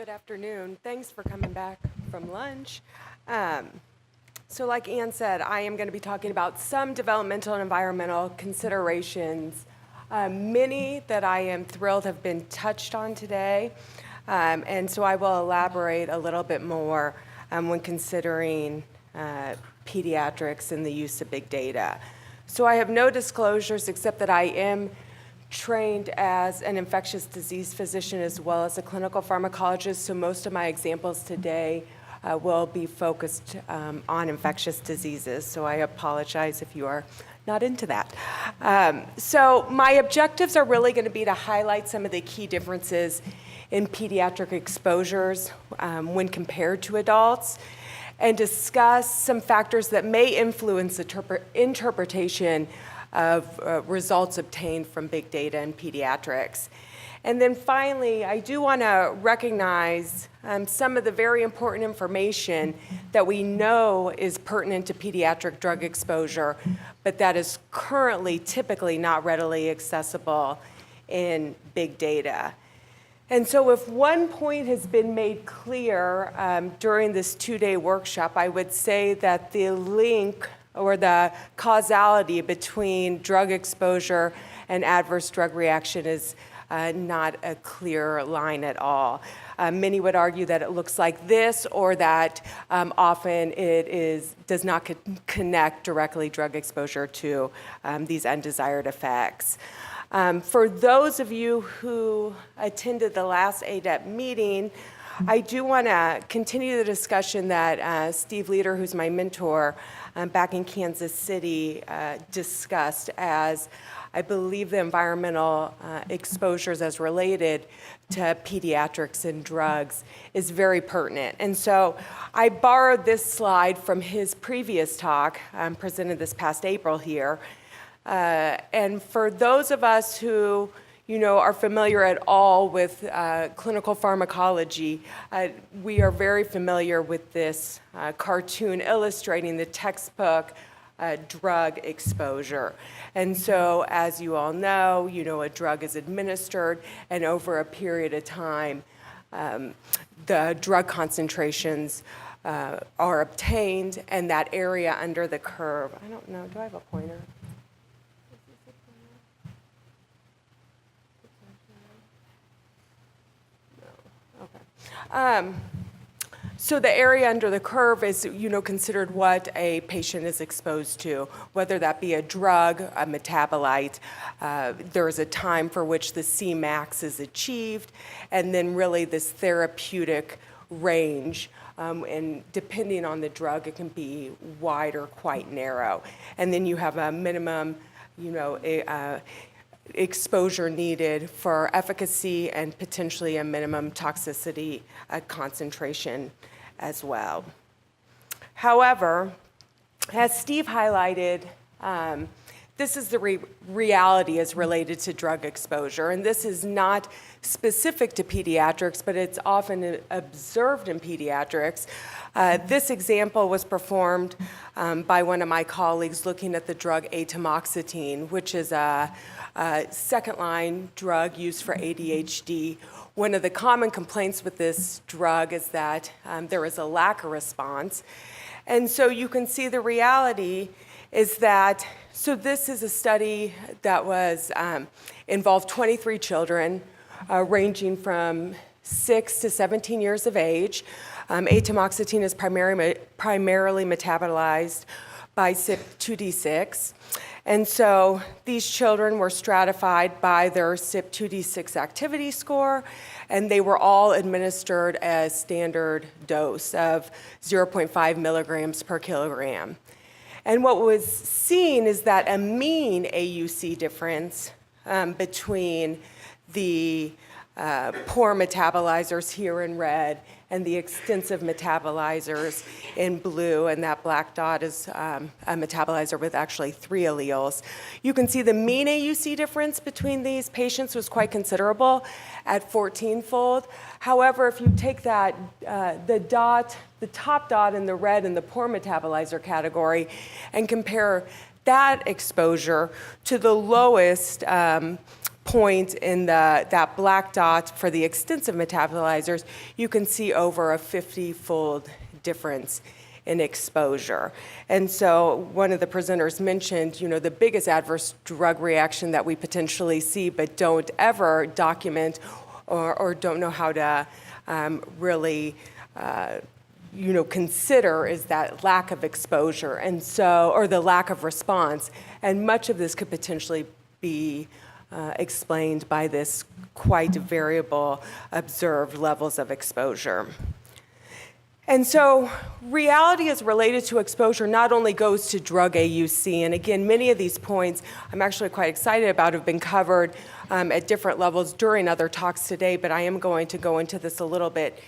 Good afternoon. Thanks for coming back from lunch. So like Ann said, I am going to be talking about some developmental and environmental considerations. Many that I am thrilled have been touched on today, and so I will elaborate a little bit more when considering pediatrics and the use of big data. So I have no disclosures except that I am trained as an infectious disease physician as well as a clinical pharmacologist, so most of my examples today will be focused on infectious diseases, so I apologize if you are not into that. So my objectives are really going to be to highlight some of the key differences in pediatric exposures when compared to adults, and discuss some factors that may influence interpretation of results obtained from big data in pediatrics. And then finally, I do want to recognize some of the very important information that we know is pertinent to pediatric drug exposure, but that is currently typically not readily accessible in big data. And so if one point has been made clear during this two-day workshop, I would say that the link or the causality between drug exposure and adverse drug reaction is not a clear line at all. Many would argue that it looks like this, or that often it does not connect directly drug exposure to these undesired effects. For those of you who attended the last ADEPT meeting, I do want to continue the discussion that Steve Leader, who's my mentor back in Kansas City, discussed, as I believe the environmental exposures as related to pediatrics and drugs is very pertinent. And so I borrowed this slide from his previous talk presented this past April here. And for those of us who are familiar at all with clinical pharmacology, we are very familiar with this cartoon illustrating the textbook drug exposure. And so, as you all know, a drug is administered, and over a period of time, the drug concentrations are obtained, and that area under the curve, I don't know, do I have a pointer? So the area under the curve is, considered what a patient is exposed to, whether that be a drug, a metabolite. There is a time for which the Cmax is achieved, and then really this therapeutic range. And depending on the drug, it can be wide or quite narrow. And then you have a minimum, exposure needed for efficacy, and potentially a minimum toxicity concentration as well. However, as Steve highlighted, this is the reality as related to drug exposure, and this is not specific to pediatrics, but it's often observed in pediatrics. This example was performed by one of my colleagues looking at the drug atomoxetine, which is a second-line drug used for ADHD. One of the common complaints with this drug is that there is a lack of response. And so you can see the reality is that, so this is a study that was involved 23 children ranging from 6 to 17 years of age. Atomoxetine is primarily metabolized by CYP2D6. And so these children were stratified by their CYP2D6 activity score, and they were all administered a standard dose of 0.5 milligrams per kilogram. And what was seen is that a mean AUC difference between the poor metabolizers here in red and the extensive metabolizers in blue, and that black dot is a metabolizer with actually 3 alleles. You can see the mean AUC difference between these patients was quite considerable at 14-fold. However, if you take that, the top dot in the red in the poor metabolizer category, and compare that exposure to the lowest point in that black dot for the extensive metabolizers, you can see over a 50-fold difference in exposure. And so one of the presenters mentioned, the biggest adverse drug reaction that we potentially see but don't ever document or don't know how to really consider is that lack of exposure, and so, or the lack of response. And much of this could potentially be explained by this quite variable observed levels of exposure. And so reality as related to exposure not only goes to drug AUC, and again, many of these points I'm actually quite excited about have been covered at different levels during other talks today, but I am going to go into this a little bit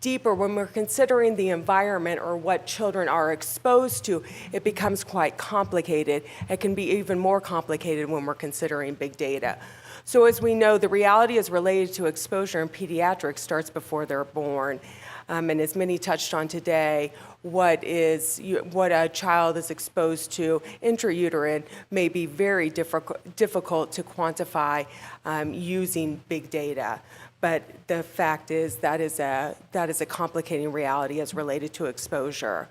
deeper. When we're considering the environment or what children are exposed to, it becomes quite complicated. It can be even more complicated when we're considering big data. So as we know, the reality is related to exposure in pediatrics starts before they're born. And as many touched on today, what a child is exposed to intrauterine may be very difficult to quantify using big data. But the fact is that is a complicating reality as related to exposure.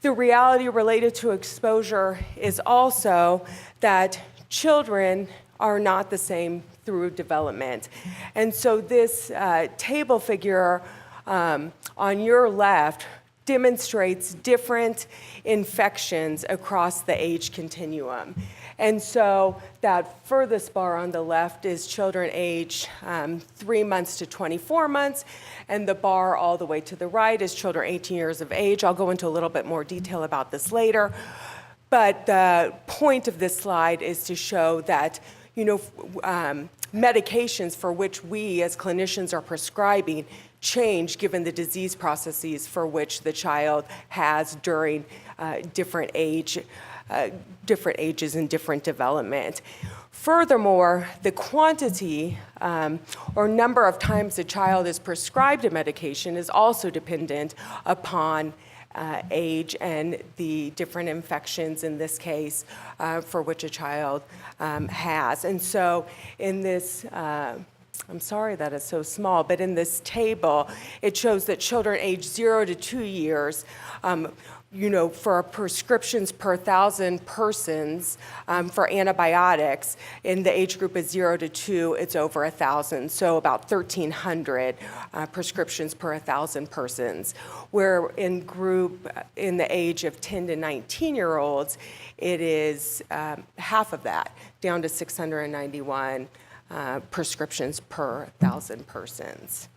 The reality related to exposure is also that children are not the same through development. And so this table figure on your left demonstrates different infections across the age continuum. And so that furthest bar on the left is children age 3 months to 24 months, and the bar all the way to the right is children 18 years of age. I'll go into a little bit more detail about this later. But the point of this slide is to show that medications for which we as clinicians are prescribing change given the disease processes for which the child has during different ages and different development. Furthermore, the quantity or number of times a child is prescribed a medication is also dependent upon age and the different infections, in this case, for which a child has. And so in this, I'm sorry that it's so small, but in this table, it shows that children aged 0 to 2 years, for prescriptions per 1,000 persons for antibiotics, in the age group of 0 to 2, it's over 1,000, so about 1,300 prescriptions per 1,000 persons. Where in the age of 10 to 19-year-olds, it is half of that, down to 691 prescriptions per 1,000 persons.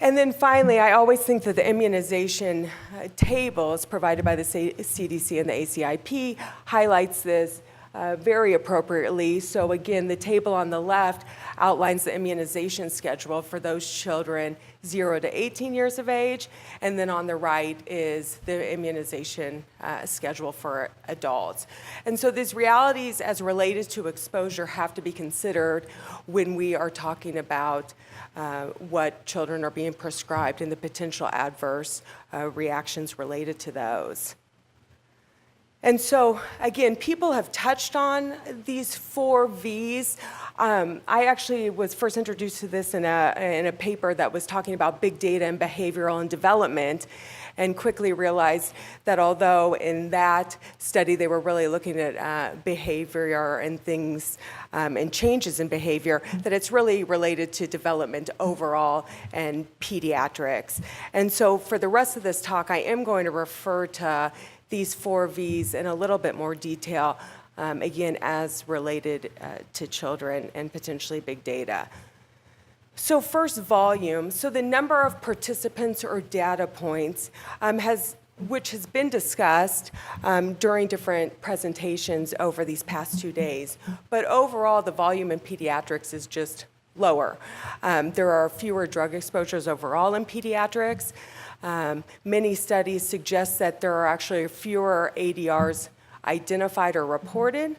And then finally, I always think that the immunization tables provided by the CDC and the ACIP highlights this very appropriately. So again, the table on the left outlines the immunization schedule for those children 0 to 18 years of age, and then on the right is the immunization schedule for adults. And so these realities as related to exposure have to be considered when we are talking about what children are being prescribed and the potential adverse reactions related to those. And so, again, people have touched on these 4 V's. I actually was first introduced to this in a paper that was talking about big data and behavioral and development, and quickly realized that although in that study they were really looking at behavior and things and changes in behavior, that it's really related to development overall and pediatrics. And so for the rest of this talk, I am going to refer to these 4 V's in a little bit more detail, again, as related to children and potentially big data. So first, volume. So the number of participants or data points which has been discussed during different presentations over these past 2 days. But overall, the volume in pediatrics is just lower. There are fewer drug exposures overall in pediatrics. Many studies suggest that there are actually fewer ADRs identified or reported.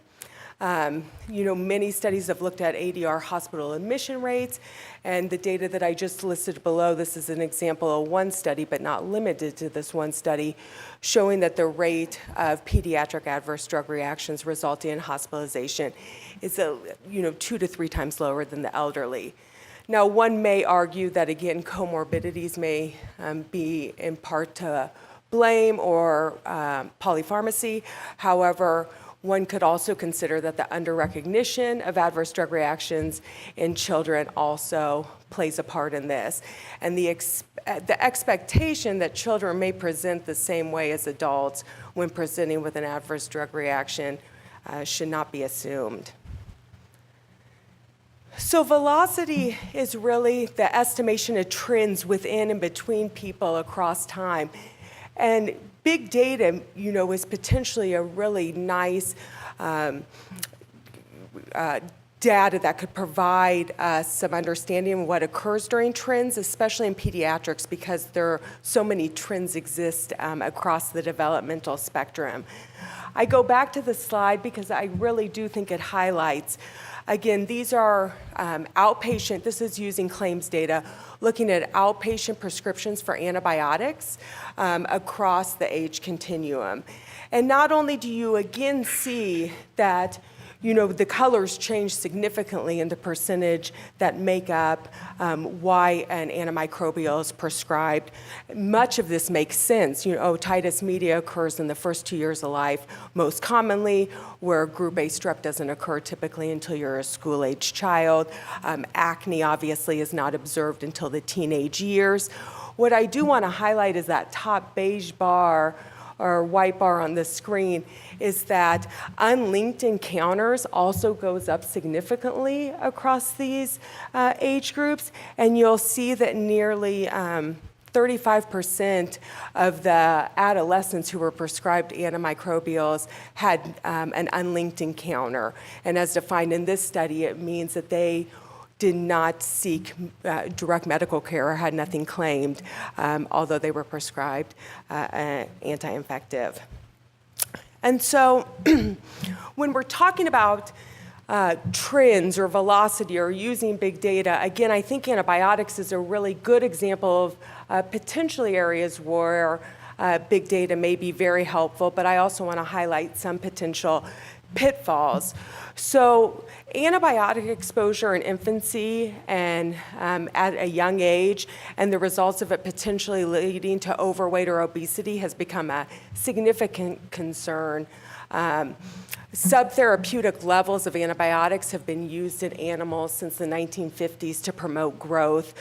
Many studies have looked at ADR hospital admission rates, and the data that I just listed below, this is an example of one study, but not limited to this one study, showing that the rate of pediatric adverse drug reactions resulting in hospitalization is 2 to 3 times lower than the elderly. Now, one may argue that, again, comorbidities may be in part to blame or polypharmacy. However, one could also consider that the under-recognition of adverse drug reactions in children also plays a part in this. And the expectation that children may present the same way as adults when presenting with an adverse drug reaction should not be assumed. So velocity is really the estimation of trends within and between people across time. And big data, is potentially a really nice data that could provide us some understanding of what occurs during trends, especially in pediatrics, because there are so many trends exist across the developmental spectrum. I go back to the slide because I really do think it highlights. Again, these are outpatient, this is using claims data, looking at outpatient prescriptions for antibiotics across the age continuum. And not only do you again see that the colors change significantly in the percentage that make up why an antimicrobial is prescribed. Much of this makes sense. Otitis media occurs in the first 2 years of life most commonly, where group A strep doesn't occur typically until you're a school-age child. Acne obviously is not observed until the teenage years. What I do want to highlight is that top beige bar or white bar on the screen is that unlinked encounters also goes up significantly across these age groups, and you'll see that nearly 35% of the adolescents who were prescribed antimicrobials had an unlinked encounter. And as defined in this study, it means that they did not seek direct medical care or had nothing claimed, although they were prescribed anti-infective. And so when we're talking about trends or velocity or using big data, again, I think antibiotics is a really good example of potentially areas where big data may be very helpful, but I also want to highlight some potential pitfalls. So antibiotic exposure in infancy and at a young age, and the results of it potentially leading to overweight or obesity has become a significant concern. Subtherapeutic levels of antibiotics have been used in animals since the 1950s to promote growth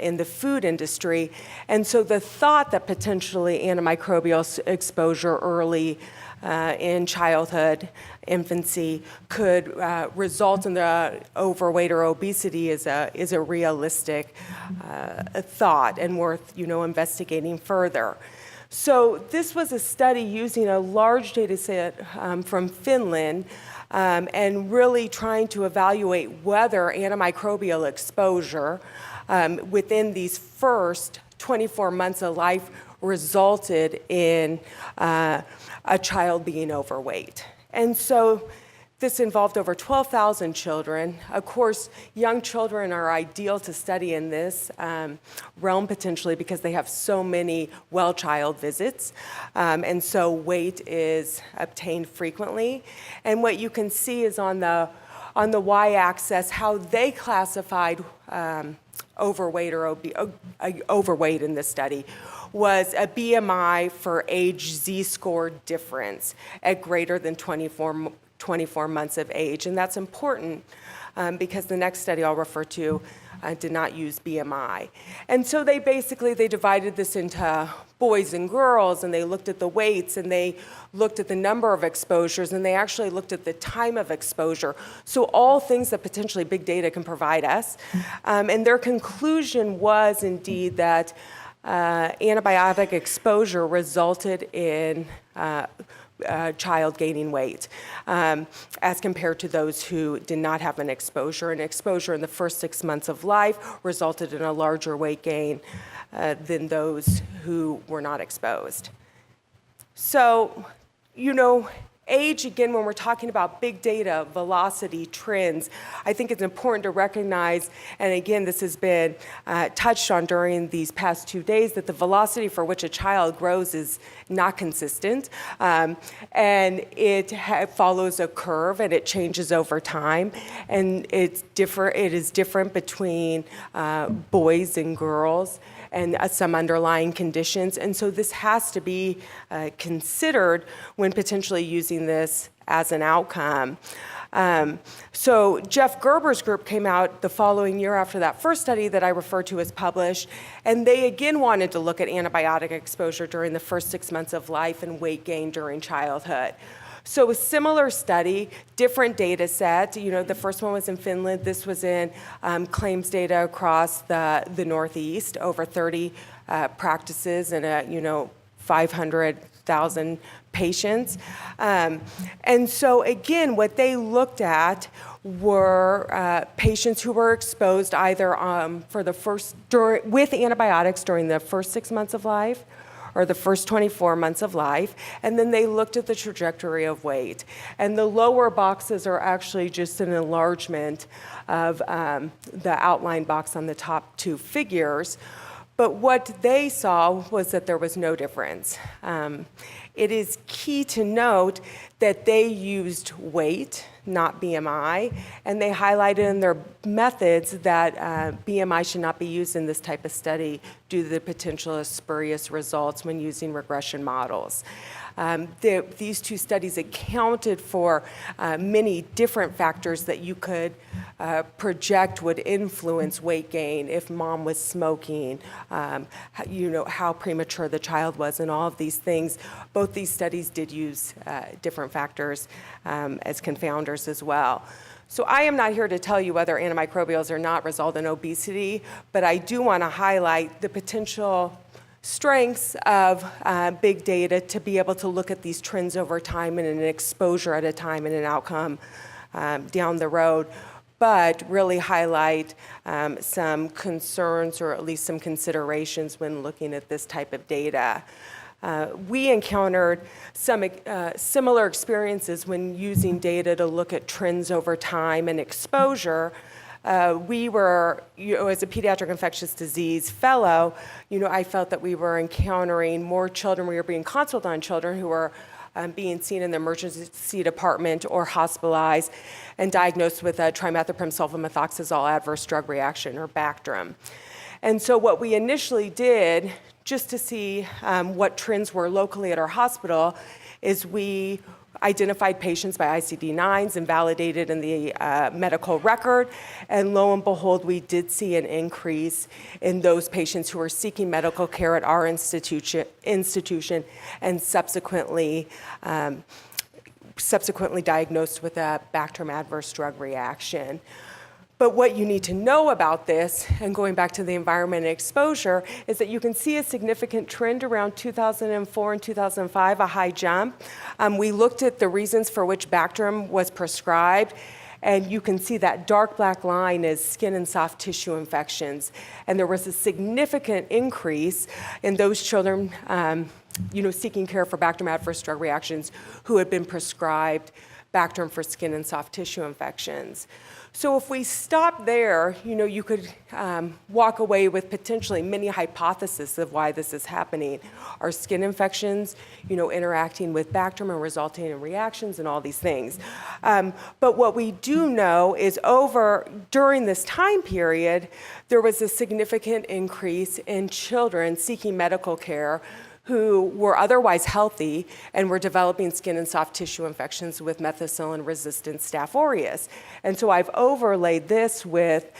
in the food industry. And so the thought that potentially antimicrobial exposure early in childhood, infancy, could result in the overweight or obesity is a realistic thought and worth investigating further. So this was a study using a large data set from Finland and really trying to evaluate whether antimicrobial exposure within these first 24 months of life resulted in a child being overweight. And so this involved over 12,000 children. Of course, young children are ideal to study in this realm potentially because they have so many well-child visits. And so weight is obtained frequently. And what you can see is on the y-axis how they classified overweight or overweight in this study was a BMI for age Z-score difference at greater than 24 months of age. And that's important because the next study I'll refer to did not use BMI. And so they divided this into boys and girls, and they looked at the weights, and they looked at the number of exposures, and they actually looked at the time of exposure. So all things that potentially big data can provide us. And their conclusion was indeed that antibiotic exposure resulted in child gaining weight as compared to those who did not have an exposure. And exposure in the first 6 months of life resulted in a larger weight gain than those who were not exposed. So, age, again, when we're talking about big data, velocity, trends, I think it's important to recognize, and again, this has been touched on during these past 2 days, that the velocity for which a child grows is not consistent, and it follows a curve, and it changes over time, and it is different between boys and girls, and some underlying conditions. And so this has to be considered when potentially using this as an outcome. So Jeff Gerber's group came out the following year after that first study that I referred to as published, and they again wanted to look at antibiotic exposure during the first 6 months of life and weight gain during childhood. So a similar study, different data set. The first one was in Finland. This was in claims data across the Northeast, over 30 practices and 500,000 patients. And so again, what they looked at were patients who were exposed either with antibiotics during the first 6 months of life, or the first 24 months of life, and then they looked at the trajectory of weight. And the lower boxes are actually just an enlargement of the outline box on the top two figures. But what they saw was that there was no difference. It is key to note that they used weight, not BMI, and they highlighted in their methods that BMI should not be used in this type of study due to the potential of spurious results when using regression models. These two studies accounted for many different factors that you could project would influence weight gain if mom was smoking, how premature the child was, and all of these things. Both these studies did use different factors as confounders as well. So I am not here to tell you whether antimicrobials or not result in obesity, but I do want to highlight the potential strengths of big data to be able to look at these trends over time and an exposure at a time and an outcome down the road, but really highlight some concerns or at least some considerations when looking at this type of data. We encountered some similar experiences when using data to look at trends over time and exposure. We were, as a pediatric infectious disease fellow, I felt that we were encountering more children. We were being consulted on children who were being seen in the emergency department or hospitalized and diagnosed with a trimethoprim sulfamethoxazole adverse drug reaction, or Bactrim. And so what we initially did, just to see what trends were locally at our hospital, is we identified patients by ICD-9s and validated in the medical record. And lo and behold, we did see an increase in those patients who were seeking medical care at our institution and subsequently diagnosed with a Bactrim adverse drug reaction. But what you need to know about this, and going back to the environment and exposure, is that you can see a significant trend around 2004 and 2005, a high jump. We looked at the reasons for which Bactrim was prescribed, and you can see that dark black line is skin and soft tissue infections. And there was a significant increase in those children seeking care for Bactrim adverse drug reactions who had been prescribed Bactrim for skin and soft tissue infections. So if we stop there, you could walk away with potentially many hypotheses of why this is happening. Are skin infections, interacting with Bactrim and resulting in reactions and all these things. But what we do know is during this time period, there was a significant increase in children seeking medical care who were otherwise healthy and were developing skin and soft tissue infections with methicillin-resistant Staph aureus. And so I've overlaid this with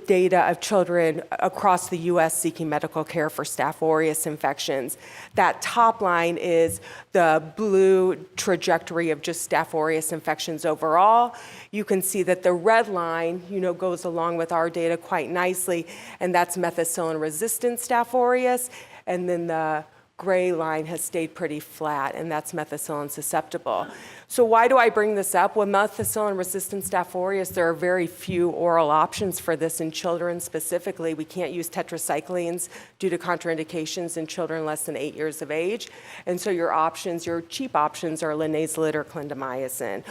data of children across the U.S. seeking medical care for Staph aureus infections. That top line is the blue trajectory of just Staph aureus infections overall. You can see that the red line, goes along with our data quite nicely, and that's methicillin-resistant Staph aureus. And then the gray line has stayed pretty flat, and that's methicillin susceptible. So why do I bring this up? With methicillin-resistant Staph aureus, there are very few oral options for this in children specifically. We can't use tetracyclines due to contraindications in children less than 8 years of age. And so your options, your cheap options, are linezolid or clindamycin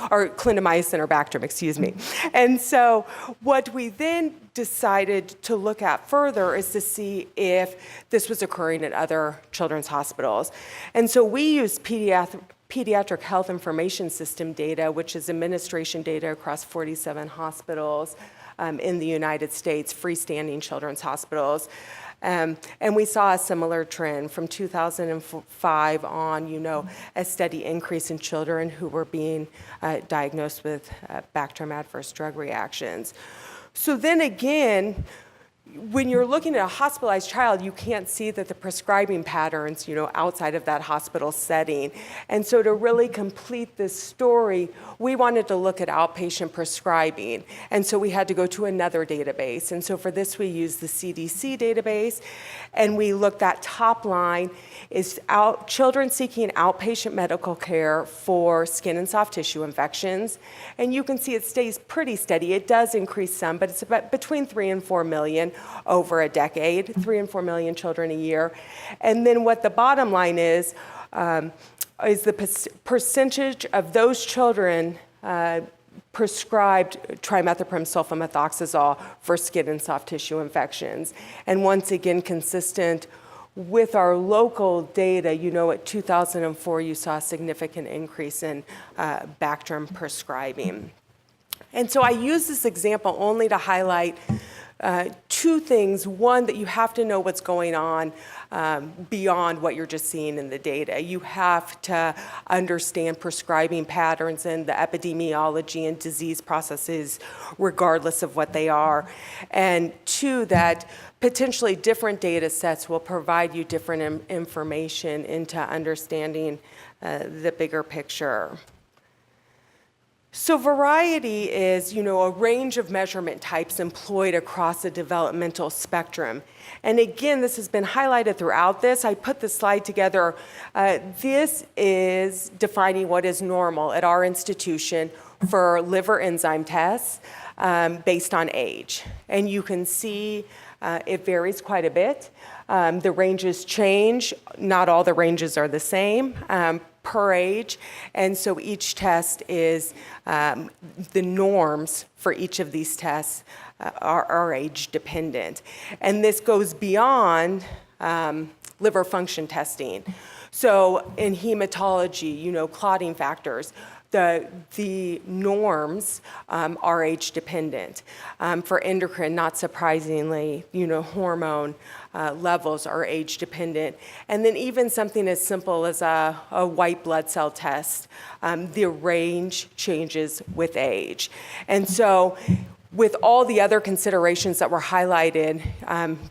or Bactrim, excuse me. And so what we then decided to look at further is to see if this was occurring at other children's hospitals. And so we used Pediatric Health Information System data, which is administration data across 47 hospitals in the United States, freestanding children's hospitals. And we saw a similar trend from 2005 on, a steady increase in children who were being diagnosed with Bactrim adverse drug reactions. So then again, when you're looking at a hospitalized child, you can't see that the prescribing patterns, outside of that hospital setting. And so to really complete this story, we wanted to look at outpatient prescribing. And so we had to go to another database. And so for this, we used the CDC database. And we looked at top line is children seeking outpatient medical care for skin and soft tissue infections. And you can see it stays pretty steady. It does increase some, but it's about between 3 and 4 million over a decade, 3 and 4 million children a year. And then what the bottom line is the percentage of those children prescribed trimethoprim sulfamethoxazole for skin and soft tissue infections. And once again, consistent with our local data, at 2004, you saw a significant increase in Bactrim prescribing. And so I use this example only to highlight two things. One, that you have to know what's going on beyond what you're just seeing in the data. You have to understand prescribing patterns and the epidemiology and disease processes, regardless of what they are. And two, that potentially different data sets will provide you different information into understanding the bigger picture. So variety is, a range of measurement types employed across the developmental spectrum. And again, this has been highlighted throughout this. I put this slide together. This is defining what is normal at our institution for liver enzyme tests based on age. And you can see it varies quite a bit. The ranges change. Not all the ranges are the same per age. And so each test is, the norms for each of these tests are age dependent. And this goes beyond liver function testing. So in hematology, clotting factors, the norms are age dependent. For endocrine, not surprisingly, hormone levels are age dependent. And then even something as simple as a white blood cell test, the range changes with age. And so with all the other considerations that were highlighted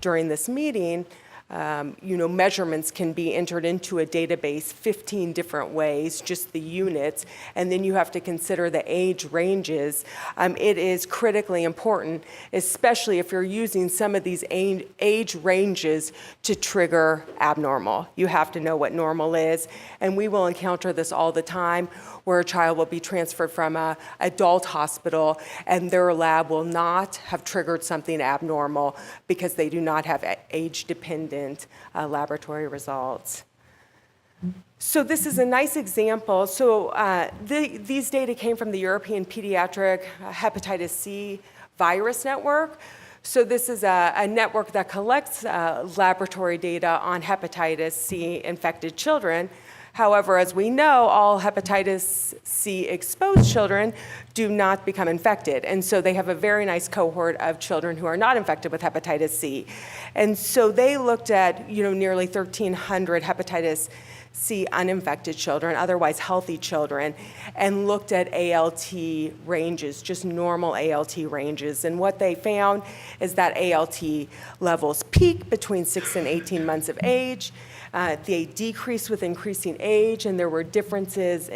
during this meeting, measurements can be entered into a database 15 different ways, just the units, and then you have to consider the age ranges. It is critically important, especially if you're using some of these age ranges to trigger abnormal. You have to know what normal is, and we will encounter this all the time, where a child will be transferred from an adult hospital and their lab will not have triggered something abnormal because they do not have age-dependent laboratory results. So this is a nice example. So these data came from the European Pediatric Hepatitis C Virus Network. So this is a network that collects laboratory data on hepatitis C infected children. However, as we know, all hepatitis C exposed children do not become infected. And so they have a very nice cohort of children who are not infected with hepatitis C. And so they looked at, nearly 1,300 hepatitis C uninfected children, otherwise healthy children, and looked at ALT ranges, just normal ALT ranges. And what they found is that ALT levels peak between 6 and 18 months of age. They decreased with increasing age, and there were differences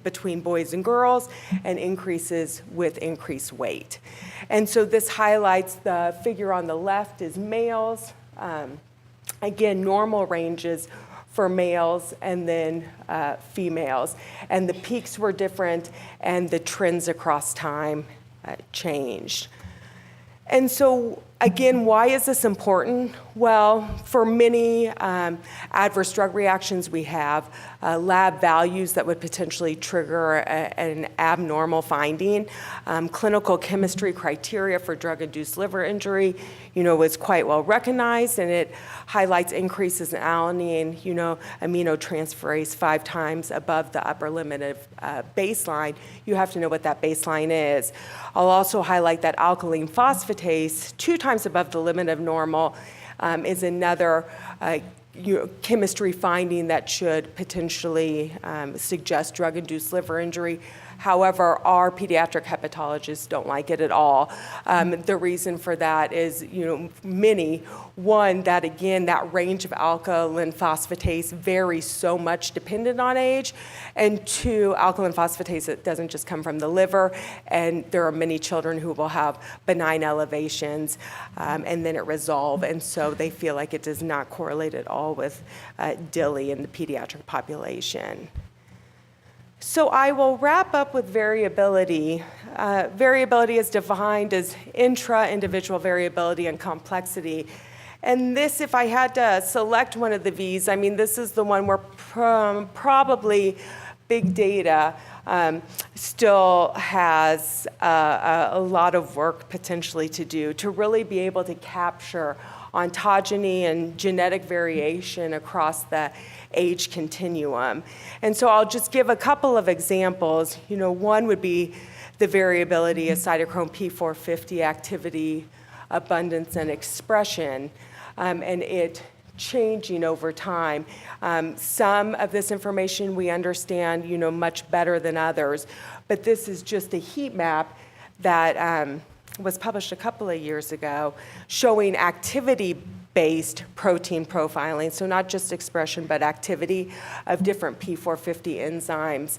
between boys and girls, and increases with increased weight. And so this highlights the figure on the left is males. Again, normal ranges for males and then females. And the peaks were different and the trends across time changed. And so, again, why is this important? Well, for many adverse drug reactions we have, lab values that would potentially trigger an abnormal finding. Clinical chemistry criteria for drug-induced liver injury, was quite well recognized, and it highlights increases in alanine, aminotransferase 5 times above the upper limit of baseline. You have to know what that baseline is. I'll also highlight that alkaline phosphatase 2 times above the limit of normal is another chemistry finding that should potentially suggest drug-induced liver injury. However, our pediatric hepatologists don't like it at all. The reason for that is, many. One, that again, that range of alkaline phosphatase varies so much dependent on age. And 2, alkaline phosphatase, it doesn't just come from the liver, and there are many children who will have benign elevations and then it resolve. And so they feel like it does not correlate at all with DILI in the pediatric population. So I will wrap up with variability. Variability is defined as intra-individual variability and complexity. And this, if I had to select one of the V's, this is the one where probably big data still has a lot of work potentially to do to really be able to capture ontogeny and genetic variation across the age continuum. And so I'll just give a couple of examples. One would be the variability of cytochrome P450 activity, abundance, and expression, and it changing over time. Some of this information we understand, much better than others, but this is just a heat map that was published a couple of years ago showing activity-based protein profiling, so not just expression, but activity of different P450 enzymes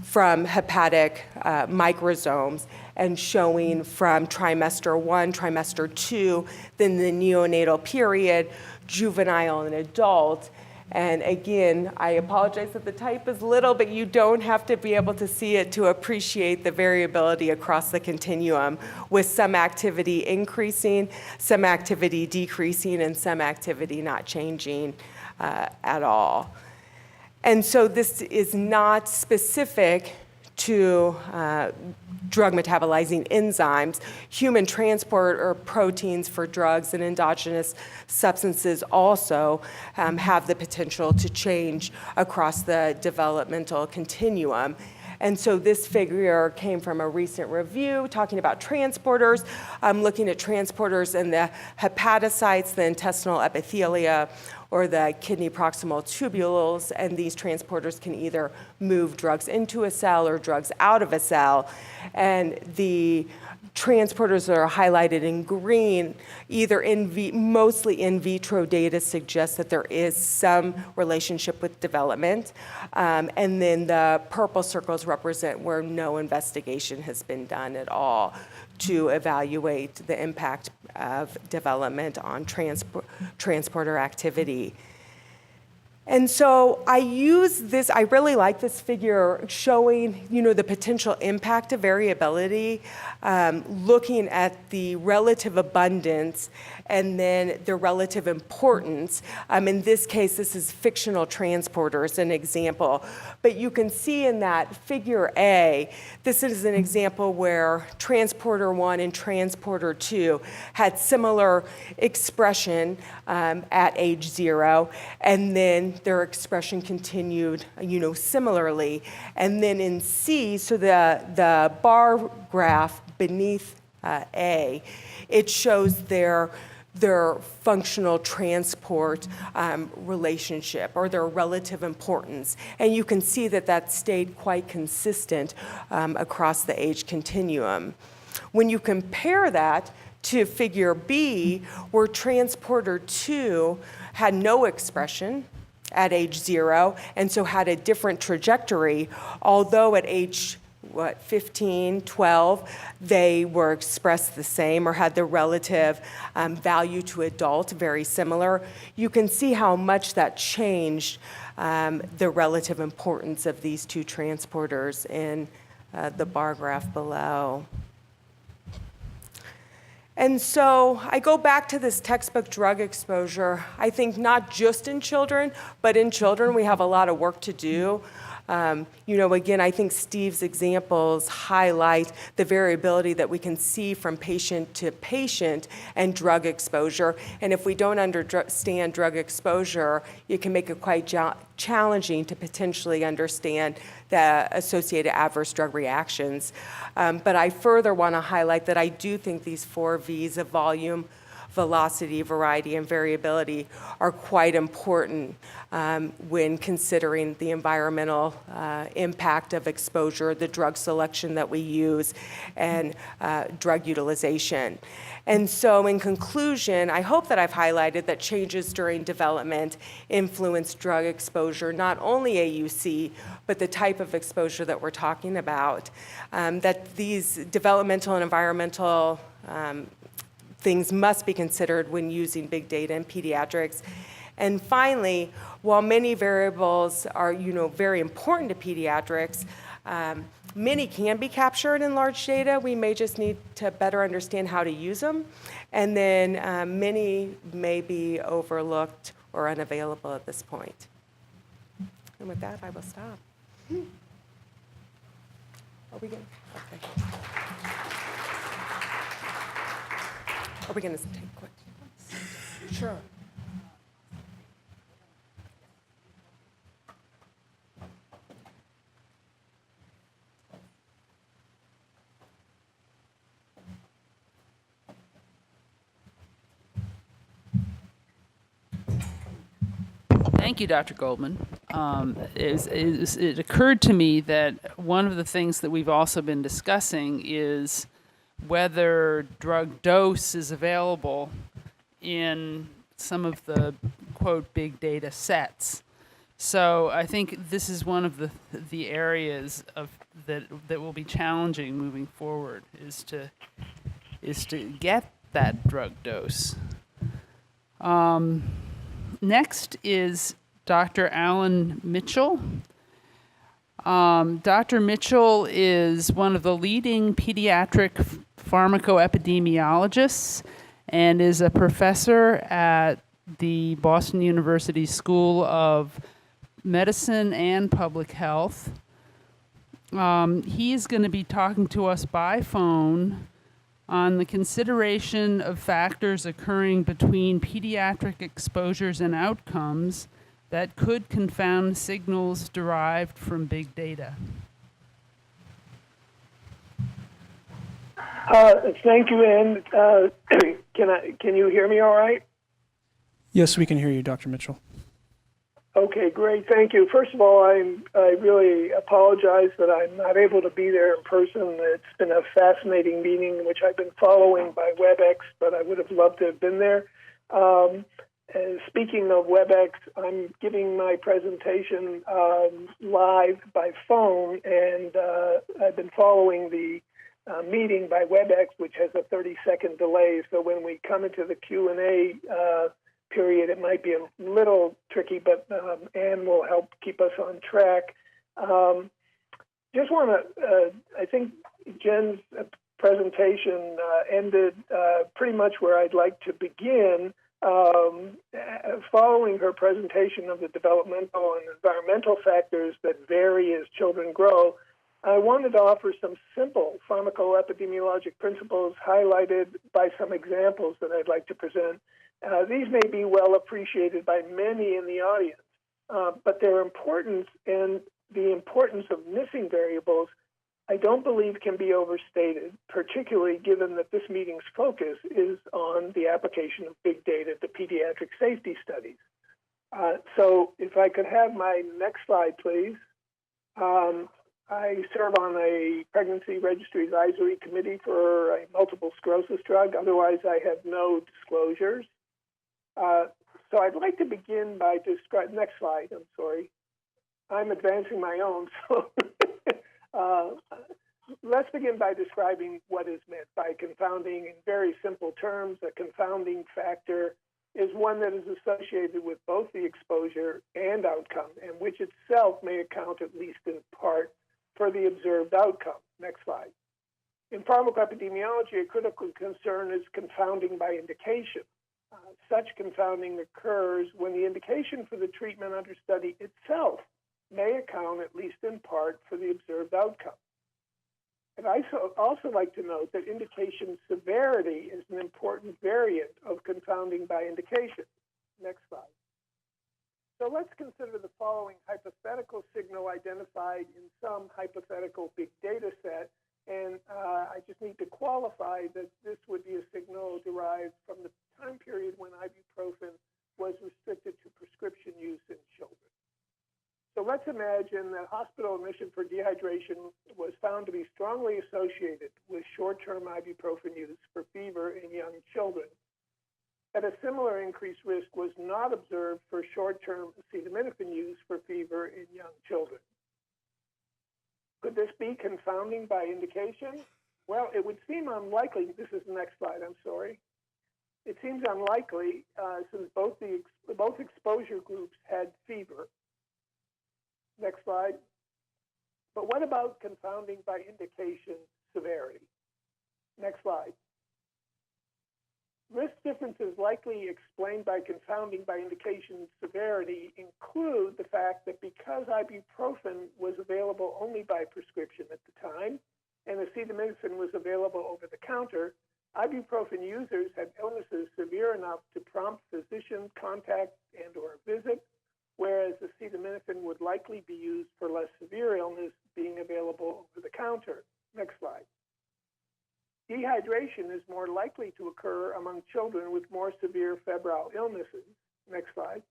from hepatic microsomes, and showing from trimester 1, trimester 2, then the neonatal period, juvenile and adult. And again, I apologize that the type is little, but you don't have to be able to see it to appreciate the variability across the continuum, with some activity increasing, some activity decreasing, and some activity not changing at all. And so this is not specific to drug metabolizing enzymes. Human transporter proteins for drugs and endogenous substances also have the potential to change across the developmental continuum. And so this figure came from a recent review talking about transporters, looking at transporters in the hepatocytes, the intestinal epithelia, or the kidney proximal tubules, and these transporters can either move drugs into a cell or drugs out of a cell. And the transporters that are highlighted in green, either mostly in vitro data suggests that there is some relationship with development, and then the purple circles represent where no investigation has been done at all to evaluate the impact of development on transporter activity. And so I use this, I really like this figure showing, the potential impact of variability, looking at the relative abundance and then the relative importance. In this case, this is fictional transporters, an example. But you can see in that figure A, this is an example where transporter 1 and transporter 2 had similar expression at age 0, and then their expression continued, similarly. And then in C, so the bar graph beneath A, it shows their functional transport relationship or their relative importance. And you can see that stayed quite consistent across the age continuum. When you compare that to figure B, where transporter 2 had no expression at age 0, and so had a different trajectory, although at age 15, 12, they were expressed the same or had the relative value to adult very similar. You can see how much that changed the relative importance of these two transporters in the bar graph below. And so I go back to this textbook drug exposure. I think not just in children, but in children we have a lot of work to do. Again, I think Steve's examples highlight the variability that we can see from patient to patient and drug exposure. And if we don't understand drug exposure, it can make it quite challenging to potentially understand the associated adverse drug reactions. But I further want to highlight that I do think these 4 V's of volume, velocity, variety, and variability are quite important when considering the environmental impact of exposure, the drug selection that we use, and drug utilization. And so in conclusion, I hope that I've highlighted that changes during development influence drug exposure, not only AUC, but the type of exposure that we're talking about, that these developmental and environmental things must be considered when using big data in pediatrics. And finally, while many variables are, very important to pediatrics, many can be captured in large data. We may just need to better understand how to use them. And then many may be overlooked or unavailable at this point. And with that, I will stop. Are we good? Okay. Are we going to take questions? Sure. Thank you, Dr. Goldman. It occurred to me that one of the things that we've also been discussing is whether drug dose is available in some of the, quote, big data sets. So I think this is one of the areas that will be challenging moving forward, is to get that drug dose. Next is Dr. Alan Mitchell. Dr. Mitchell is one of the leading pediatric pharmacoepidemiologists and is a professor at the Boston University School of Medicine and Public Health. He is going to be talking to us by phone on the consideration of factors occurring between pediatric exposures and outcomes that could confound signals derived from big data. Thank you, Ann. Can you hear me all right? Yes, we can hear you, Dr. Mitchell. Okay, great. Thank you. First of all, I really apologize that I'm not able to be there in person. It's been a fascinating meeting, which I've been following by WebEx, but I would have loved to have been there. Speaking of WebEx, I'm giving my presentation live by phone, and I've been following the meeting by WebEx, which has a 30-second delay. So when we come into the Q&A period, it might be a little tricky, but Ann will help keep us on track. Just want to, I think Jen's presentation ended pretty much where I'd like to begin. Following her presentation of the developmental and environmental factors that vary as children grow, I wanted to offer some simple pharmacoepidemiologic principles highlighted by some examples that I'd like to present. These may be well appreciated by many in the audience, but their importance and the importance of missing variables, I don't believe can be overstated, particularly given that this meeting's focus is on the application of big data to pediatric safety studies. So if I could have my next slide, please. I serve on a pregnancy registry advisory committee for a multiple sclerosis drug. Otherwise, I have no disclosures. So I'd like to begin by describing, next slide, I'm sorry. I'm advancing my own, so let's begin by describing what is meant by confounding. In very simple terms, a confounding factor is one that is associated with both the exposure and outcome, and which itself may account, at least in part, for the observed outcome. Next slide. In pharmacoepidemiology, a critical concern is confounding by indication. Such confounding occurs when the indication for the treatment under study itself may account, at least in part, for the observed outcome. And I also like to note that indication severity is an important variant of confounding by indication. Next slide. So let's consider the following hypothetical signal identified in some hypothetical big data set. And I just need to qualify that this would be a signal derived from the time period when ibuprofen was restricted to prescription use in children. So let's imagine that hospital admission for dehydration was found to be strongly associated with short-term ibuprofen use for fever in young children. And a similar increased risk was not observed for short-term acetaminophen use for fever in young children. Could this be confounding by indication? Well, it would seem unlikely. This is the next slide, I'm sorry. It seems unlikely since both exposure groups had fever. Next slide. But what about confounding by indication severity? Next slide. Risk differences likely explained by confounding by indication severity include the fact that because ibuprofen was available only by prescription at the time and acetaminophen was available over the counter, ibuprofen users had illnesses severe enough to prompt physician contact and or visit, whereas acetaminophen would likely be used for less severe illness being available over the counter. Next slide. Dehydration is more likely to occur among children with more severe febrile illnesses. Next slide.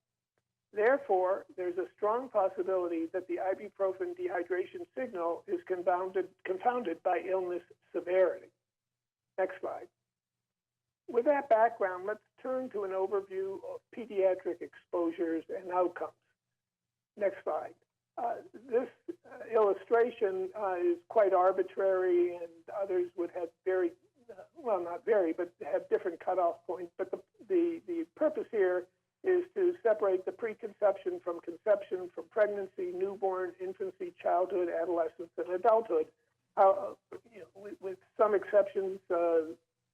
Therefore, there's a strong possibility that the ibuprofen dehydration signal is confounded by illness severity. Next slide. With that background, let's turn to an overview of pediatric exposures and outcomes. Next slide. This illustration is quite arbitrary, and others would have very, well, not very, but have different cutoff points. But the purpose here is to separate the preconception from conception, from pregnancy, newborn, infancy, childhood, adolescence, and adulthood. With some exceptions,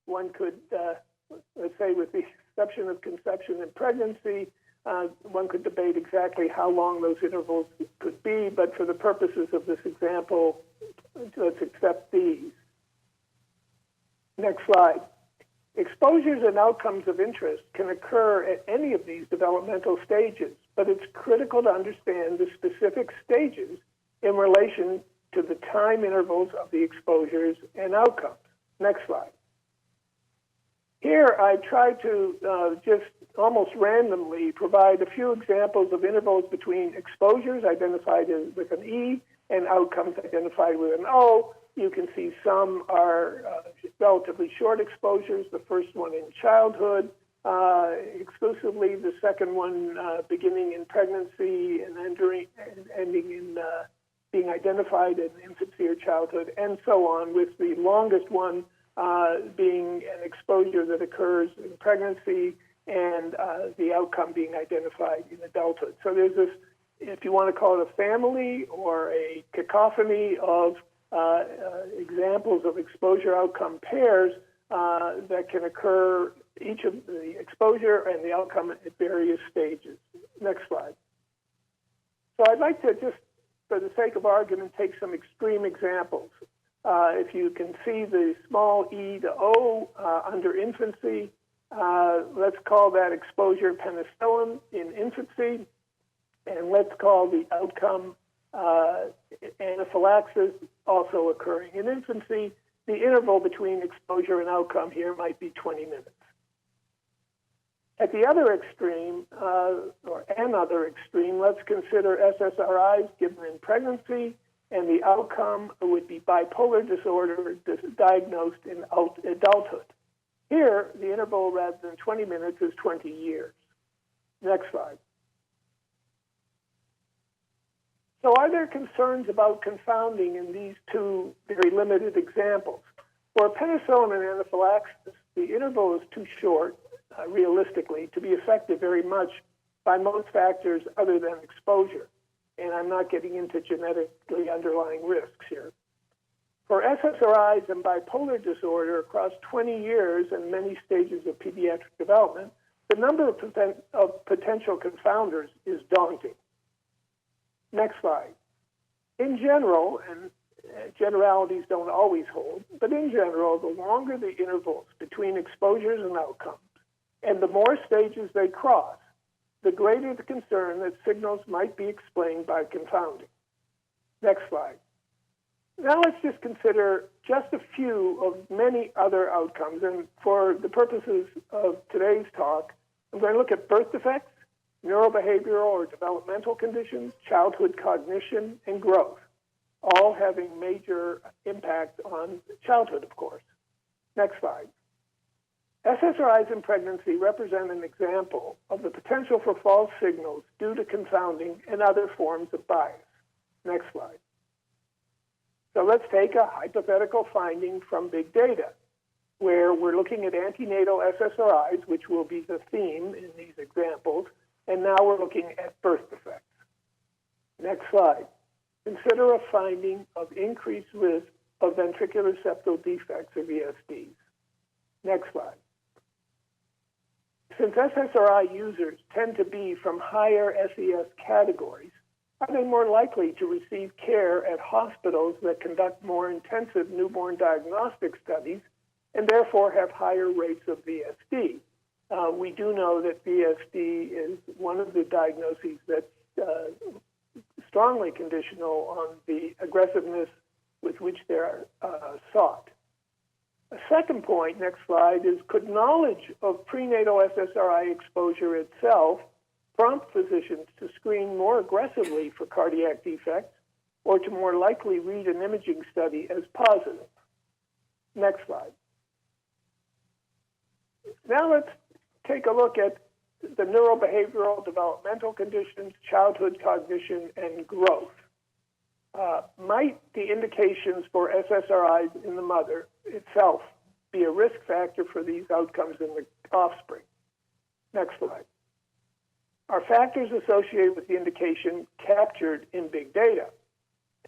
one could, let's say, with the exception of conception and pregnancy, one could debate exactly how long those intervals could be, but for the purposes of this example, let's accept these. Next slide. Exposures and outcomes of interest can occur at any of these developmental stages, but it's critical to understand the specific stages in relation to the time intervals of the exposures and outcomes. Next slide. Here, I try to just almost randomly provide a few examples of intervals between exposures identified with an E and outcomes identified with an O. You can see some are relatively short exposures, the first one in childhood exclusively, the second one beginning in pregnancy and ending in being identified in infancy or childhood, and so on, with the longest one being an exposure that occurs in pregnancy and the outcome being identified in adulthood. So there's this, if you want to call it a family or a cacophony of examples of exposure outcome pairs that can occur, each of the exposure and the outcome at various stages. Next slide. So I'd like to just, for the sake of argument, take some extreme examples. If you can see the small e to O under infancy, let's call that exposure penicillin in infancy, and let's call the outcome anaphylaxis, also occurring in infancy. The interval between exposure and outcome here might be 20 minutes. At the other extreme, or another extreme, let's consider SSRIs given in pregnancy, and the outcome would be bipolar disorder diagnosed in adulthood. Here, the interval rather than 20 minutes is 20 years. Next slide. So are there concerns about confounding in these two very limited examples? For penicillin and anaphylaxis, the interval is too short, realistically, to be affected very much by most factors other than exposure. And I'm not getting into genetically underlying risks here. For SSRIs and bipolar disorder across 20 years and many stages of pediatric development, the number of potential confounders is daunting. Next slide. In general, and generalities don't always hold, but in general, the longer the intervals between exposures and outcomes, and the more stages they cross, the greater the concern that signals might be explained by confounding. Next slide. Now let's just consider just a few of many other outcomes. And for the purposes of today's talk, I'm going to look at birth defects, neurobehavioral or developmental conditions, childhood cognition, and growth, all having major impact on childhood, of course. Next slide. SSRIs in pregnancy represent an example of the potential for false signals due to confounding and other forms of bias. Next slide. So let's take a hypothetical finding from big data, where we're looking at antenatal SSRIs, which will be the theme in these examples, and now we're looking at birth defects. Next slide. Consider a finding of increased risk of ventricular septal defects, or VSDs. Next slide. Since SSRI users tend to be from higher SES categories, are they more likely to receive care at hospitals that conduct more intensive newborn diagnostic studies and therefore have higher rates of VSD? We do know that VSD is one of the diagnoses that's strongly conditional on the aggressiveness with which they're sought. A second point, next slide, is could knowledge of prenatal SSRI exposure itself prompt physicians to screen more aggressively for cardiac defects or to more likely read an imaging study as positive? Next slide. Now let's take a look at the neurobehavioral developmental conditions, childhood cognition, and growth. Might the indications for SSRIs in the mother itself be a risk factor for these outcomes in the offspring? Next slide. Are factors associated with the indication captured in big data?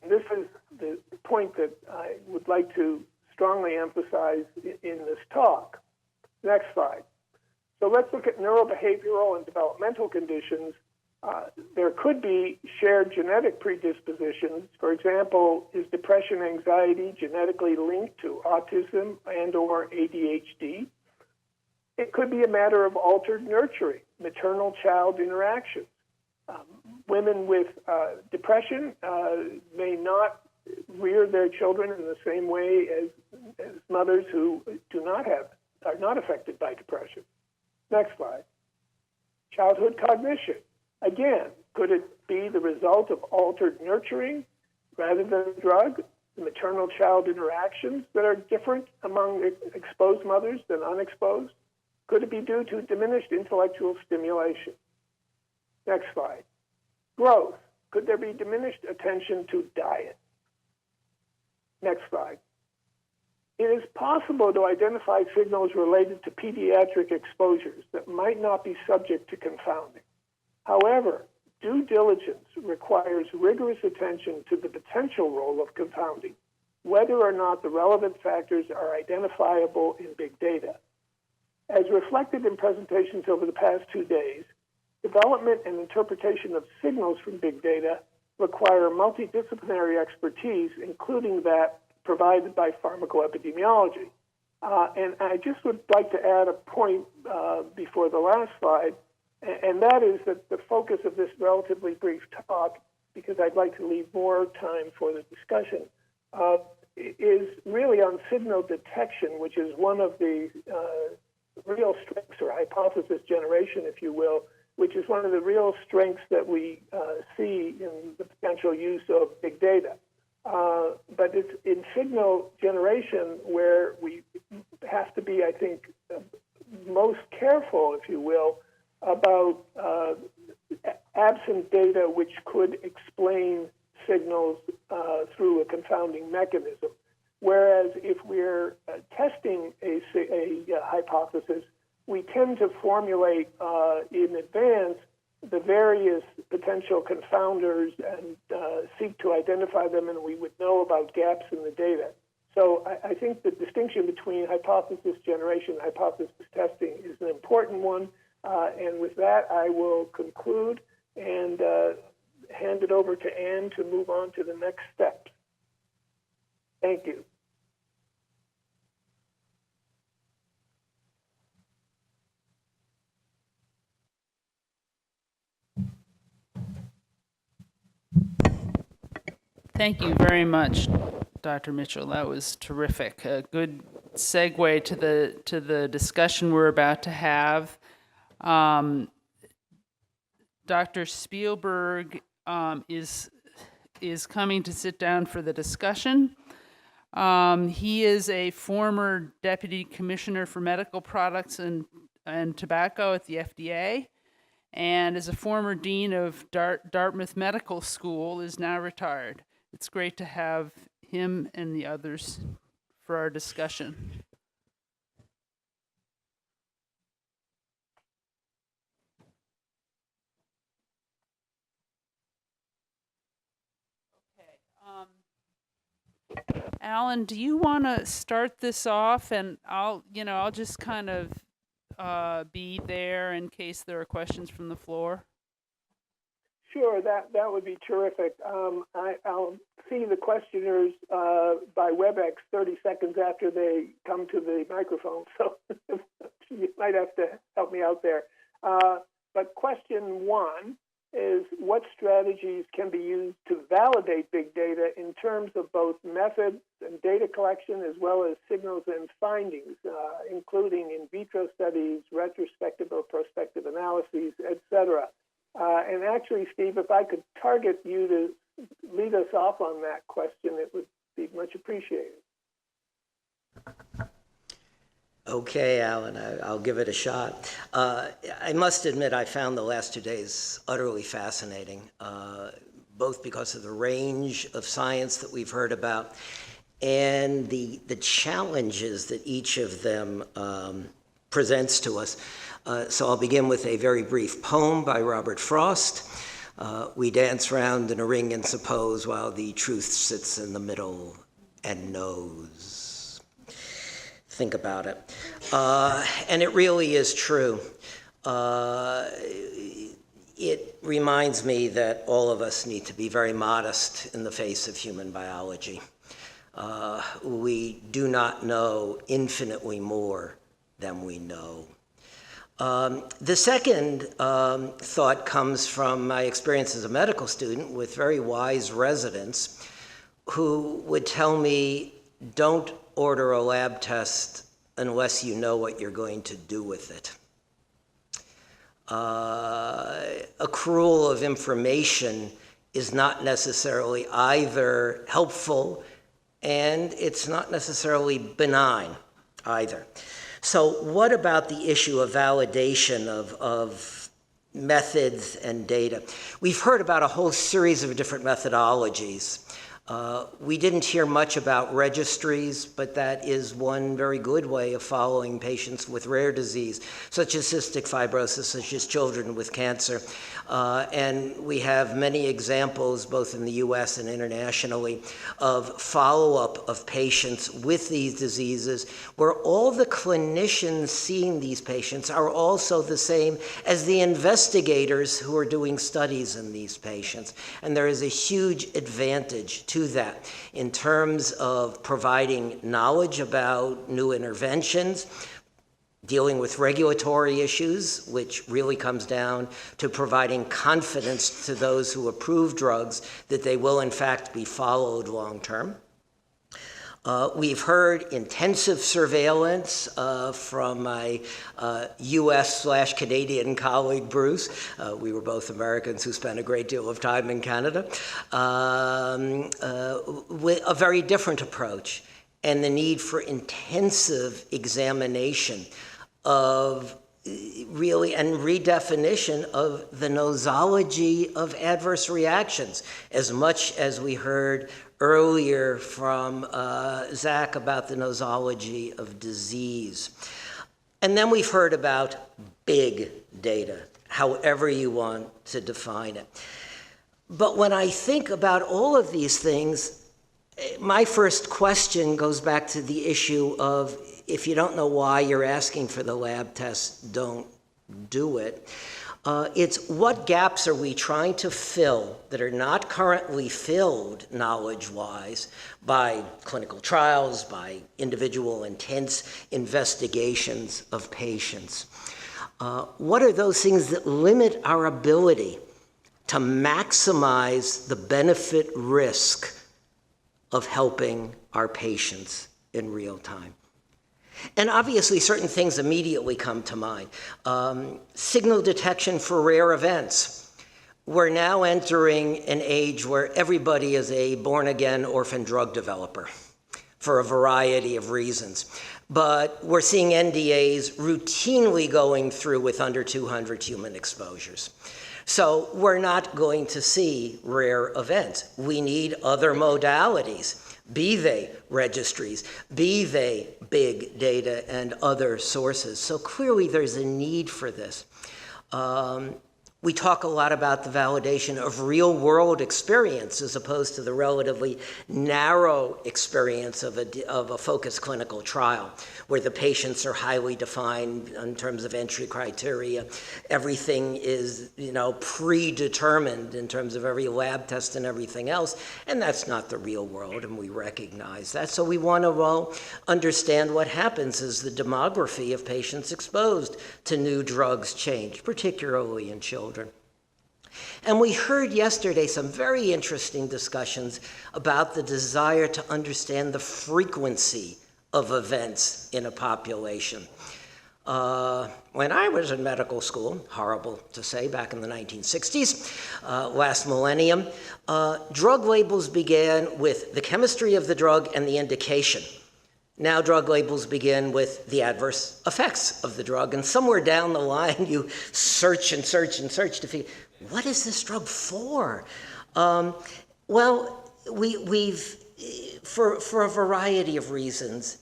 And this is the point that I would like to strongly emphasize in this talk. Next slide. So let's look at neurobehavioral and developmental conditions. There could be shared genetic predispositions. For example, is depression, anxiety genetically linked to autism and or ADHD? It could be a matter of altered nurturing, maternal-child interactions. Women with depression may not rear their children in the same way as mothers who are not affected by depression. Next slide. Childhood cognition. Again, could it be the result of altered nurturing rather than a drug? The maternal-child interactions that are different among exposed mothers than unexposed? Could it be due to diminished intellectual stimulation? Next slide. Growth. Could there be diminished attention to diet? Next slide. It is possible to identify signals related to pediatric exposures that might not be subject to confounding. However, due diligence requires rigorous attention to the potential role of confounding, whether or not the relevant factors are identifiable in big data. As reflected in presentations over the past 2 days, development and interpretation of signals from big data require multidisciplinary expertise, including that provided by pharmacoepidemiology. And I just would like to add a point before the last slide, and that is that the focus of this relatively brief talk, because I'd like to leave more time for the discussion, is really on signal detection, which is one of the real strengths, or hypothesis generation, if you will, which is one of the real strengths that we see in the potential use of big data. But it's in signal generation where we have to be, I think, most careful, if you will, about absent data which could explain signals through a confounding mechanism. Whereas if we're testing a hypothesis, we tend to formulate in advance the various potential confounders and seek to identify them, and we would know about gaps in the data. So I think the distinction between hypothesis generation and hypothesis testing is an important one. And with that, I will conclude and hand it over to Anne to move on to the next steps. Thank you. Thank you very much, Dr. Mitchell. That was terrific. A good segue to the discussion we're about to have. Dr. Spielberg is coming to sit down for the discussion. He is a former Deputy Commissioner for Medical Products and Tobacco at the FDA, and as a former Dean of Dartmouth Medical School, is now retired. It's great to have him and the others for our discussion. Alan, do you want to start this off, and I'll just kind of be there in case there are questions from the floor? Sure, that would be terrific. I'll see the questioners by WebEx 30 seconds after they come to the microphone, so you might have to help me out there. But question one is, what strategies can be used to validate big data in terms of both methods and data collection, as well as signals and findings, including in vitro studies, retrospective or prospective analyses, et cetera? And actually, Steve, if I could target you to lead us off on that question, it would be much appreciated. Okay, Alan, I'll give it a shot. I must admit I found the last 2 days utterly fascinating, both because of the range of science that we've heard about and the challenges that each of them presents to us. So I'll begin with a very brief poem by Robert Frost. We dance round in a ring and suppose, while the truth sits in the middle and knows. Think about it. And it really is true. It reminds me that all of us need to be very modest in the face of human biology. We do not know infinitely more than we know. The second thought comes from my experience as a medical student with very wise residents who would tell me, don't order a lab test unless you know what you're going to do with it. Accrual of information is not necessarily either helpful, and it's not necessarily benign either. So what about the issue of validation of methods and data? We've heard about a whole series of different methodologies. We didn't hear much about registries, but that is one very good way of following patients with rare disease, such as cystic fibrosis, such as children with cancer. And we have many examples, both in the US and internationally, of follow-up of patients with these diseases, where all the clinicians seeing these patients are also the same as the investigators who are doing studies in these patients. And there is a huge advantage to that in terms of providing knowledge about new interventions, dealing with regulatory issues, which really comes down to providing confidence to those who approve drugs that they will in fact be followed long term. We've heard intensive surveillance from my US/Canadian colleague, Bruce. We were both Americans who spent a great deal of time in Canada, with a very different approach and the need for intensive examination of really, and redefinition of the nosology of adverse reactions, as much as we heard earlier from Zach about the nosology of disease. And then we've heard about big data, however you want to define it. But when I think about all of these things, my first question goes back to the issue of, if you don't know why you're asking for the lab test, don't do it. It's what gaps are we trying to fill that are not currently filled knowledge-wise by clinical trials, by individual intense investigations of patients. What are those things that limit our ability to maximize the benefit risk of helping our patients in real time? And obviously, certain things immediately come to mind. Signal detection for rare events. We're now entering an age where everybody is a born-again orphan drug developer for a variety of reasons. But we're seeing NDAs routinely going through with under 200 human exposures. So we're not going to see rare events. We need other modalities, be they registries, be they big data and other sources. So clearly there's a need for this. We talk a lot about the validation of real-world experience as opposed to the relatively narrow experience of a focused clinical trial, where the patients are highly defined in terms of entry criteria. Everything is, predetermined in terms of every lab test and everything else, and that's not the real world, and we recognize that. So we want to understand what happens as the demography of patients exposed to new drugs change, particularly in children. And we heard yesterday some very interesting discussions about the desire to understand the frequency of events in a population. When I was in medical school, horrible to say, back in the 1960s, last millennium, drug labels began with the chemistry of the drug and the indication. Now drug labels begin with the adverse effects of the drug, and somewhere down the line you search and search and search to figure, what is this drug for? We've for a variety of reasons,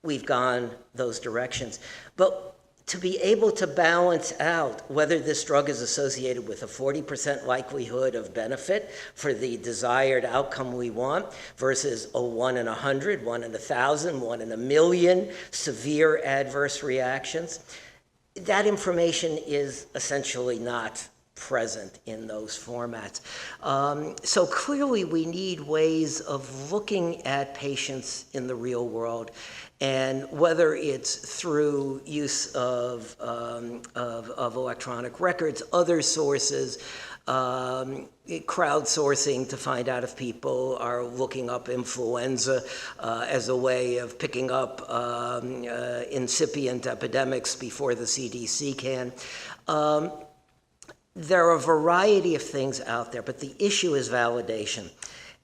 we've gone those directions. But to be able to balance out whether this drug is associated with a 40% likelihood of benefit for the desired outcome we want versus a 1 in 100, 1 in 1,000, 1 in a million severe adverse reactions, that information is essentially not present in those formats. So clearly we need ways of looking at patients in the real world, and whether it's through use of electronic records, other sources, crowdsourcing to find out if people are looking up influenza as a way of picking up incipient epidemics before the CDC can. There are a variety of things out there, but the issue is validation.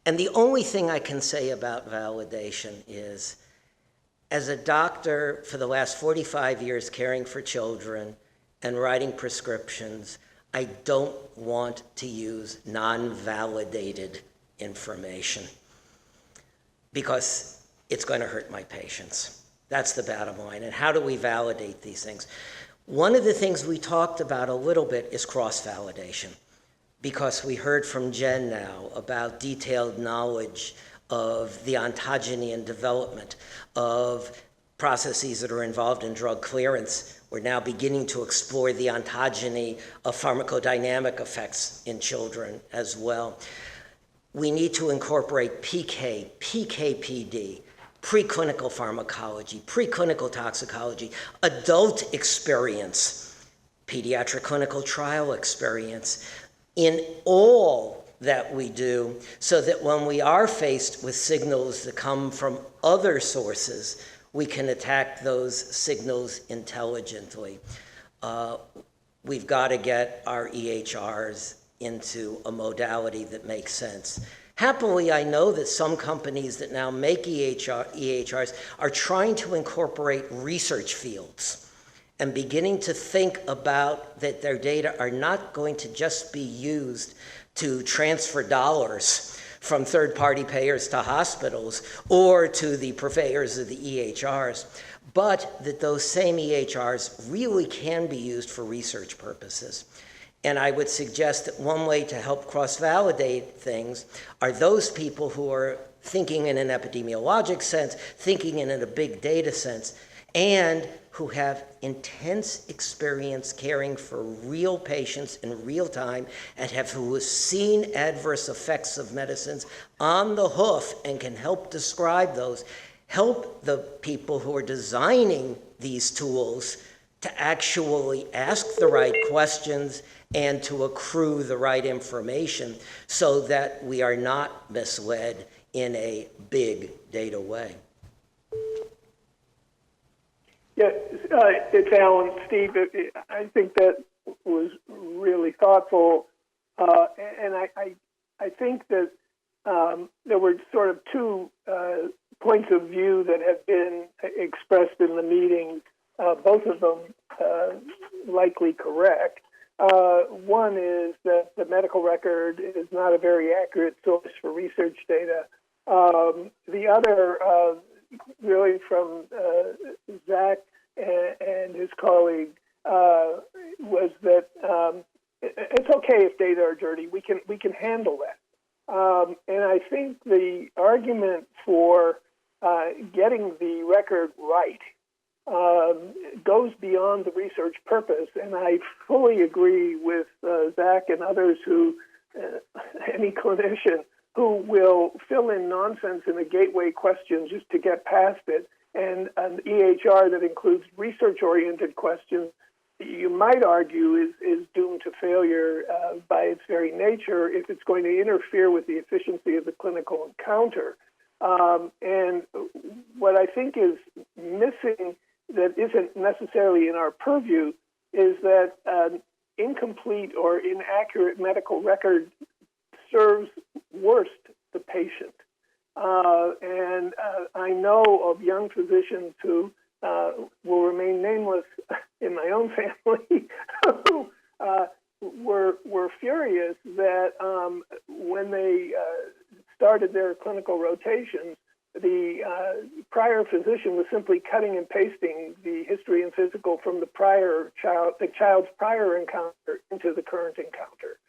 And the only thing I can say about validation is, as a doctor for the last 45 years caring for children and writing prescriptions, I don't want to use non-validated information because it's going to hurt my patients. That's the bottom line. And how do we validate these things? One of the things we talked about a little bit is cross-validation, because we heard from Jen now about detailed knowledge of the ontogeny and development of processes that are involved in drug clearance. We're now beginning to explore the ontogeny of pharmacodynamic effects in children as well. We need to incorporate PK, PK/PD, preclinical pharmacology, preclinical toxicology, adult experience, pediatric clinical trial experience in all that we do, so that when we are faced with signals that come from other sources, we can attack those signals intelligently. We've got to get our EHRs into a modality that makes sense. Happily, I know that some companies that now make EHRs are trying to incorporate research fields and beginning to think about that their data are not going to just be used to transfer dollars from third-party payers to hospitals or to the purveyors of the EHRs, but that those same EHRs really can be used for research purposes. And I would suggest that one way to help cross-validate things are those people who are thinking in an epidemiologic sense, thinking in a big data sense, and who have intense experience caring for real patients in real time and who have seen adverse effects of medicines on the hoof and can help describe those, help the people who are designing these tools to actually ask the right questions and to accrue the right information so that we are not misled in a big data way. Yeah, it's Alan. Steve, I think that was really thoughtful. And I think that there were sort of two points of view that have been expressed in the meeting, both of them likely correct. One is that the medical record is not a very accurate source for research data. The other, really from Zach and his colleague, was that it's okay if data are dirty. We can handle that. And I think the argument for getting the record right goes beyond the research purpose, and I fully agree with Zach and others who, any clinician who will fill in nonsense in a gateway question just to get past it, and an EHR that includes research-oriented questions, you might argue is doomed to failure by its very nature if it's going to interfere with the efficiency of the clinical encounter. And what I think is missing that isn't necessarily in our purview is that an incomplete or inaccurate medical record serves worst the patient. And I know of young physicians who will remain nameless in my own family who were furious that when they started their clinical rotations, the prior physician was simply cutting and pasting the history and physical from the child's prior encounter into the current encounter.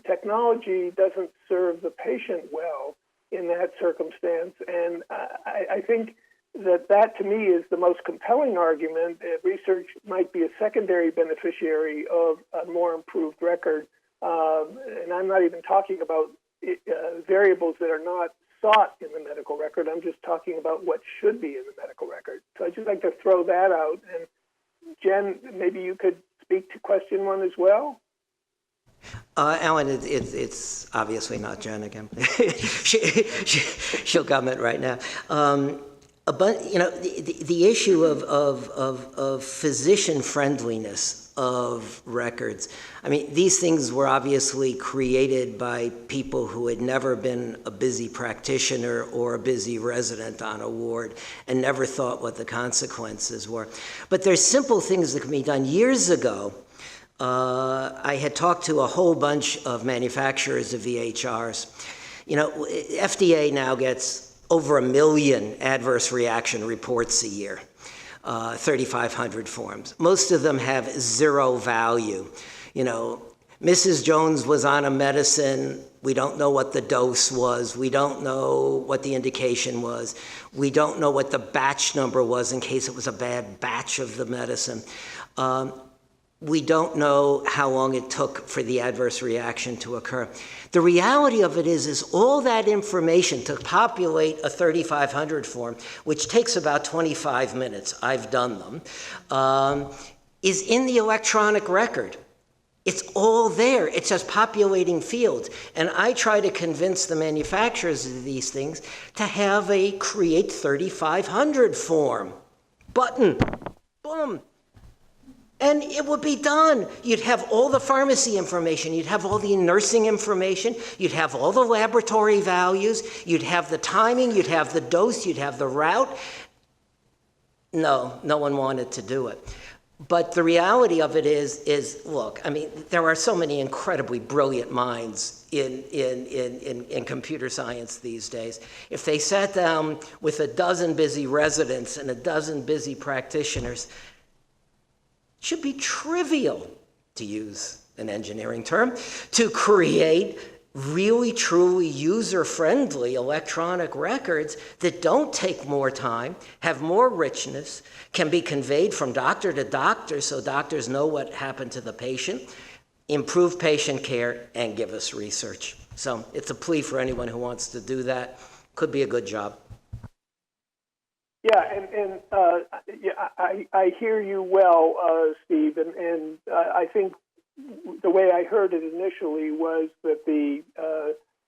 Technology doesn't serve the patient well in that circumstance, and I think that to me is the most compelling argument. Research might be a secondary beneficiary of a more improved record, and I'm not even talking about variables that are not sought in the medical record. I'm just talking about what should be in the medical record. So I'd just like to throw that out. And Jen, maybe you could speak to question one as well? Alan, it's obviously not Jen again. She'll comment right now. But you know, the issue of physician friendliness of records. I mean, these things were obviously created by people who had never been a busy practitioner or a busy resident on a ward and never thought what the consequences were. But there's simple things that can be done. Years ago, I had talked to a whole bunch of manufacturers of EHRs. You know, FDA now gets over 1 million adverse reaction reports a year, 3,500 forms. Most of them have zero value. You know, Mrs. Jones was on a medicine. We don't know what the dose was. We don't know what the indication was. We don't know what the batch number was in case it was a bad batch of the medicine. We don't know how long it took for the adverse reaction to occur. The reality of it is all that information to populate a 3,500 form, which takes about 25 minutes, I've done them, is in the electronic record. It's all there. It's just populating fields. And I try to convince the manufacturers of these things to have a Create 3,500 form. Button. Boom. And it would be done. You'd have all the pharmacy information. You'd have all the nursing information. You'd have all the laboratory values. You'd have the timing. You'd have the dose. You'd have the route. No one wanted to do it. But the reality of it is, look, I mean, there are so many incredibly brilliant minds in computer science these days. If they sat down with a dozen busy residents and a dozen busy practitioners, it should be trivial, to use an engineering term, to create really, truly user-friendly electronic records that don't take more time, have more richness, can be conveyed from doctor to doctor so doctors know what happened to the patient, improve patient care, and give us research. So it's a plea for anyone who wants to do that. Could be a good job. Yeah, I hear you well, Steve, and I think the way I heard it initially was that the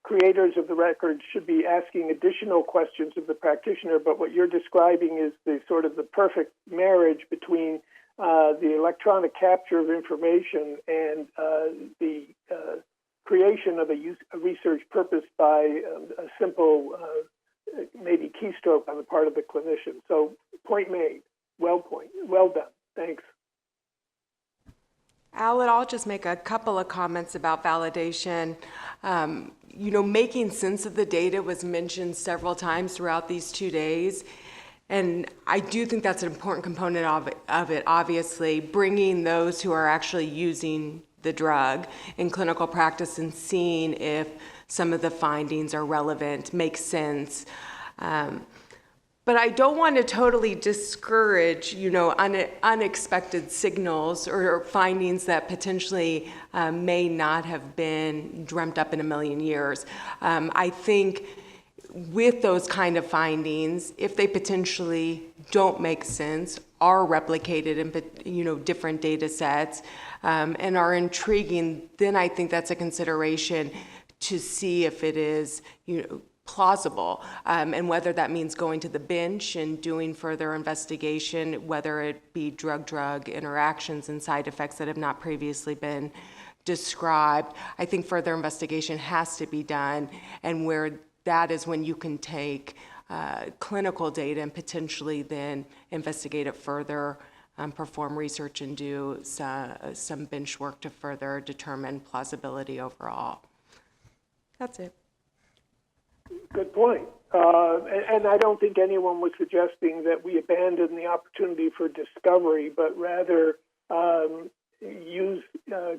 creators of the record should be asking additional questions of the practitioner, but what you're describing is the sort of the perfect marriage between the electronic capture of information and the creation of a research purpose by a simple maybe keystroke on the part of the clinician. So point made. Well done. Thanks. Alan, I'll just make a couple of comments about validation. Making sense of the data was mentioned several times throughout these 2 days. And I do think that's an important component of it, obviously, bringing those who are actually using the drug in clinical practice and seeing if some of the findings are relevant, make sense. But I don't want to totally discourage, unexpected signals or findings that potentially may not have been dreamt up in a million years. I think with those kind of findings, if they potentially don't make sense, are replicated in different data sets, and are intriguing, then I think that's a consideration to see if it is, plausible, and whether that means going to the bench and doing further investigation, whether it be drug-drug interactions and side effects that have not previously been described. I think further investigation has to be done, and where that is when you can take clinical data and potentially then investigate it further, perform research, and do some bench work to further determine plausibility overall. That's it. Good point. And I don't think anyone was suggesting that we abandon the opportunity for discovery, but rather use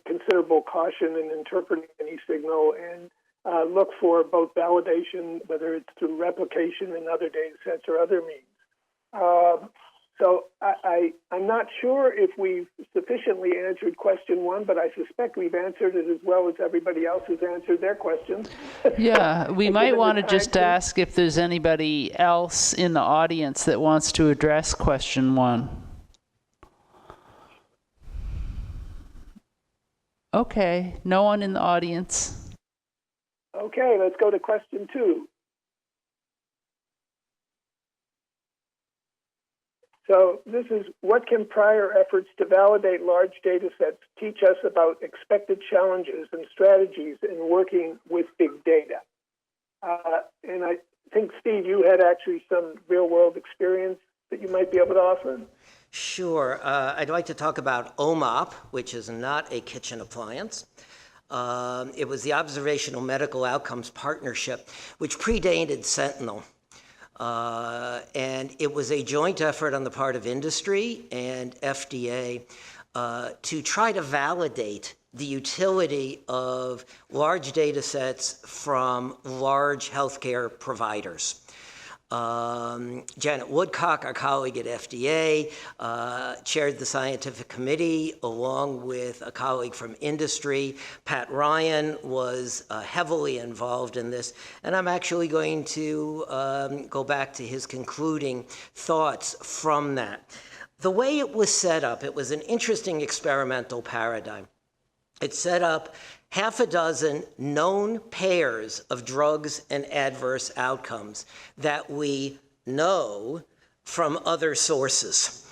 considerable caution in interpreting any signal and look for both validation, whether it's through replication in other data sets or other means. So I'm not sure if we've sufficiently answered question one, but I suspect we've answered it as well as everybody else has answered their questions. Yeah, we might want to just ask if there's anybody else in the audience that wants to address question one. Okay, no one in the audience. Okay, let's go to question two. So this is, what can prior efforts to validate large data sets teach us about expected challenges and strategies in working with big data? And I think, Steve, you had actually some real-world experience that you might be able to offer. Sure. I'd like to talk about OMOP, which is not a kitchen appliance. It was the Observational Medical Outcomes Partnership, which predated Sentinel. And it was a joint effort on the part of industry and FDA to try to validate the utility of large data sets from large healthcare providers. Janet Woodcock, our colleague at FDA, chaired the scientific committee along with a colleague from industry. Pat Ryan was heavily involved in this, and I'm actually going to go back to his concluding thoughts from that. The way it was set up, it was an interesting experimental paradigm. It set up half a dozen known pairs of drugs and adverse outcomes that we know from other sources,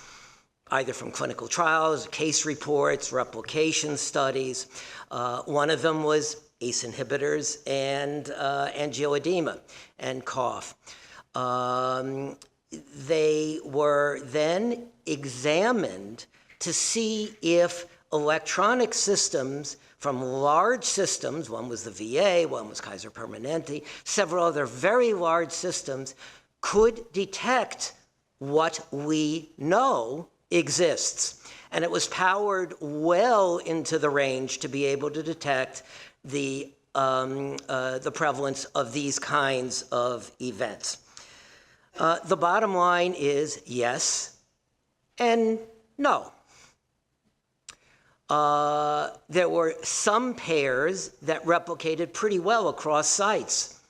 either from clinical trials, case reports, replication studies. One of them was ACE inhibitors and angioedema and cough. They were then examined to see if electronic systems from large systems, one was the VA, one was Kaiser Permanente, several other very large systems, could detect what we know exists. And it was powered well into the range to be able to detect the prevalence of these kinds of events. The bottom line is yes and no. There were some pairs that replicated pretty well across sites.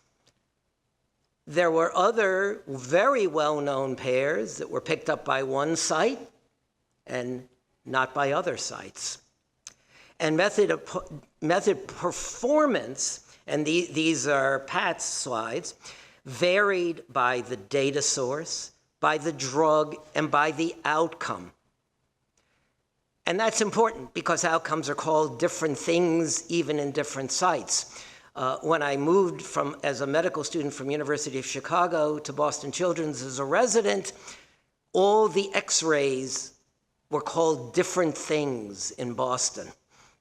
There were other very well-known pairs that were picked up by one site and not by other sites. And method performance, and these are Pat's slides, varied by the data source, by the drug, and by the outcome. And that's important because outcomes are called different things even in different sites. When I moved as a medical student from University of Chicago to Boston Children's as a resident, all the x-rays were called different things in Boston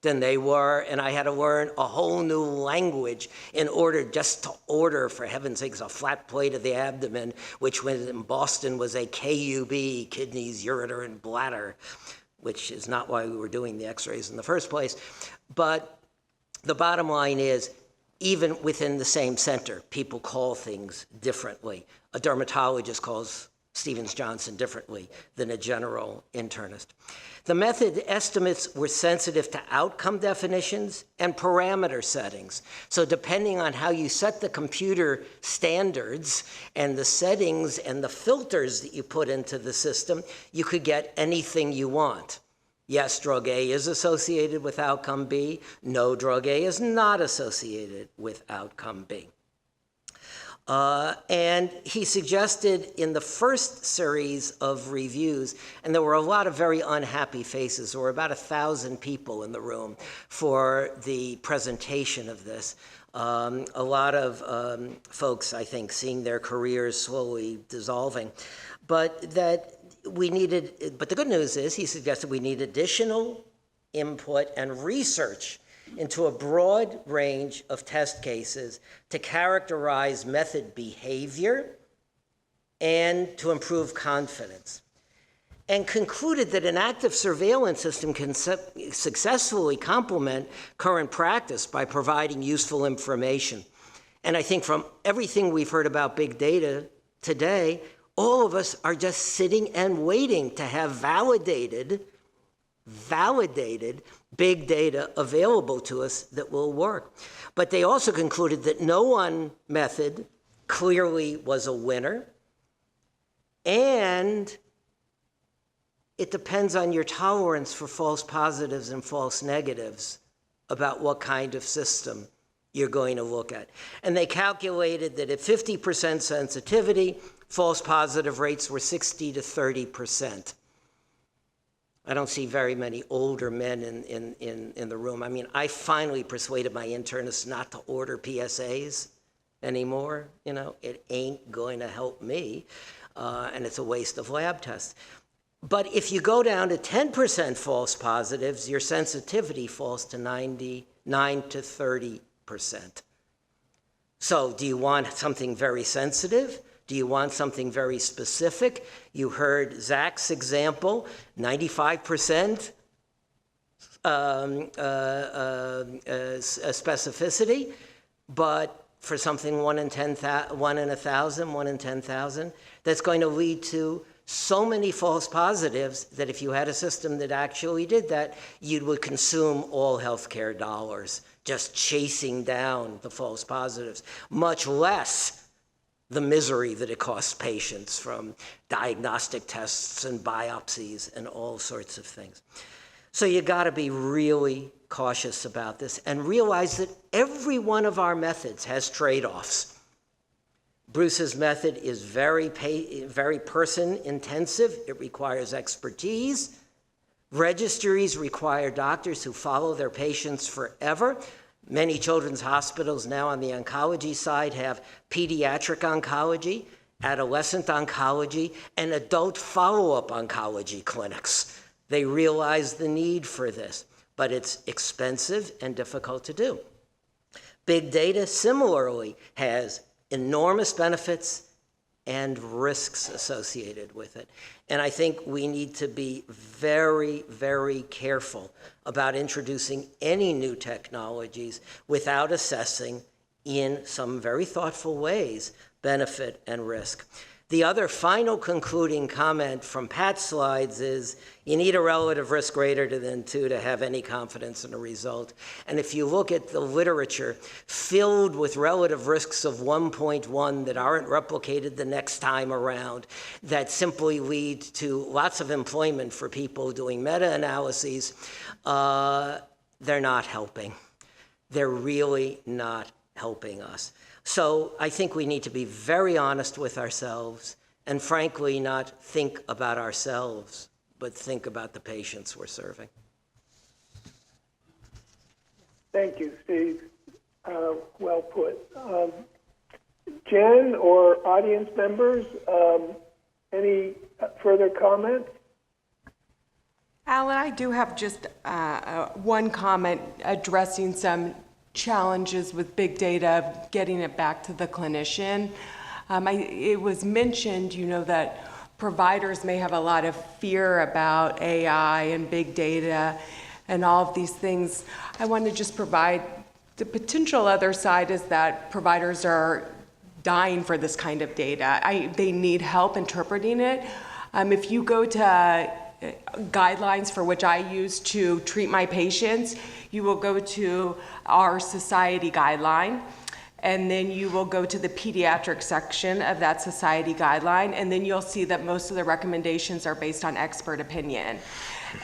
than they were, and I had to learn a whole new language in order just to order, for heaven's sakes, a flat plate of the abdomen, which in Boston was a KUB, kidneys, ureter, and bladder, which is not why we were doing the x-rays in the first place. But the bottom line is, even within the same center, people call things differently. A dermatologist calls Stevens-Johnson differently than a general internist. The method estimates were sensitive to outcome definitions and parameter settings. So depending on how you set the computer standards and the settings and the filters that you put into the system, you could get anything you want. Yes, drug A is associated with outcome B. No, drug A is not associated with outcome B. And he suggested in the first series of reviews, and there were a lot of very unhappy faces, there were about 1,000 people in the room for the presentation of this. A lot of folks, I think, seeing their careers slowly dissolving. But the good news is he suggested we need additional input and research into a broad range of test cases to characterize method behavior and to improve confidence, and concluded that an active surveillance system can successfully complement current practice by providing useful information. And I think from everything we've heard about big data today, all of us are just sitting and waiting to have validated big data available to us that will work. But they also concluded that no one method clearly was a winner, and it depends on your tolerance for false positives and false negatives about what kind of system you're going to look at. And they calculated that at 50% sensitivity, false positive rates were 60 to 30%. I don't see very many older men in the room. I mean, I finally persuaded my internists not to order PSAs anymore. You know, it ain't going to help me, and it's a waste of lab tests. But if you go down to 10% false positives, your sensitivity falls to 99 to 30%. So do you want something very sensitive? Do you want something very specific? You heard Zach's example, 95% specificity, but for something 1 in 1,000, 1 in 10,000, that's going to lead to so many false positives that if you had a system that actually did that, you would consume all healthcare dollars just chasing down the false positives, much less the misery that it costs patients from diagnostic tests and biopsies and all sorts of things. So you got to be really cautious about this and realize that every one of our methods has trade-offs. Bruce's method is very person-intensive. It requires expertise. Registries require doctors who follow their patients forever. Many children's hospitals now on the oncology side have pediatric oncology, adolescent oncology, and adult follow-up oncology clinics. They realize the need for this, but it's expensive and difficult to do. Big data similarly has enormous benefits and risks associated with it. And I think we need to be very, very careful about introducing any new technologies without assessing in some very thoughtful ways benefit and risk. The other final concluding comment from Pat's slides is you need a relative risk greater than 2 to have any confidence in a result. And if you look at the literature filled with relative risks of 1.1 that aren't replicated the next time around, that simply lead to lots of employment for people doing meta-analyses, they're not helping. They're really not helping us. So I think we need to be very honest with ourselves and frankly not think about ourselves, but think about the patients we're serving. Thank you, Steve. Well put. Jen or audience members, any further comments? Alan, I do have just one comment addressing some challenges with big data, getting it back to the clinician. It was mentioned, that providers may have a lot of fear about AI and big data and all of these things. I want to just provide the potential other side is that providers are dying for this kind of data. They need help interpreting it. If you go to guidelines for which I use to treat my patients, you will go to our society guideline, and then you will go to the pediatric section of that society guideline, and then you'll see that most of the recommendations are based on expert opinion.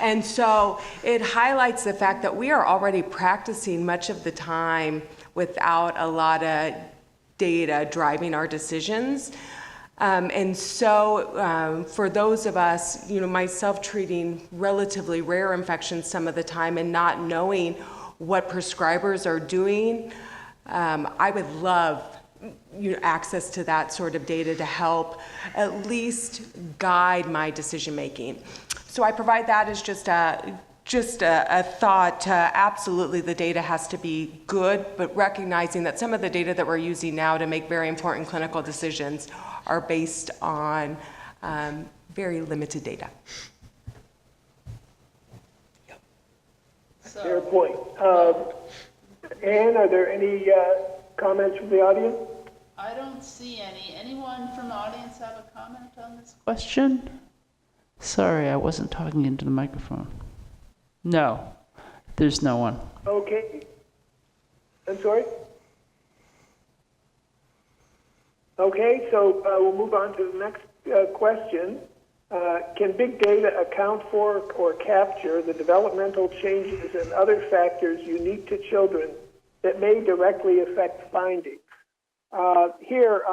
And so it highlights the fact that we are already practicing much of the time without a lot of data driving our decisions. And so for those of us, myself treating relatively rare infections some of the time and not knowing what prescribers are doing, I would love access to that sort of data to help at least guide my decision making. So I provide that as just a thought. Absolutely, the data has to be good, but recognizing that some of the data that we're using now to make very important clinical decisions are based on very limited data. Fair point. Anne, are there any comments from the audience? I don't see any. Anyone from the audience have a comment on this question? Sorry, I wasn't talking into the microphone. No, there's no one. Okay. I'm sorry? Okay, so we'll move on to the next question. Can big data account for or capture the developmental changes and other factors unique to children that may directly affect findings? Here,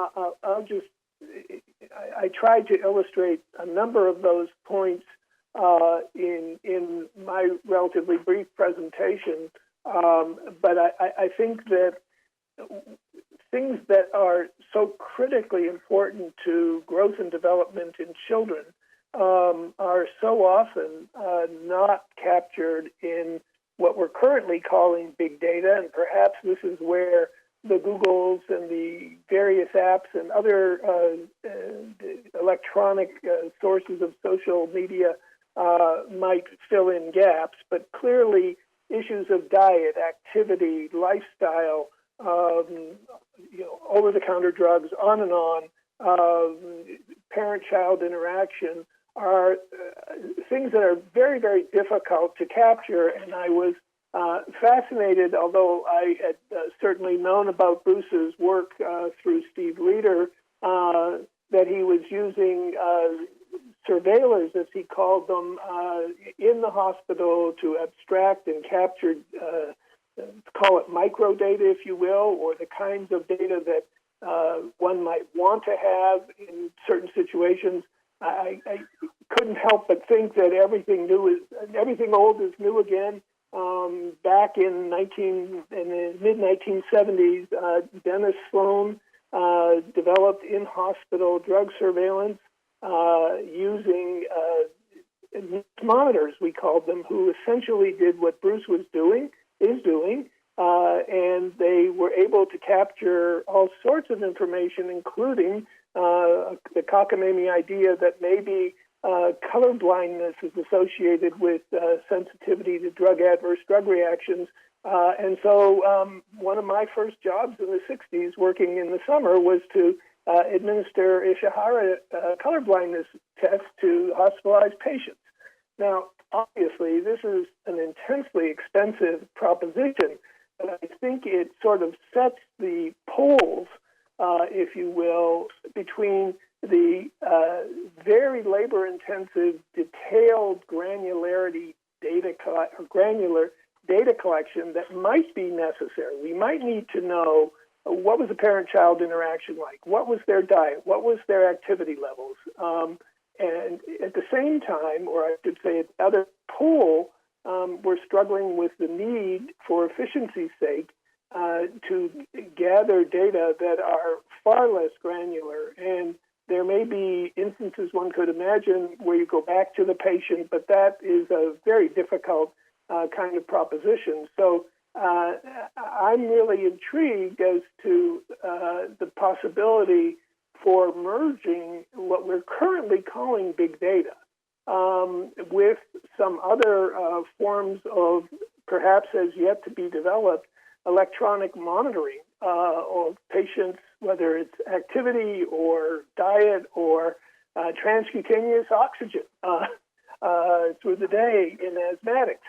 I tried to illustrate a number of those points in my relatively brief presentation, but I think that things that are so critically important to growth and development in children are so often not captured in what we're currently calling big data, and perhaps this is where the Googles and the various apps and other electronic sources of social media might fill in gaps, but clearly issues of diet, activity, lifestyle, over-the-counter drugs, on and on, parent-child interaction are things that are very, very difficult to capture. And I was fascinated, although I had certainly known about Bruce's work through Steve Leader, that he was using surveillers, as he called them, in the hospital to abstract and capture, call it micro data, if you will, or the kinds of data that one might want to have in certain situations. I couldn't help but think that everything old is new again. Back in the mid-1970s, Dennis Sloan developed in-hospital drug surveillance using monitors, we called them, who essentially did what Bruce is doing, and they were able to capture all sorts of information, including the cockamamie idea that maybe color blindness is associated with sensitivity to adverse drug reactions. And so one of my first jobs in the 60s, working in the summer, was to administer Ishihara color blindness tests to hospitalized patients. Now, obviously, this is an intensely expensive proposition, but I think it sort of sets the poles, if you will, between the very labor-intensive, detailed granular data collection that might be necessary. We might need to know what was the parent-child interaction like, what was their diet, what was their activity levels, and at the same time, or I should say at the other pole, we're struggling with the need, for efficiency's sake, to gather data that are far less granular. And there may be instances one could imagine where you go back to the patient, but that is a very difficult kind of proposition. So I'm really intrigued as to the possibility for merging what we're currently calling big data with some other forms of, perhaps as yet to be developed, electronic monitoring of patients, whether it's activity or diet or transcutaneous oxygen through the day in asthmatics.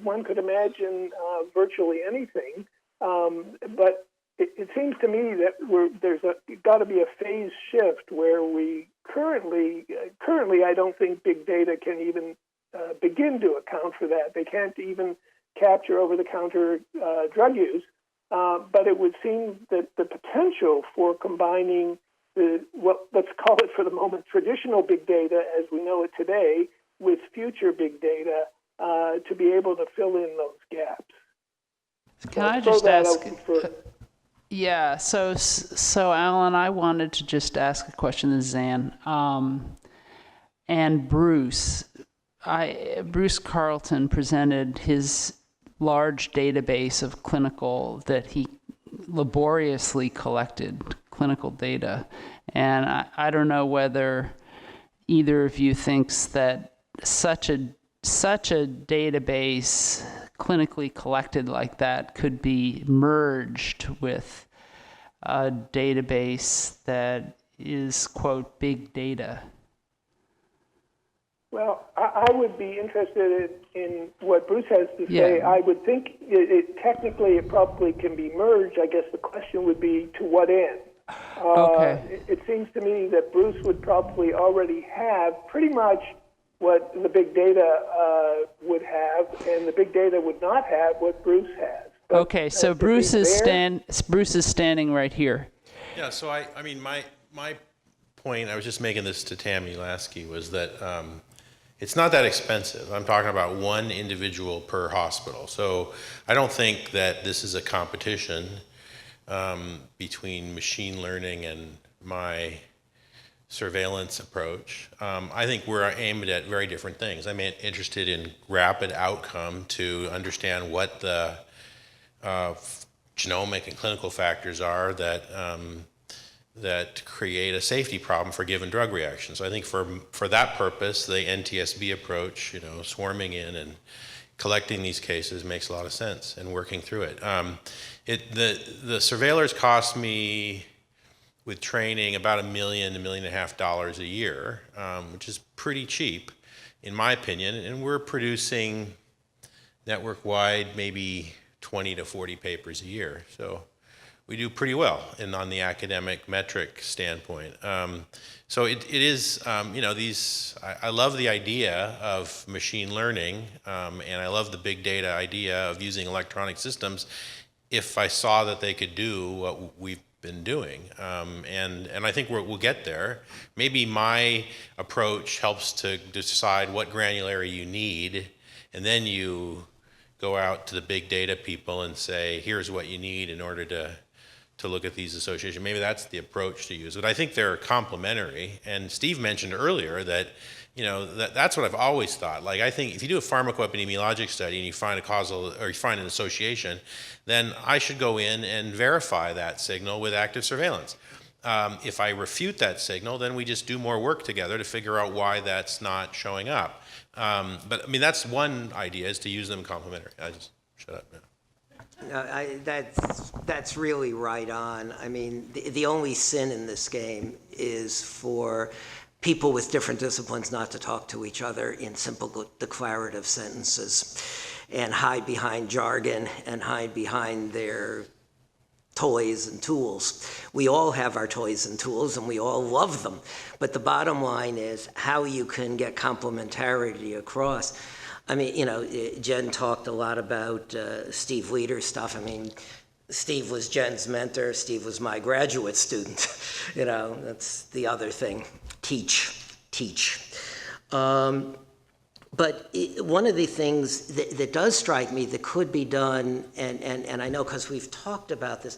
One could imagine virtually anything, but it seems to me that there's got to be a phase shift where we currently I don't think big data can even begin to account for that. They can't even capture over-the-counter drug use, but it would seem that the potential for combining let's call it for the moment traditional big data as we know it today with future big data to be able to fill in those gaps. Can I just ask? Yeah, so Alan, I wanted to just ask a question to Zan. And Bruce Carlton presented his large database of that he laboriously collected clinical data. And I don't know whether either of you thinks that such a database clinically collected like that could be merged with a database that is, quote, big data. Well, I would be interested in what Bruce has to say. Yeah. I would think technically it probably can be merged. I guess the question would be to what end? Okay. It seems to me that Bruce would probably already have pretty much what the big data would have, and the big data would not have what Bruce has. But okay, so Bruce is standing right here. Yeah, so I mean, my point, I was just making this to Tammy Lasky, was that it's not that expensive. I'm talking about one individual per hospital. So I don't think that this is a competition between machine learning and my surveillance approach. I think we're aimed at very different things. I'm interested in rapid outcome to understand what the genomic and clinical factors are that create a safety problem for given drug reactions. So I think for that purpose, the NTSB approach, swarming in and collecting these cases makes a lot of sense, and working through it. The surveillers cost me, with training, about $1 million to $1.5 million a year, which is pretty cheap, in my opinion. And we're producing network-wide maybe 20 to 40 papers a year. So we do pretty well on the academic metric standpoint. So it is, I love the idea of machine learning, and I love the big data idea of using electronic systems if I saw that they could do what we've been doing. And I think we'll get there. Maybe my approach helps to decide what granularity you need, and then you go out to the big data people and say, here's what you need in order to to look at these associations. Maybe that's the approach to use. But I think they're complementary. And Steve mentioned earlier that, that's what I've always thought. Like, I think if you do a pharmacoepidemiologic study and you find a causal, or you find an association, then I should go in and verify that signal with active surveillance. If I refute that signal, then we just do more work together to figure out why that's not showing up. But I mean, that's one idea, is to use them complementary. I just shut up now. No, that's really right on. I mean, the only sin in this game is for people with different disciplines not to talk to each other in simple declarative sentences and hide behind jargon and hide behind their toys and tools. We all have our toys and tools and we all love them. But the bottom line is how you can get complementarity across. I mean, Jen talked a lot about Steve Leder's stuff. I mean, Steve was Jen's mentor. Steve was my graduate student. That's the other thing. Teach. But one of the things that does strike me that could be done, and I know because we've talked about this,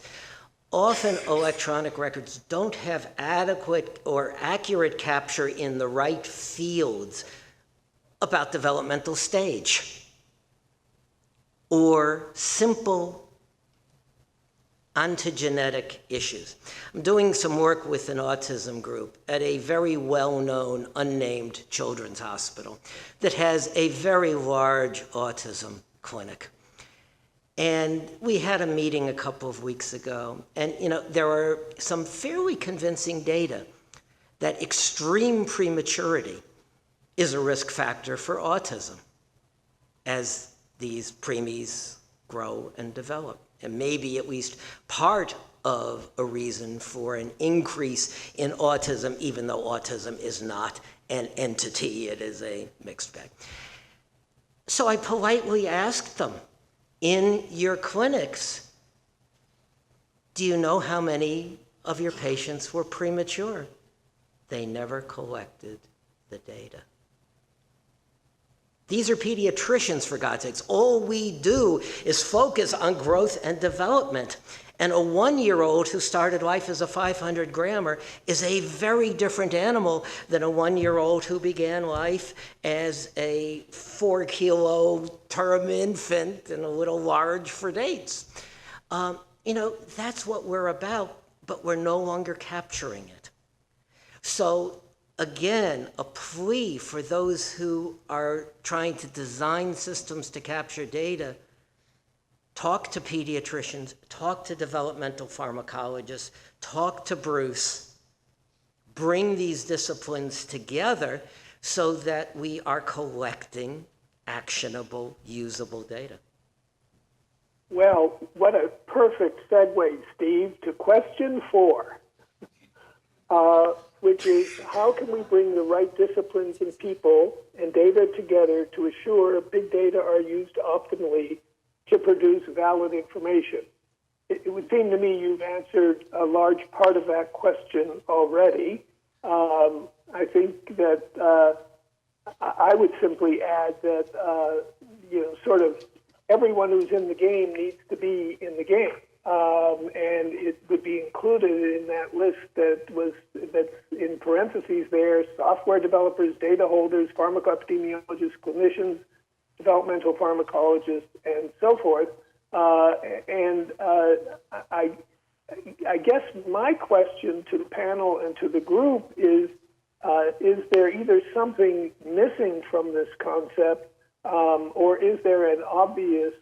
often electronic records don't have adequate or accurate capture in the right fields about developmental stage or simple ontogenetic issues. I'm doing some work with an autism group at a very well-known unnamed children's hospital that has a very large autism clinic. And we had a meeting a couple of weeks ago, and there are some fairly convincing data that extreme prematurity is a risk factor for autism as these preemies grow and develop. And maybe at least part of a reason for an increase in autism, even though autism is not an entity, it is a mixed bag. So I politely asked them, in your clinics, do you know how many of your patients were premature? They never collected the data. These are pediatricians, for God's sakes. All we do is focus on growth and development. And a 1-year-old who started life as a 500 grammer is a very different animal than a 1-year-old who began life as a 4-kilo term infant and a little large for dates. That's what we're about, but we're no longer capturing it. So again, a plea for those who are trying to design systems to capture data: talk to pediatricians, talk to developmental pharmacologists, talk to Bruce, bring these disciplines together so that we are collecting actionable, usable data. Well, what a perfect segue, Steve, to question 4. Which is, how can we bring the right disciplines and people and data together to assure big data are used optimally to produce valid information? It would seem to me you've answered a large part of that question already. I think that I would simply add that, sort of everyone who's in the game needs to be in the game. And it would be included in that list that's in parentheses there: software developers, data holders, pharmacoepidemiologists, clinicians, developmental pharmacologists, and so forth. I guess my question to the panel and to the group is there either something missing from this concept, or is there an obvious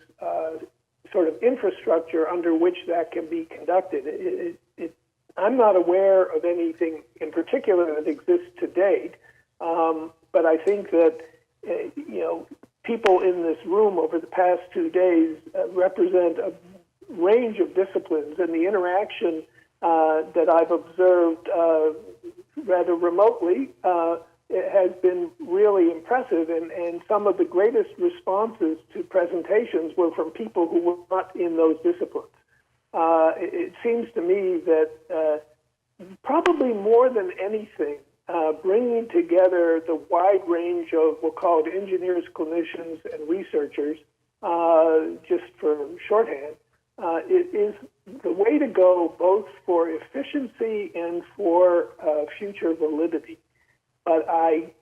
sort of infrastructure under which that can be conducted? I'm not aware of anything in particular that exists to date, but I think that people in this room over the past 2 days represent a range of disciplines, and the interaction that I've observed rather remotely has been really impressive, and some of the greatest responses to presentations were from people who were not in those disciplines. It seems to me that probably more than anything, bringing together the wide range of, we'll call it engineers, clinicians, and researchers, just for shorthand, it is the way to go both for efficiency and for future validity. But I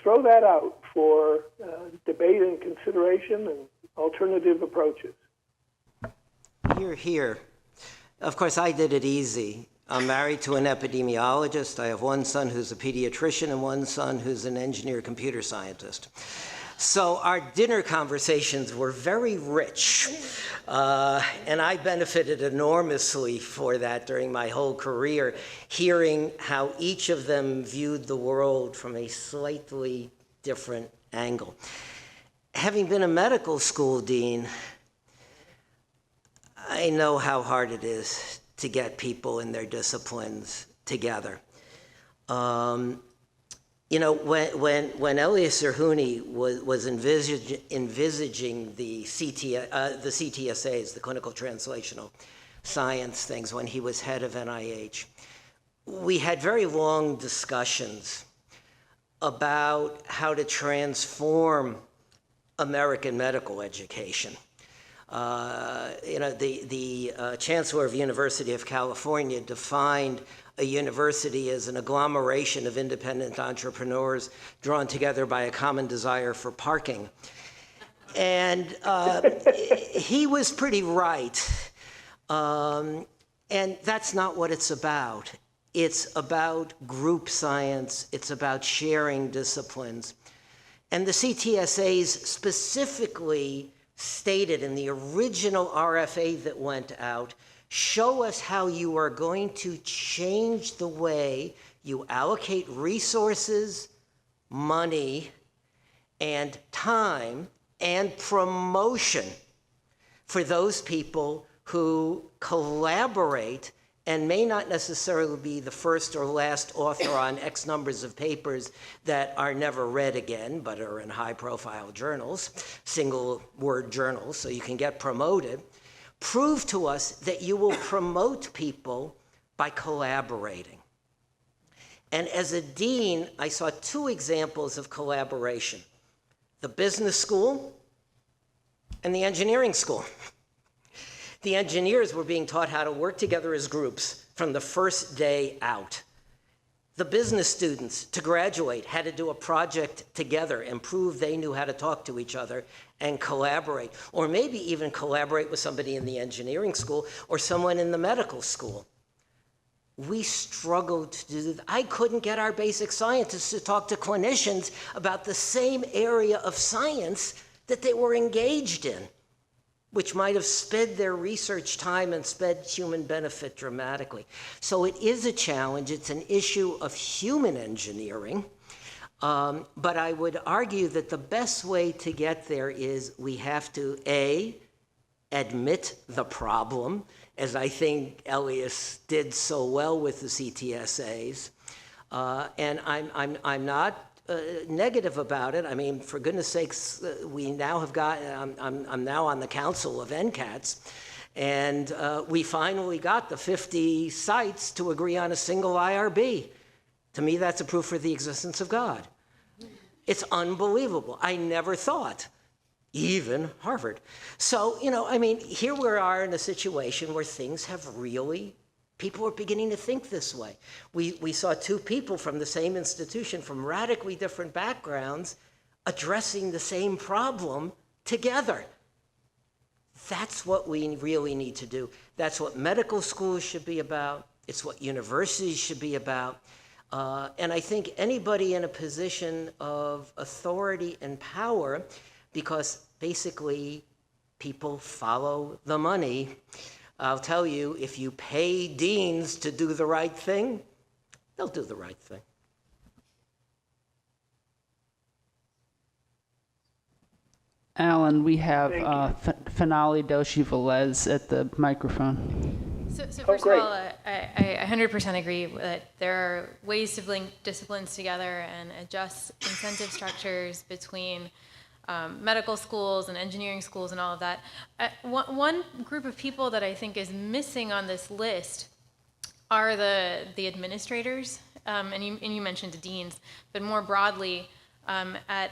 throw that out for debate and consideration and alternative approaches. Hear, hear. Of course, I did it easy. I'm married to an epidemiologist. I have one son who's a pediatrician and one son who's an engineer computer scientist. So our dinner conversations were very rich, and I benefited enormously for that during my whole career, hearing how each of them viewed the world from a slightly different angle. Having been a medical school dean, I know how hard it is to get people in their disciplines together. You know, when Elias Zerhouni was envisaging the CTSAs, the clinical translational science things, when he was head of NIH, we had very long discussions about how to transform American medical education. You know, the Chancellor of the University of California defined a university as an agglomeration of independent entrepreneurs drawn together by a common desire for parking. And he was pretty right. And that's not what it's about. It's about group science. It's about sharing disciplines. And the CTSAs specifically stated in the original RFA that went out, show us how you are going to change the way you allocate resources, money, and time, and promotion for those people who collaborate and may not necessarily be the first or last author on X numbers of papers that are never read again, but are in high-profile journals, single-word journals, so you can get promoted. Prove to us that you will promote people by collaborating. And as a dean, I saw two examples of collaboration: the business school and the engineering school. The engineers were being taught how to work together as groups from the first day out. The business students, to graduate, had to do a project together and prove they knew how to talk to each other and collaborate, or maybe even collaborate with somebody in the engineering school or someone in the medical school. We struggled to do that. I couldn't get our basic scientists to talk to clinicians about the same area of science that they were engaged in, which might have sped their research time and sped human benefit dramatically. So it is a challenge. It's an issue of human engineering. But I would argue that the best way to get there is we have to, A, admit the problem, as I think Elias did so well with the CTSAs. And I'm not negative about it. I mean, for goodness sakes, we now have got, I'm now on the council of NCATS, and we finally got the 50 sites to agree on a single IRB. To me, that's a proof for the existence of God. It's unbelievable. I never thought, even Harvard. So, you know, I mean, here we are in a situation where things have really, people are beginning to think this way. We saw two people from the same institution from radically different backgrounds addressing the same problem together. That's what we really need to do. That's what medical schools should be about. It's what universities should be about. And I think anybody in a position of authority and power, because basically people follow the money, I'll tell you, if you pay deans to do the right thing, they'll do the right thing. Alan, we have Finale Doshi-Velez at the microphone. So first of all, I 100% agree that there are ways to link disciplines together and adjust incentive structures between medical schools and engineering schools and all of that. One group of people that I think is missing on this list are the administrators, and you mentioned the deans, but more broadly, At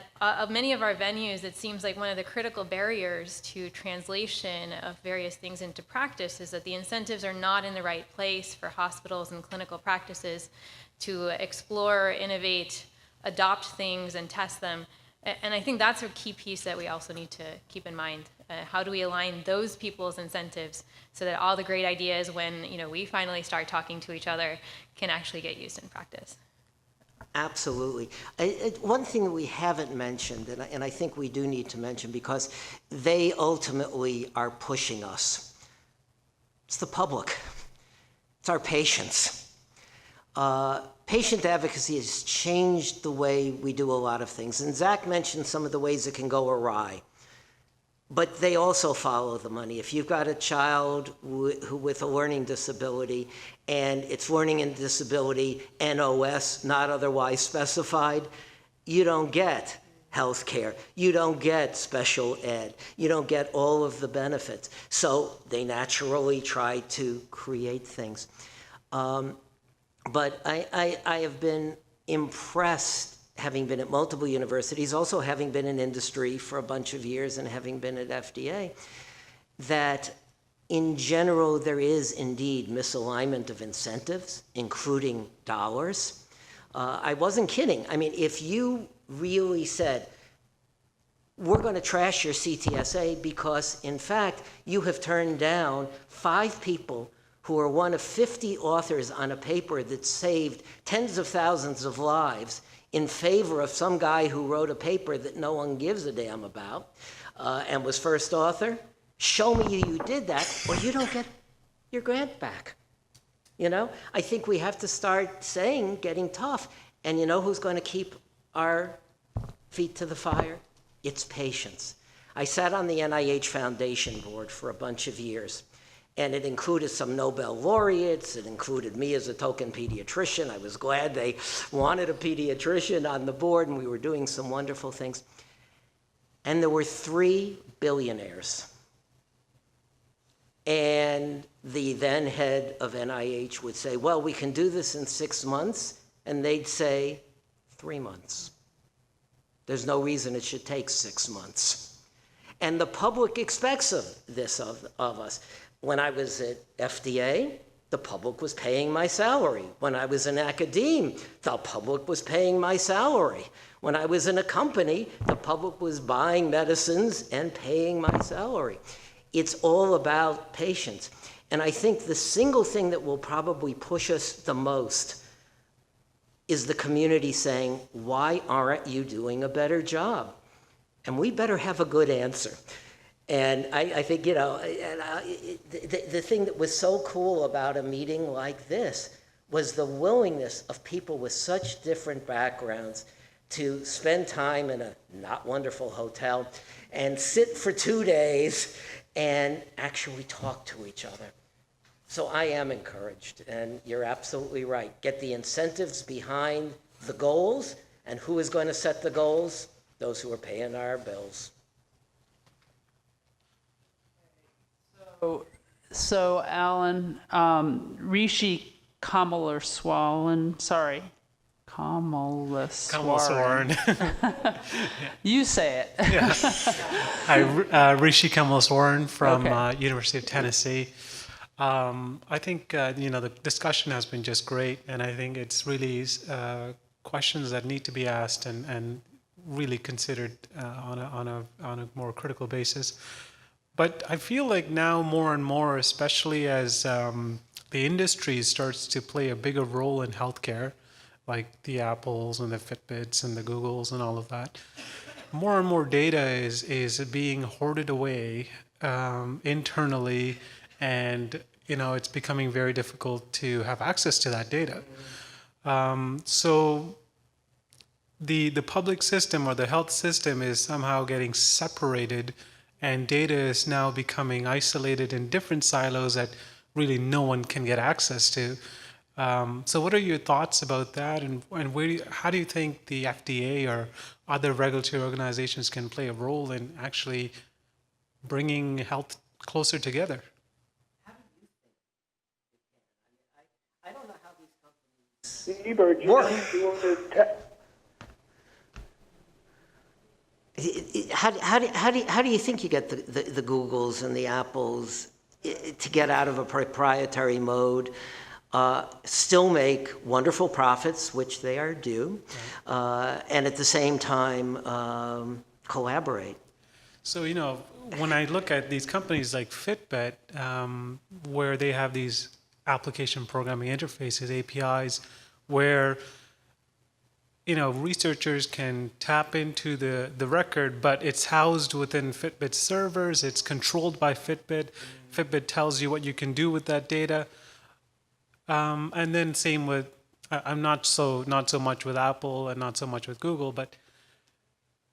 many of our venues, it seems like one of the critical barriers to translation of various things into practice is that the incentives are not in the right place for hospitals and clinical practices to explore, innovate, adopt things, and test them. And I think that's a key piece that we also need to keep in mind. How do we align those people's incentives so that all the great ideas, when we finally start talking to each other, can actually get used in practice? Absolutely. One thing that we haven't mentioned, and I think we do need to mention because they ultimately are pushing us, it's the public. It's our patients. Patient advocacy has changed the way we do a lot of things. And Zach mentioned some of the ways it can go awry. But they also follow the money. If you've got a child with a learning disability and it's learning and disability NOS, not otherwise specified, you don't get health care. You don't get special ed. You don't get all of the benefits. So they naturally try to create things. But I have been impressed, having been at multiple universities, also having been in industry for a bunch of years and having been at FDA, that in general there is indeed misalignment of incentives, including dollars. I wasn't kidding. I mean, if you really said, we're going to trash your CTSA because, in fact, you have turned down 5 people who are one of 50 authors on a paper that saved tens of thousands of lives in favor of some guy who wrote a paper that no one gives a damn about and was first author, show me you did that or you don't get your grant back. I think we have to start getting tough. And you know who's going to keep our feet to the fire? It's patients. I sat on the NIH Foundation board for a bunch of years. And it included some Nobel laureates. It included me as a token pediatrician. I was glad they wanted a pediatrician on the board, and we were doing some wonderful things. And there were 3 billionaires. And the then head of NIH would say, well, we can do this in 6 months. And they'd say, 3 months. There's no reason it should take 6 months. And the public expects this of us. When I was at FDA, the public was paying my salary. When I was in academe, the public was paying my salary. When I was in a company, the public was buying medicines and paying my salary. It's all about patients. And I think the single thing that will probably push us the most is the community saying, why aren't you doing a better job? And we better have a good answer. And I think, the thing that was so cool about a meeting like this was the willingness of people with such different backgrounds to spend time in a not wonderful hotel and sit for 2 days and actually talk to each other. So I am encouraged, and you're absolutely right. Get the incentives behind the goals, and who is going to set the goals? Those who are paying our bills. So Alan, Rishi Kamalaswaran, You say it. Yeah. Hi, Rishi Kamalaswaran from University of Tennessee. I think the discussion has been just great, and I think it's really questions that need to be asked and really considered on a more critical basis. But I feel like now more and more, especially as the industry starts to play a bigger role in healthcare, like the Apples and the Fitbits and the Googles and all of that, more and more data is being hoarded away internally, and it's becoming very difficult to have access to that data. So the public system or the health system is somehow getting separated, and data is now becoming isolated in different silos that really no one can get access to. So what are your thoughts about that, and how do you think the FDA or other regulatory organizations can play a role in actually bringing health closer together? How do you think it can? I don't know how these companies Ebert, you want to how do you think you get the Googles and the Apples to get out of a proprietary mode, still make wonderful profits, which they are due, and at the same time collaborate? So, when I look at these companies like Fitbit, where they have these application programming interfaces, APIs, where researchers can tap into the record, but it's housed within Fitbit servers. It's controlled by Fitbit. Fitbit tells you what you can do with that data. And then same with, I'm not so much with Apple and not so much with Google, but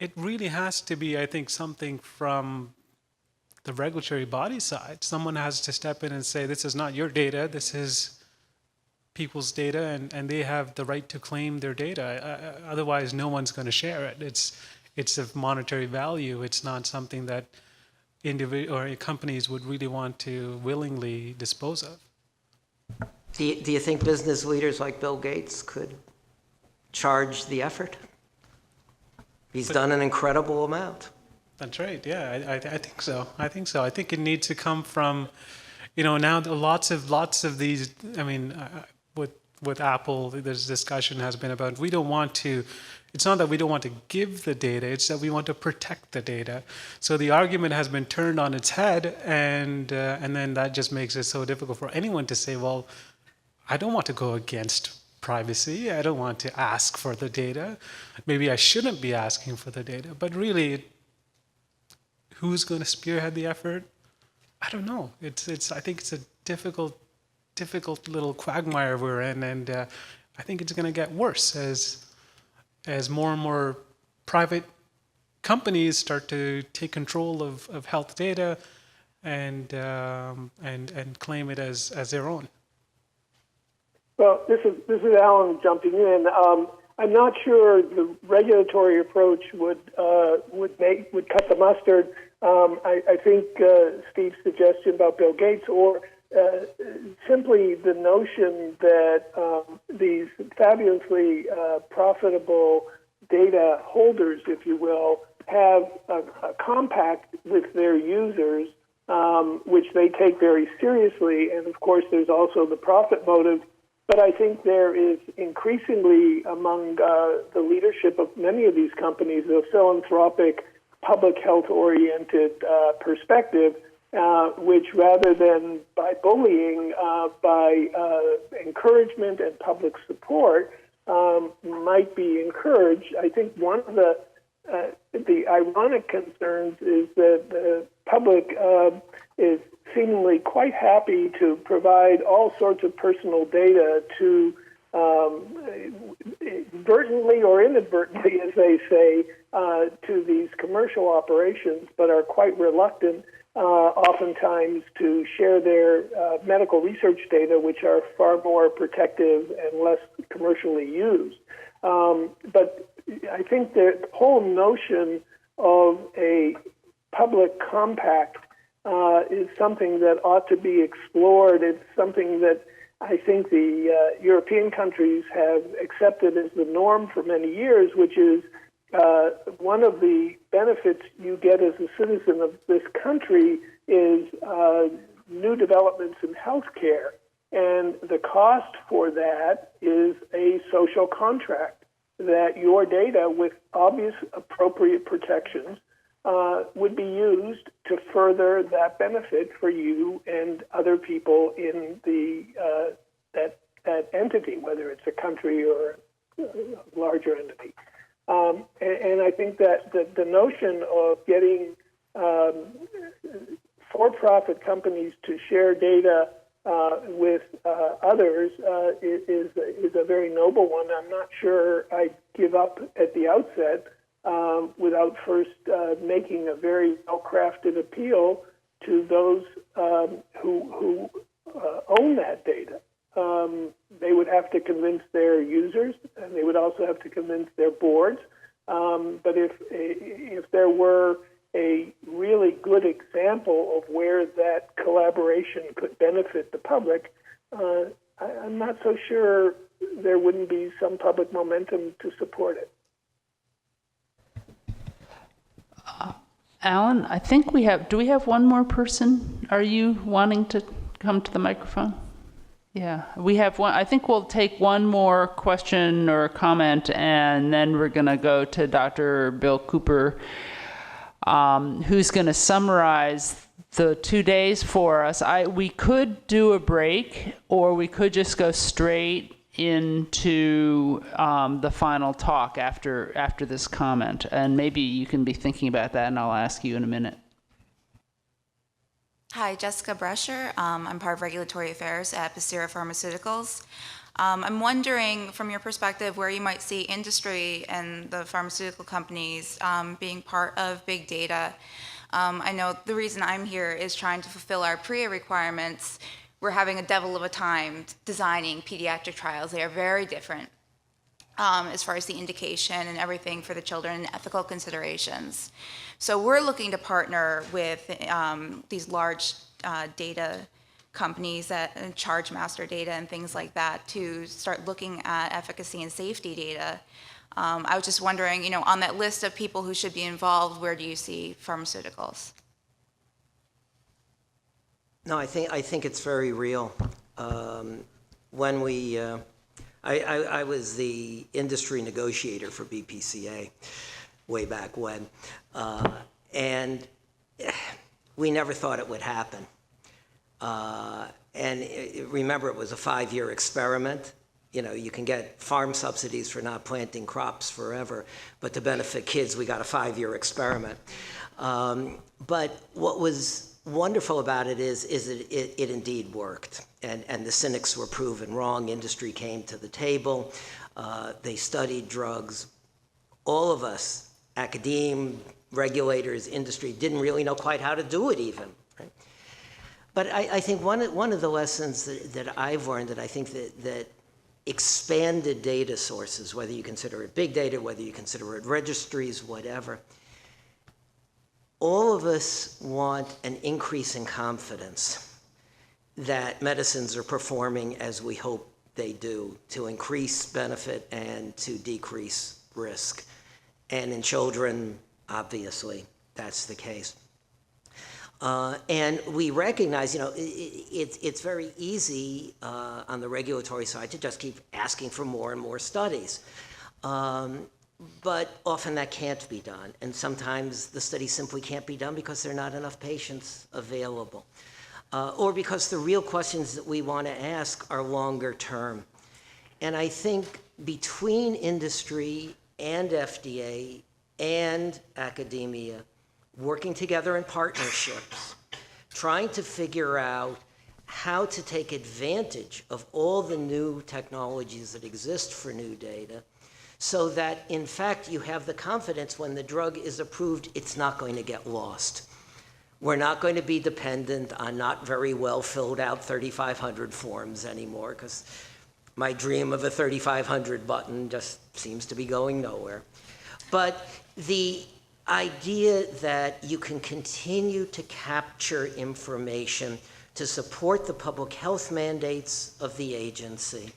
it really has to be, I think, something from the regulatory body side. Someone has to step in and say, this is not your data, this is people's data, and they have the right to claim their data. Otherwise, no one's going to share it. It's of monetary value. It's not something that companies would really want to willingly dispose of. Do you think business leaders like Bill Gates could charge the effort? He's done an incredible amount. That's right. Yeah, I think so. I think it needs to come from, now lots of these. I mean, with Apple, this discussion has been about we don't want to. It's not that we don't want to give the data; it's that we want to protect the data. So the argument has been turned on its head, and then that just makes it so difficult for anyone to say, well, I don't want to go against privacy. I don't want to ask for the data. Maybe I shouldn't be asking for the data. But really, who's going to spearhead the effort? I don't know. I think it's a difficult little quagmire we're in, and I think it's going to get worse as more and more private companies start to take control of health data and claim it as their own. Well, this is Alan jumping in. I'm not sure the regulatory approach would cut the mustard. I think Steve's suggestion about Bill Gates, or simply the notion that these fabulously profitable data holders, if you will, have a compact with their users, which they take very seriously. And of course, there's also the profit motive. But I think there is increasingly among the leadership of many of these companies a philanthropic, public health-oriented perspective, which rather than by bullying, by encouragement and public support, might be encouraged. I think one of the ironic concerns is that the public is seemingly quite happy to provide all sorts of personal data to, inadvertently or inadvertently, as they say, to these commercial operations, but are quite reluctant oftentimes to share their medical research data, which are far more protective and less commercially used. But I think the whole notion of a public compact is something that ought to be explored. It's something that I think the European countries have accepted as the norm for many years, which is one of the benefits you get as a citizen of this country is new developments in healthcare. And the cost for that is a social contract that your data, with obvious appropriate protections, would be used to further that benefit for you and other people in the that entity, whether it's a country or a larger entity. And I think that the notion of getting for-profit companies to share data with others is a very noble one. I'm not sure I'd give up at the outset without first making a very well-crafted appeal to those who own that data. They would have to convince their users, and they would also have to convince their boards. But if there were a really good example of where that collaboration could benefit the public, I'm not so sure there wouldn't be some public momentum to support it. Alan, I think do we have one more person? Are you wanting to come to the microphone? Yeah, we have one. I think we'll take one more question or comment, and then we're going to go to Dr. Bill Cooper, who's going to summarize the 2 days for us. We could do a break, or we could just go straight into the final talk after this comment, and maybe you can be thinking about that, and I'll ask you in a minute. Hi, Jessica Brescher. I'm part of Regulatory Affairs at Pacira Pharmaceuticals. I'm wondering, from your perspective, where you might see industry and the pharmaceutical companies being part of big data. I know the reason I'm here is trying to fulfill our PREA requirements. We're having a devil of a time designing pediatric trials. They are very different as far as the indication and everything for the children and ethical considerations. So we're looking to partner with these large data companies that charge master data and things like that to start looking at efficacy and safety data. I was just wondering, on that list of people who should be involved, where do you see pharmaceuticals? No, I think it's very real. When I was the industry negotiator for BPCA way back when, and we never thought it would happen. Remember, it was a 5-year experiment. You can get farm subsidies for not planting crops forever, but to benefit kids, we got a 5-year experiment. But what was wonderful about it is that it indeed worked, and the cynics were proven wrong. Industry came to the table. They studied drugs. All of us, academia, regulators, industry, didn't really know quite how to do it even. Right? But I think one of the lessons that I've learned, that I think that expanded data sources, whether you consider it big data, whether you consider it registries, whatever, all of us want an increase in confidence that medicines are performing as we hope they do, to increase benefit and to decrease risk. And in children, obviously, that's the case. And we recognize, it's very easy on the regulatory side to just keep asking for more and more studies. But often that can't be done. And sometimes the studies simply can't be done because there are not enough patients available. Or because the real questions that we want to ask are longer term. And I think between industry and FDA and academia, working together in partnerships, trying to figure out how to take advantage of all the new technologies that exist for new data, so that, in fact, you have the confidence when the drug is approved, it's not going to get lost. We're not going to be dependent on not very well filled out 3,500 forms anymore, because my dream of a 3,500 button just seems to be going nowhere. But the idea that you can continue to capture information to support the public health mandates of the agency,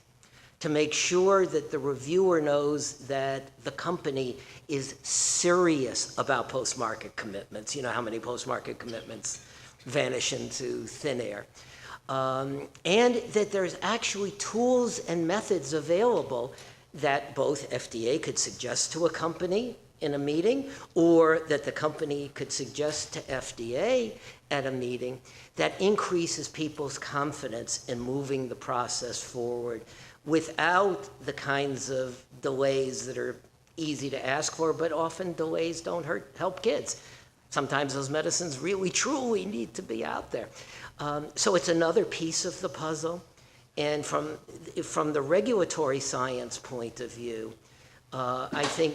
to make sure that the reviewer knows that the company is serious about post-market commitments. You know how many post-market commitments vanish into thin air. And that there's actually tools and methods available that both FDA could suggest to a company in a meeting, or that the company could suggest to FDA at a meeting, that increases people's confidence in moving the process forward without the kinds of delays that are easy to ask for, but often delays don't help kids. Sometimes those medicines really, truly need to be out there. So it's another piece of the puzzle. And from the regulatory science point of view, I think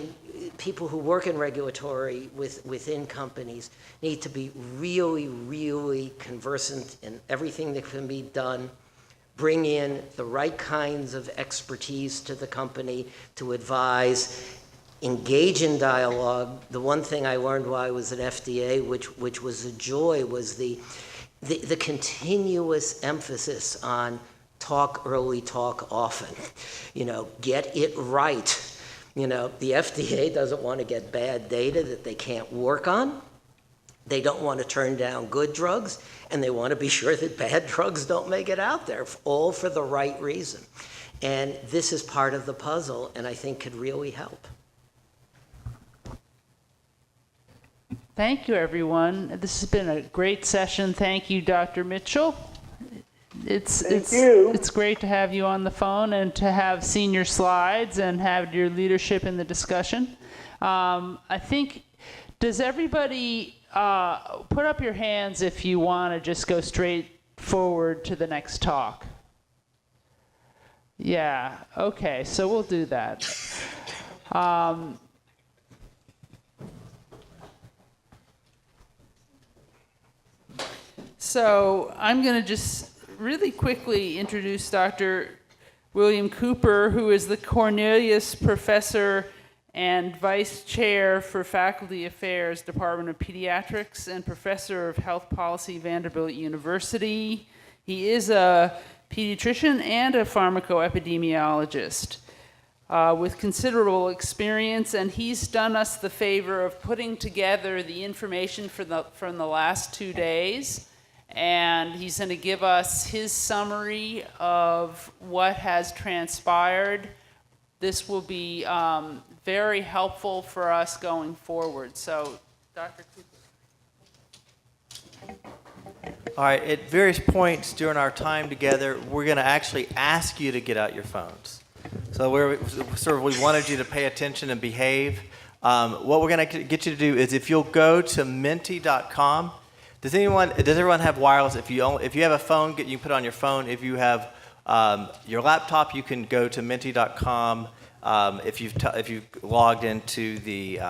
people who work in regulatory within companies need to be really, really conversant in everything that can be done, bring in the right kinds of expertise to the company to advise, engage in dialogue. The one thing I learned while I was at FDA, which was a joy, was the continuous emphasis on talk early, talk often. Get it right. The FDA doesn't want to get bad data that they can't work on. They don't want to turn down good drugs, and they want to be sure that bad drugs don't make it out there, all for the right reason. And this is part of the puzzle, and I think could really help. Thank you, everyone. This has been a great session. Thank you, Dr. Mitchell. It's great to have you on the phone and to have seen your slides and have your leadership in the discussion. I think, does everybody put up your hands if you want to just go straight forward to the next talk? Yeah, okay, so we'll do that. So I'm going to just really quickly introduce Dr. William Cooper, who is the Cornelius Professor and Vice Chair for Faculty Affairs, Department of Pediatrics, and Professor of Health Policy, Vanderbilt University. He is a pediatrician and a pharmacoepidemiologist with considerable experience, and he's done us the favor of putting together the information from the last 2 days. And he's going to give us his summary of what has transpired. This will be very helpful for us going forward. So, Dr. Cooper. All right, at various points during our time together, we're going to actually ask you to get out your phones. So we wanted you to pay attention and behave. What we're going to get you to do is if you'll go to menti.com. Does everyone have wireless? If you have a phone, you can put it on your phone. If you have your laptop, you can go to menti.com. If you've logged into the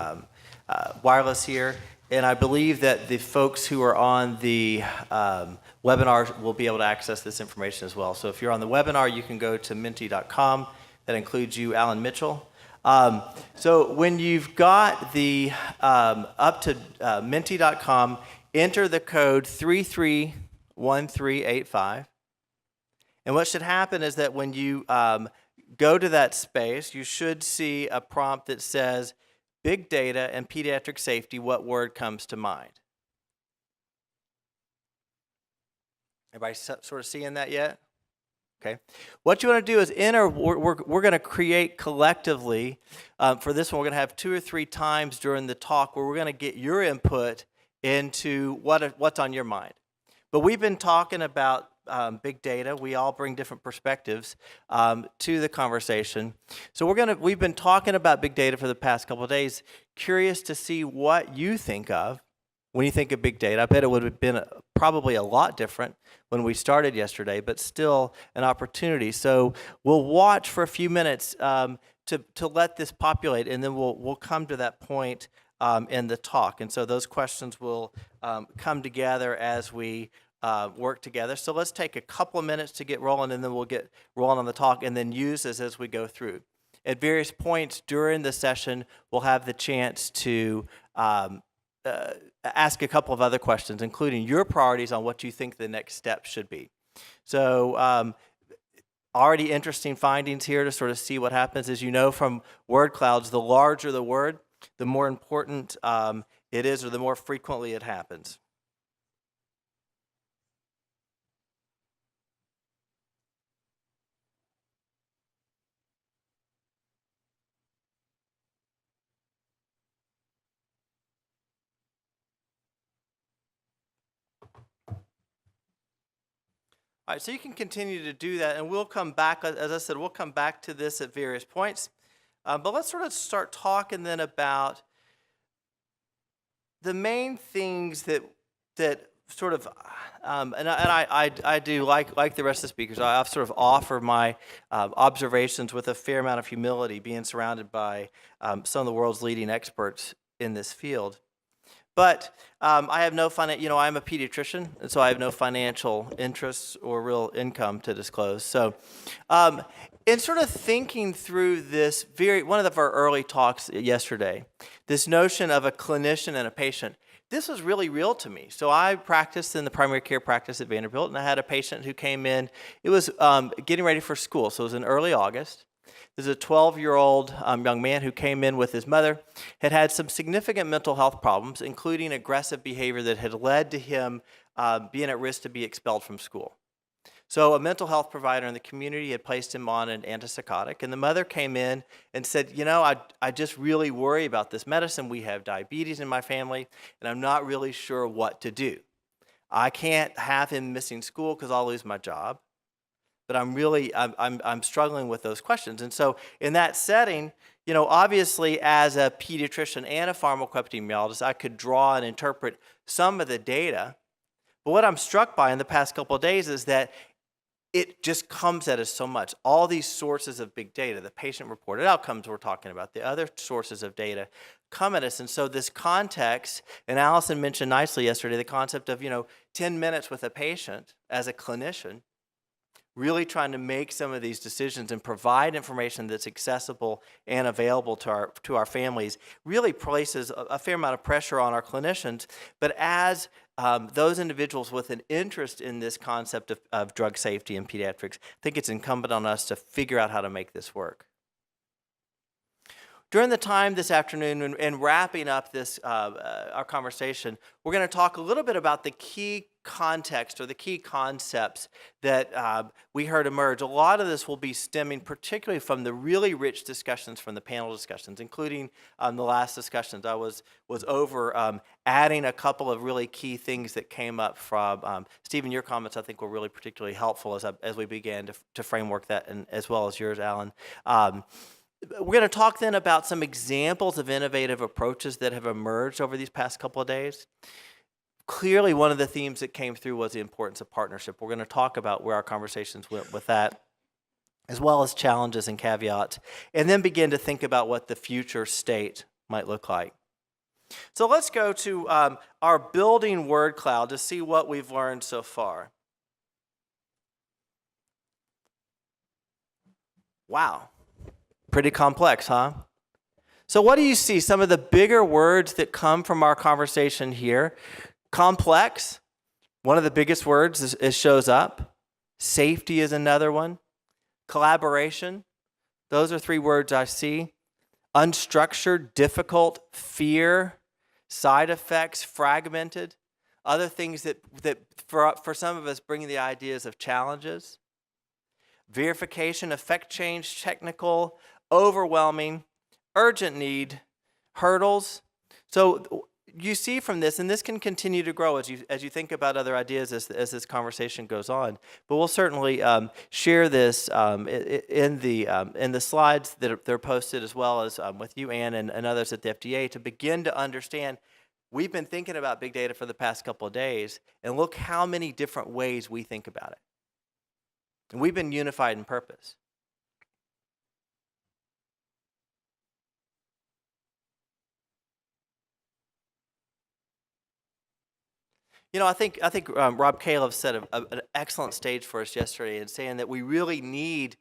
wireless here, and I believe that the folks who are on the webinar will be able to access this information as well. So if you're on the webinar, you can go to menti.com. That includes you, Alan Mitchell. So when you've got the up to menti.com, enter the code 331385. And what should happen is that when you go to that space, you should see a prompt that says, big data and pediatric safety, what word comes to mind? Everybody sort of seeing that yet? Okay. What you want to do is enter, we're going to create collectively, for this one, we're going to have 2 or 3 times during the talk where we're going to get your input into what's on your mind. But we've been talking about big data. We all bring different perspectives to the conversation. So we've been talking about big data for the past couple of days. Curious to see what you think of when you think of big data. I bet it would have been probably a lot different when we started yesterday, but still an opportunity. So we'll watch for a few minutes to let this populate, and then we'll come to that point in the talk. And so those questions will come together as we work together. So let's take a couple of minutes to get rolling, and then we'll get rolling on the talk and then use this as we go through. At various points during the session, we'll have the chance to ask a couple of other questions, including your priorities on what you think the next step should be. So already interesting findings here to sort of see what happens. As you know from word clouds, the larger the word, the more important it is, or the more frequently it happens. All right, so you can continue to do that, and we'll come back, as I said, we'll come back to this at various points. But let's sort of start talking then about the main things that sort of, and I do, like the rest of the speakers, I sort of offer my observations with a fair amount of humility, being surrounded by some of the world's leading experts in this field. But I have no I'm a pediatrician, and so I have no financial interests or real income to disclose. So in sort of thinking through this, one of our early talks yesterday, this notion of a clinician and a patient, this was really real to me. So I practiced in the primary care practice at Vanderbilt, and I had a patient who came in. It was getting ready for school, so it was in early August. There's a 12-year-old young man who came in with his mother, had some significant mental health problems, including aggressive behavior that had led to him being at risk to be expelled from school. So a mental health provider in the community had placed him on an antipsychotic, and the mother came in and said, I just really worry about this medicine. We have diabetes in my family, and I'm not really sure what to do. I can't have him missing school because I'll lose my job, but I'm struggling with those questions. And so in that setting, obviously as a pediatrician and a pharmacoepidemiologist, I could draw and interpret some of the data. But what I'm struck by in the past couple of days is that it just comes at us so much. All these sources of big data, the patient-reported outcomes we're talking about, the other sources of data come at us. And so this context, and Allison mentioned nicely yesterday, the concept of, 10 minutes with a patient as a clinician, really trying to make some of these decisions and provide information that's accessible and available to our families really places a fair amount of pressure on our clinicians. But as those individuals with an interest in this concept of drug safety in pediatrics, I think it's incumbent on us to figure out how to make this work. During the time this afternoon and wrapping up this our conversation, we're going to talk a little bit about the key context or the key concepts that we heard emerge. A lot of this will be stemming particularly from the really rich discussions from the panel discussions, including the last discussions. I was over adding a couple of really key things that came up from Stephen. Your comments I think were really particularly helpful as we began to framework that, and as well as yours, Alan. We're going to talk then about some examples of innovative approaches that have emerged over these past couple of days. Clearly, one of the themes that came through was the importance of partnership. We're going to talk about where our conversations went with that, as well as challenges and caveats, and then begin to think about what the future state might look like. So let's go to our building word cloud to see what we've learned so far. Wow. Pretty complex, huh? So what do you see? Some of the bigger words that come from our conversation here. Complex, one of the biggest words shows up. Safety is another one. Collaboration, those are three words I see. Unstructured, difficult, fear, side effects, fragmented, other things that for some of us bring the ideas of challenges. Verification, effect change, technical, overwhelming, urgent need, hurdles. So you see from this, and this can continue to grow as you think about other ideas as this conversation goes on. But we'll certainly share this in the slides that are posted, as well as with you, Ann, and others at the FDA, to begin to understand. We've been thinking about big data for the past couple of days, and look how many different ways we think about it. And we've been unified in purpose. I think Rob Califf set an excellent stage for us yesterday in saying that we really need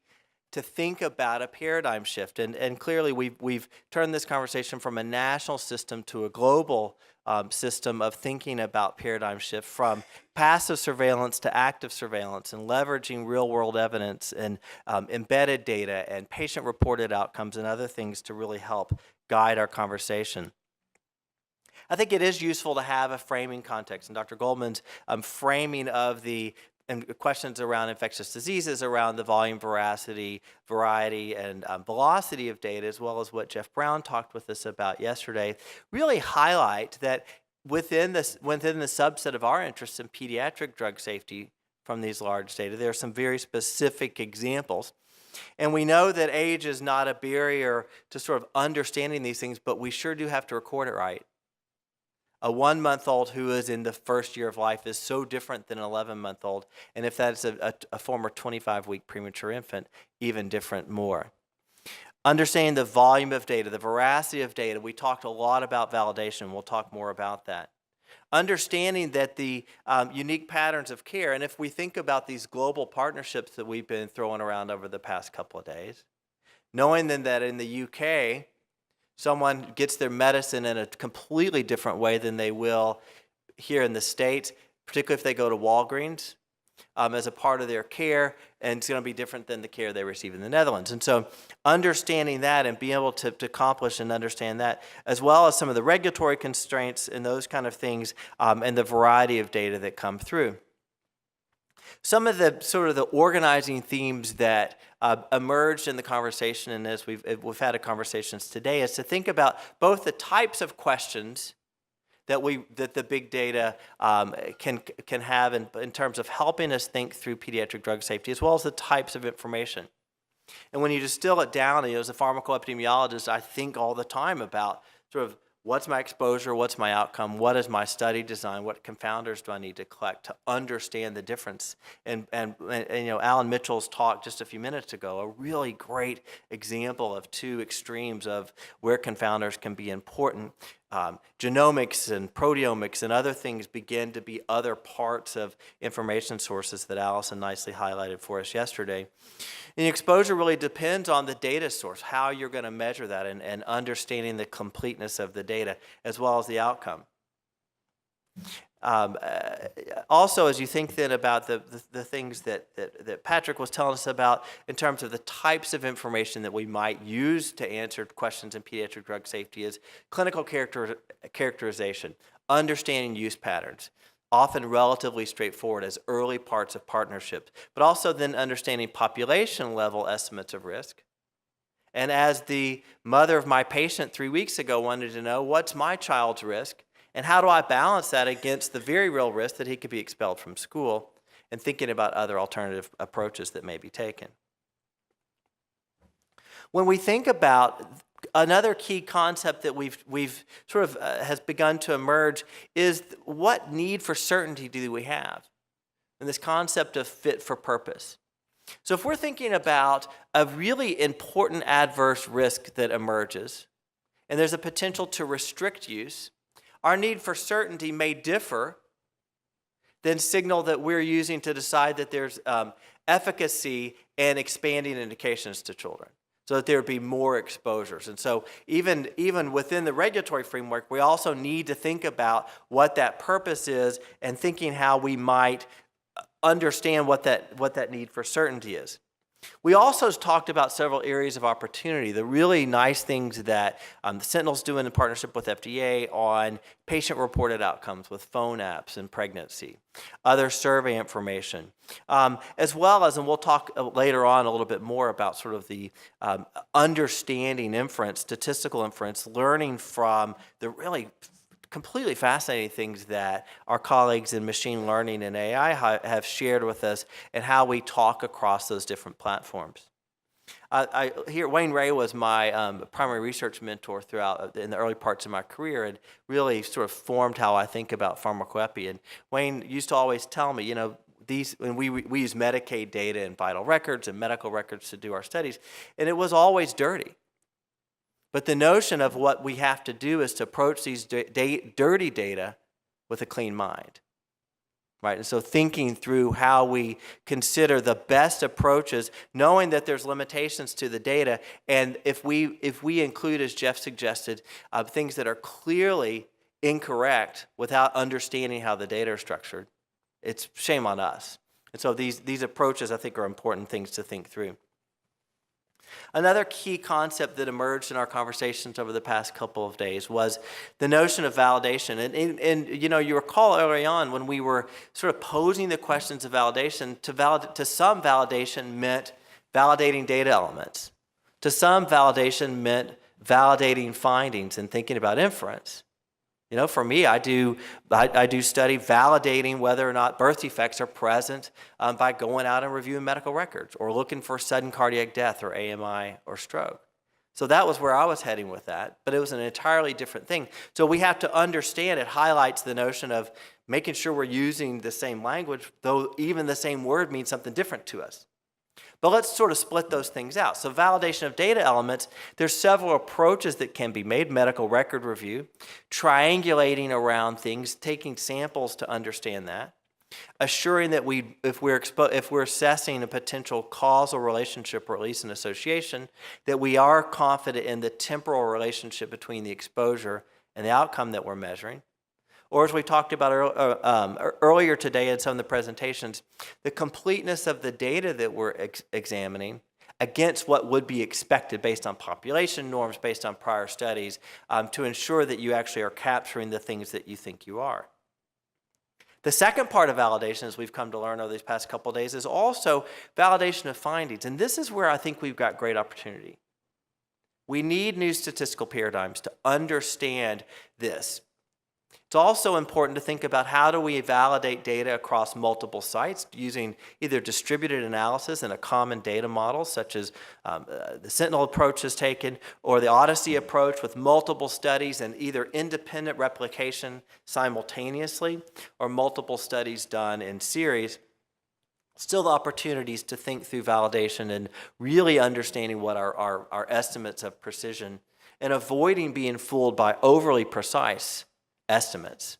to think about a paradigm shift, and clearly we've turned this conversation from a national system to a global system of thinking about paradigm shift, from passive surveillance to active surveillance, and leveraging real-world evidence and embedded data and patient-reported outcomes and other things to really help guide our conversation. I think it is useful to have a framing context, and Dr. Goldman's framing of the questions around infectious diseases, around the volume, veracity, variety, and velocity of data, as well as what Jeff Brown talked with us about yesterday, really highlight that within the subset of our interests in pediatric drug safety from these large data, there are some very specific examples. And we know that age is not a barrier to sort of understanding these things, but we sure do have to record it right. A 1-month-old who is in the first year of life is so different than an 11-month-old. And if that's a former 25-week premature infant, even different more. Understanding the volume of data, the veracity of data. We talked a lot about validation. We'll talk more about that. Understanding that the unique patterns of care, and if we think about these global partnerships that we've been throwing around over the past couple of days, knowing then that in the UK, someone gets their medicine in a completely different way than they will here in the States, particularly if they go to Walgreens. as a part of their care, and it's going to be different than the care they receive in the Netherlands. And so understanding that and being able to accomplish and understand that, as well as some of the regulatory constraints and those kind of things, and the variety of data that come through. Some of the sort of the organizing themes that emerged in the conversation, and as we've had conversations today, is to think about both the types of questions that the big data can have in terms of helping us think through pediatric drug safety, as well as the types of information. And when you distill it down, as a pharmacoepidemiologist, I think all the time about sort of what's my exposure, what's my outcome, what is my study design, what confounders do I need to collect to understand the difference. And Alan Mitchell's talk just a few minutes ago, a really great example of two extremes of where confounders can be important. Genomics and proteomics and other things begin to be other parts of information sources that Allison nicely highlighted for us yesterday. And exposure really depends on the data source, how you're going to measure that, and understanding the completeness of the data as well as the outcome. Also, as you think then about the things that Patrick was telling us about in terms of the types of information that we might use to answer questions in pediatric drug safety, is clinical characterization, understanding use patterns, often relatively straightforward as early parts of partnerships, but also then understanding population level estimates of risk. And as the mother of my patient 3 weeks ago wanted to know, what's my child's risk? And how do I balance that against the very real risk that he could be expelled from school, and thinking about other alternative approaches that may be taken. When we think about another key concept that we've sort of has begun to emerge is what need for certainty do we have? And this concept of fit for purpose. So if we're thinking about a really important adverse risk that emerges, and there's a potential to restrict use, our need for certainty may differ than signal that we're using to decide that there's efficacy and expanding indications to children, so that there would be more exposures. And so even within the regulatory framework, we also need to think about what that purpose is, and thinking how we might understand what that need for certainty is. We also talked about several areas of opportunity, the really nice things that the Sentinel's doing in partnership with FDA on patient-reported outcomes with phone apps and pregnancy, other survey information, as well as, and we'll talk later on a little bit more about sort of the understanding inference, statistical inference, learning from the really completely fascinating things that our colleagues in machine learning and AI have shared with us, and how we talk across those different platforms. Here, Wayne Ray was my primary research mentor throughout in the early parts of my career, and really sort of formed how I think about pharmacoepi. And Wayne used to always tell me, when we use Medicaid data and vital records and medical records to do our studies, and it was always dirty. But the notion of what we have to do is to approach these dirty data with a clean mind, right? And so thinking through how we consider the best approaches, knowing that there's limitations to the data, and if we include, as Jeff suggested, things that are clearly incorrect without understanding how the data are structured, it's shame on us. And so these approaches, I think, are important things to think through. Another key concept that emerged in our conversations over the past couple of days was the notion of validation. And you recall early on when we were sort of posing the questions of validation, to some validation meant validating data elements. To some, validation meant validating findings and thinking about inference. For me, I do study validating whether or not birth defects are present by going out and reviewing medical records, or looking for sudden cardiac death or AMI or stroke. So that was where I was heading with that, but it was an entirely different thing. So we have to understand, it highlights the notion of making sure we're using the same language, though even the same word means something different to us. But let's sort of split those things out. So validation of data elements, there's several approaches that can be made. Medical record review, triangulating around things, taking samples to understand that, assuring that if we're assessing a potential causal relationship, or at least an association, that we are confident in the temporal relationship between the exposure and the outcome that we're measuring. or as we talked about earlier today in some of the presentations, the completeness of the data that we're examining against what would be expected based on population norms, based on prior studies, to ensure that you actually are capturing the things that you think you are. The second part of validation, as we've come to learn over these past couple of days, is also validation of findings. And this is where I think we've got great opportunity. We need new statistical paradigms to understand this. It's also important to think about how do we validate data across multiple sites using either distributed analysis in a common data model, such as the Sentinel approach is taken, or the Odyssey approach with multiple studies and either independent replication simultaneously or multiple studies done in series. Still the opportunities to think through validation and really understanding what our estimates of precision and avoiding being fooled by overly precise estimates.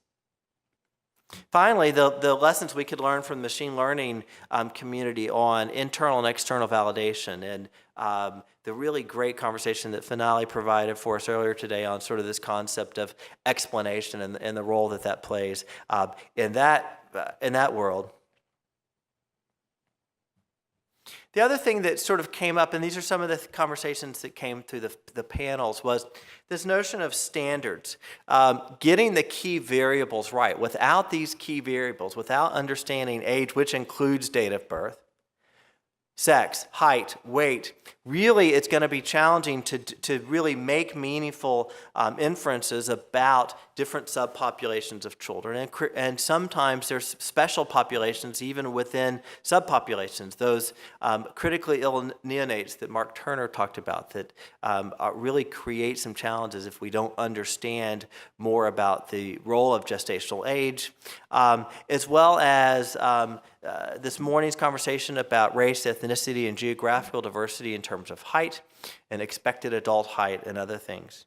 Finally, the lessons we could learn from the machine learning community on internal and external validation, and the really great conversation that Finale provided for us earlier today on sort of this concept of explanation and the role that plays in that world. The other thing that sort of came up, and these are some of the conversations that came through the panels, was this notion of standards. Getting the key variables right. Without these key variables, without understanding age, which includes date of birth, sex, height, weight, really it's going to be challenging to really make meaningful inferences about different subpopulations of children. And sometimes there's special populations even within subpopulations, those critically ill neonates that Mark Turner talked about that really create some challenges if we don't understand more about the role of gestational age, as well as this morning's conversation about race, ethnicity, and geographical diversity in terms of height and expected adult height and other things.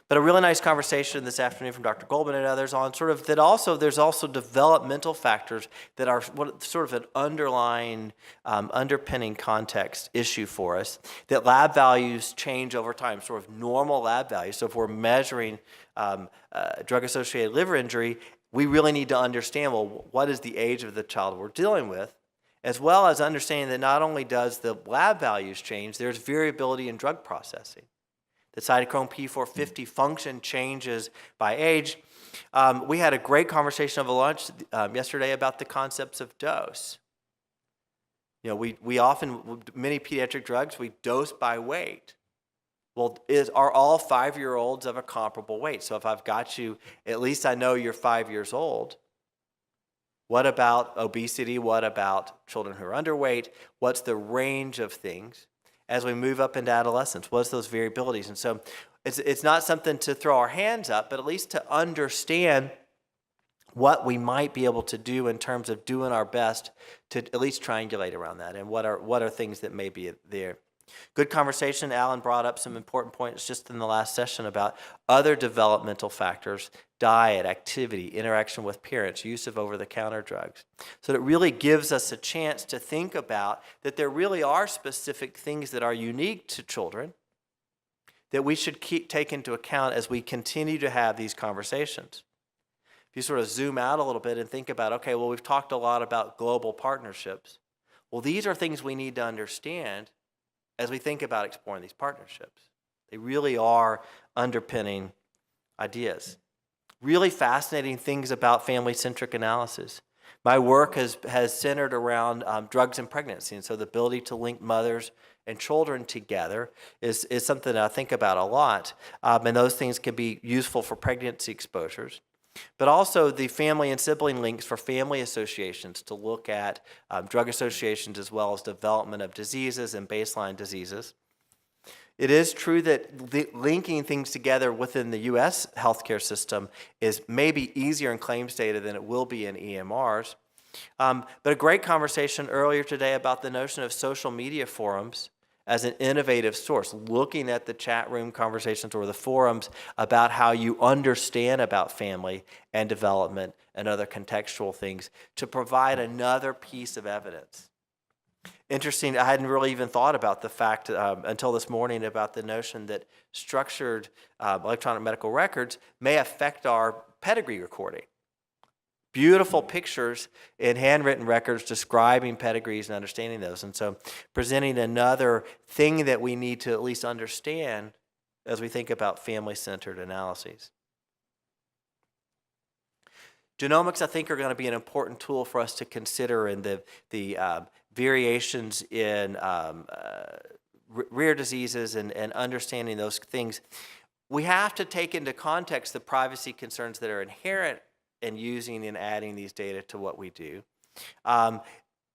But a really nice conversation this afternoon from Dr. Goldman and others on sort of that also, there's also developmental factors that are sort of an underlying, underpinning context issue for us, that lab values change over time, sort of normal lab values. So if we're measuring drug-associated liver injury, we really need to understand, well, what is the age of the child we're dealing with, as well as understanding that not only does the lab values change, there's variability in drug processing. The cytochrome P450 function changes by age. We had a great conversation over lunch yesterday about the concepts of dose. You know, we often, many pediatric drugs, we dose by weight. Well, are all 5-year-olds of a comparable weight? So if I've got you, at least I know you're 5 years old. What about obesity? What about children who are underweight? What's the range of things as we move up into adolescence? What's those variabilities? And so it's not something to throw our hands up, but at least to understand what we might be able to do in terms of doing our best to at least triangulate around that, and what are things that may be there. Good conversation. Alan brought up some important points just in the last session about other developmental factors, diet, activity, interaction with parents, use of over-the-counter drugs. So it really gives us a chance to think about that there really are specific things that are unique to children that we should take into account as we continue to have these conversations. If you sort of zoom out a little bit and think about, okay, well, we've talked a lot about global partnerships. Well, these are things we need to understand as we think about exploring these partnerships. They really are underpinning ideas. Really fascinating things about family-centric analysis. My work has centered around drugs and pregnancy, and so the ability to link mothers and children together is something that I think about a lot, and those things can be useful for pregnancy exposures. But also the family and sibling links for family associations to look at drug associations as well as development of diseases and baseline diseases. It is true that linking things together within the U.S. healthcare system is maybe easier in claims data than it will be in EMRs. But a great conversation earlier today about the notion of social media forums as an innovative source, looking at the chat room conversations or the forums about how you understand about family and development and other contextual things to provide another piece of evidence. Interesting, I hadn't really even thought about the fact until this morning about the notion that structured electronic medical records may affect our pedigree recording. Beautiful pictures in handwritten records describing pedigrees and understanding those. And so presenting another thing that we need to at least understand as we think about family-centered analyses. Genomics, I think, are going to be an important tool for us to consider in the variations in rare diseases and understanding those things. We have to take into context the privacy concerns that are inherent in using and adding these data to what we do.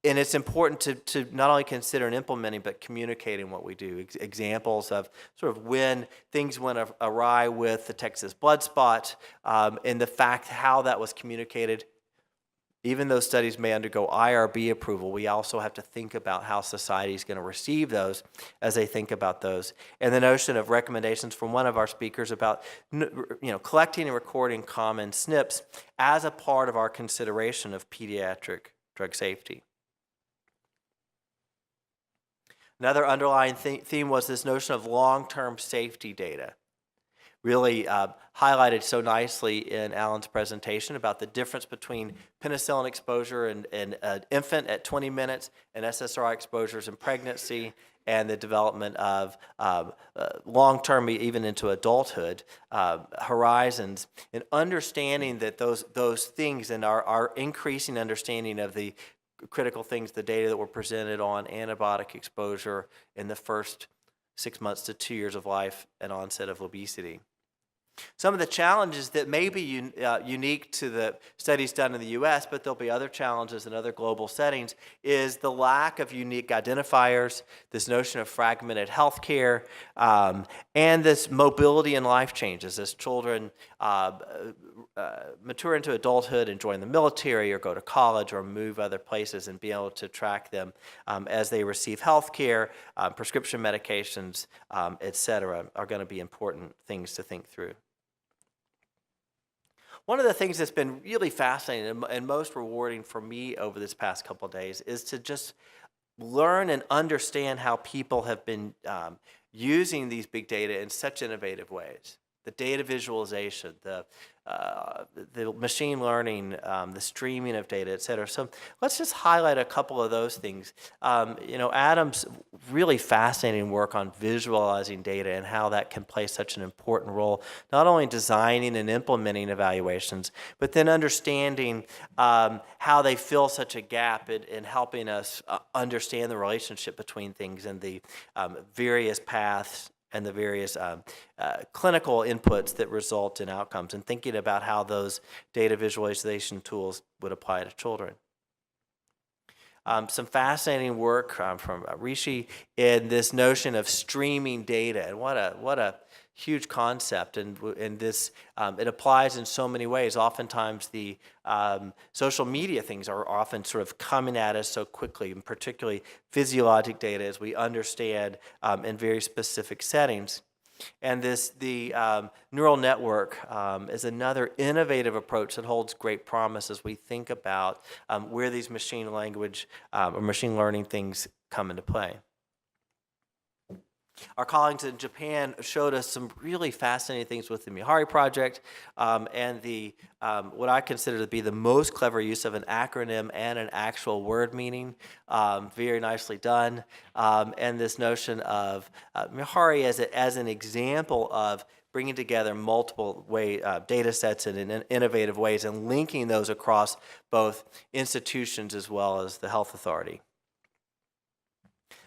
And it's important to not only consider and implementing, but communicating what we do. Examples of sort of when things went awry with the Texas blood spot, and the fact how that was communicated. Even though studies may undergo IRB approval, we also have to think about how society is going to receive those as they think about those. And the notion of recommendations from one of our speakers about collecting and recording common SNPs as a part of our consideration of pediatric drug safety. Another underlying theme was this notion of long-term safety data. Really highlighted so nicely in Alan's presentation about the difference between penicillin exposure in an infant at 20 minutes and SSRI exposures in pregnancy, and the development of long-term, even into adulthood, horizons, and understanding that those things and our increasing understanding of the critical things, the data that were presented on antibiotic exposure in the first 6 months to 2 years of life and onset of obesity. Some of the challenges that may be unique to the studies done in the US, but there'll be other challenges in other global settings, is the lack of unique identifiers, this notion of fragmented healthcare, and this mobility and life changes as children mature into adulthood and join the military or go to college or move other places, and be able to track them as they receive healthcare, prescription medications, et cetera, are going to be important things to think through. One of the things that's been really fascinating and most rewarding for me over this past couple of days is to just learn and understand how people have been using these big data in such innovative ways. The data visualization, the machine learning, the streaming of data, et cetera. So let's just highlight a couple of those things. Adam's really fascinating work on visualizing data and how that can play such an important role, not only in designing and implementing evaluations, but then understanding how they fill such a gap in helping us understand the relationship between things and the various paths and the various clinical inputs that result in outcomes, and thinking about how those data visualization tools would apply to children. Some fascinating work from Rishi in this notion of streaming data, and what a huge concept, and this it applies in so many ways. Oftentimes the social media things are often sort of coming at us so quickly, and particularly physiologic data as we understand in very specific settings. And the neural network is another innovative approach that holds great promise as we think about where these machine language or machine learning things come into play. Our colleagues in Japan showed us some really fascinating things with the Mihari project and the what I consider to be the most clever use of an acronym and an actual word meaning. Very nicely done. And this notion of Mihari as an example of bringing together multiple data sets in innovative ways and linking those across both institutions as well as the health authority.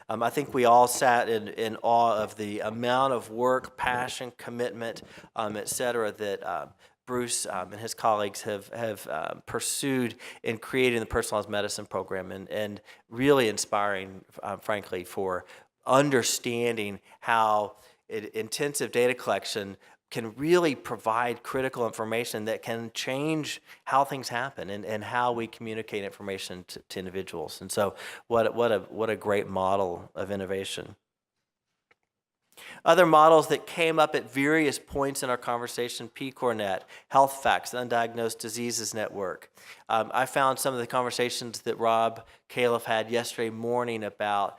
I think we all sat in awe of the amount of work, passion, commitment, et cetera, that Bruce and his colleagues have pursued in creating the personalized medicine program, and really inspiring, frankly, for understanding how intensive data collection can really provide critical information that can change how things happen and how we communicate information to individuals. And so what a great model of innovation. Other models that came up at various points in our conversation, PCORNet, Health Facts, the Undiagnosed Diseases Network. I found some of the conversations that Rob Califf had yesterday morning about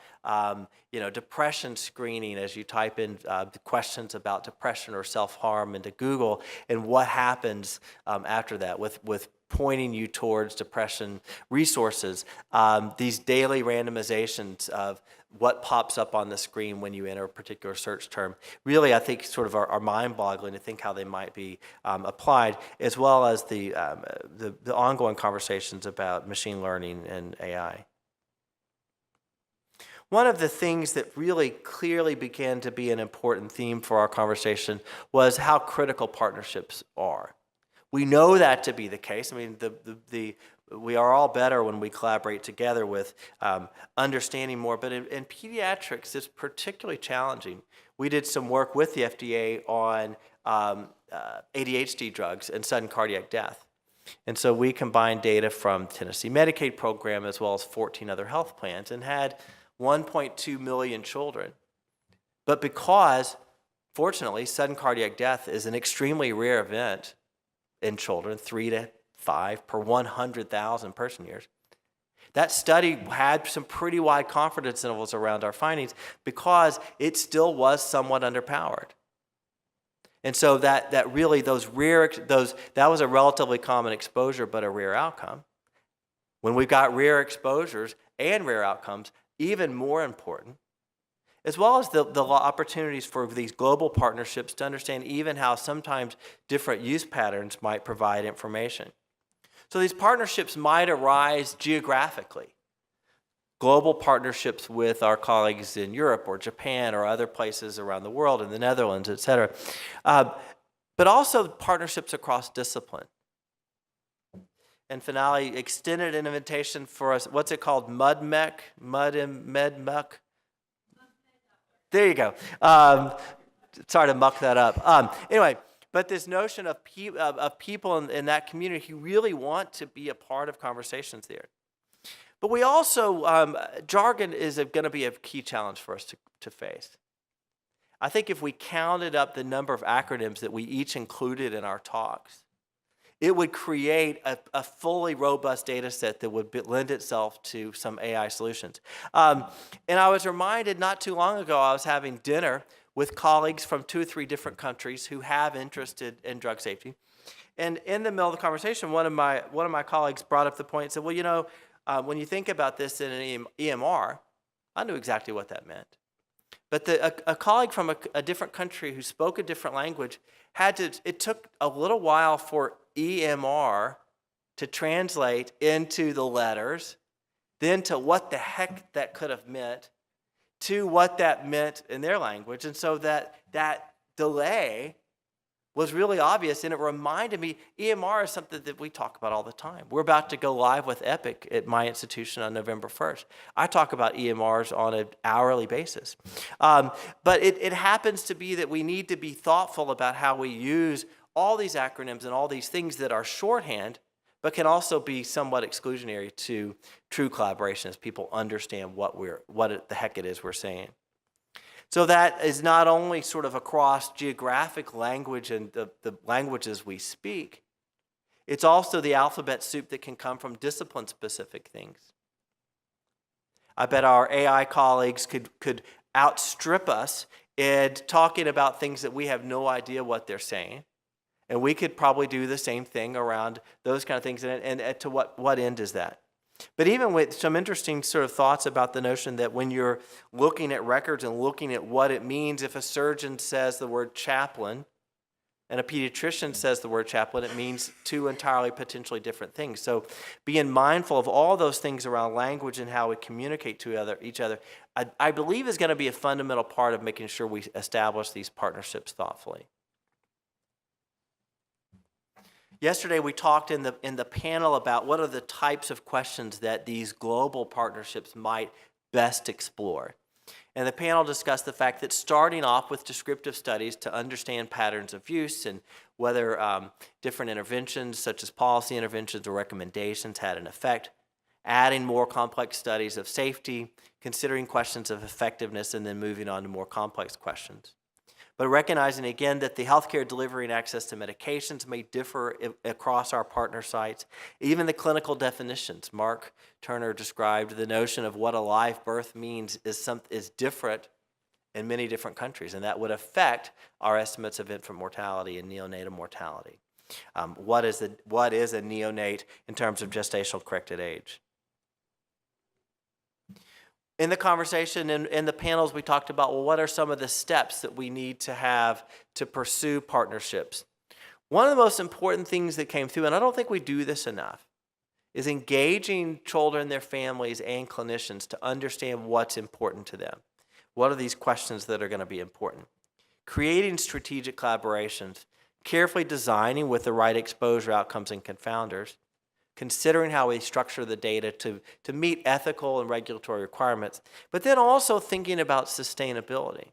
depression screening as you type in the questions about depression or self-harm into Google, and what happens after that with pointing you towards depression resources. These daily randomizations of what pops up on the screen when you enter a particular search term really, I think, sort of are mind-boggling to think how they might be applied, as well as the ongoing conversations about machine learning and AI. One of the things that really clearly began to be an important theme for our conversation was how critical partnerships are. We know that to be the case. I mean, we are all better when we collaborate together with understanding more, but in pediatrics, it's particularly challenging. We did some work with the FDA on ADHD drugs and sudden cardiac death. And so we combined data from Tennessee Medicaid program as well as 14 other health plans and had 1.2 million children. But because, fortunately, sudden cardiac death is an extremely rare event in children, 3 to 5 per 100,000 person years. That study had some pretty wide confidence intervals around our findings because it still was somewhat underpowered. And so that really that was a relatively common exposure, but a rare outcome. When we've got rare exposures and rare outcomes, even more important, as well as the opportunities for these global partnerships to understand even how sometimes different use patterns might provide information. So these partnerships might arise geographically. Global partnerships with our colleagues in Europe or Japan or other places around the world, in the Netherlands, et cetera. But also partnerships across discipline. And Finale extended an invitation for us. What's it called? MUDMEC? MedMuck? There you go. Sorry to muck that up. Anyway, but this notion of people in that community who really want to be a part of conversations there. But we also, jargon is going to be a key challenge for us to face. I think if we counted up the number of acronyms that we each included in our talks, it would create a fully robust data set that would lend itself to some AI solutions. And I was reminded not too long ago, I was having dinner with colleagues from 2 or 3 different countries who have interest in drug safety. And in the middle of the conversation, one of my colleagues brought up the point and said, well, when you think about this in an EMR, I knew exactly what that meant. But a colleague from a different country who spoke a different language it took a little while for EMR to translate into the letters, then to what the heck that could have meant, to what that meant in their language. And so that delay was really obvious, and it reminded me, EMR is something that we talk about all the time. We're about to go live with Epic at my institution on November 1st. I talk about EMRs on an hourly basis. But it happens to be that we need to be thoughtful about how we use all these acronyms and all these things that are shorthand, but can also be somewhat exclusionary to true collaboration as people understand what the heck it is we're saying. So that is not only sort of across geographic language and the languages we speak, it's also the alphabet soup that can come from discipline-specific things. I bet our AI colleagues could outstrip us in talking about things that we have no idea what they're saying. And we could probably do the same thing around those kind of things. And to what end is that? But even with some interesting sort of thoughts about the notion that when you're looking at records and looking at what it means, if a surgeon says the word chaplain and a pediatrician says the word chaplain, it means 2 entirely potentially different things. So being mindful of all those things around language and how we communicate to each other, I believe is going to be a fundamental part of making sure we establish these partnerships thoughtfully. Yesterday, we talked in the panel about what are the types of questions that these global partnerships might best explore. And the panel discussed the fact that starting off with descriptive studies to understand patterns of use and whether different interventions, such as policy interventions or recommendations, had an effect. adding more complex studies of safety, considering questions of effectiveness, and then moving on to more complex questions. But recognizing again that the healthcare delivery and access to medications may differ across our partner sites. Even the clinical definitions, Mark Turner described the notion of what a live birth means is different in many different countries, and that would affect our estimates of infant mortality and neonatal mortality. What is a neonate in terms of gestational corrected age? In the conversation, in the panels, we talked about, well, what are some of the steps that we need to have to pursue partnerships? One of the most important things that came through, and I don't think we do this enough, is engaging children, their families, and clinicians to understand what's important to them. What are these questions that are going to be important? Creating strategic collaborations, carefully designing with the right exposure outcomes and confounders, considering how we structure the data to meet ethical and regulatory requirements, but then also thinking about sustainability.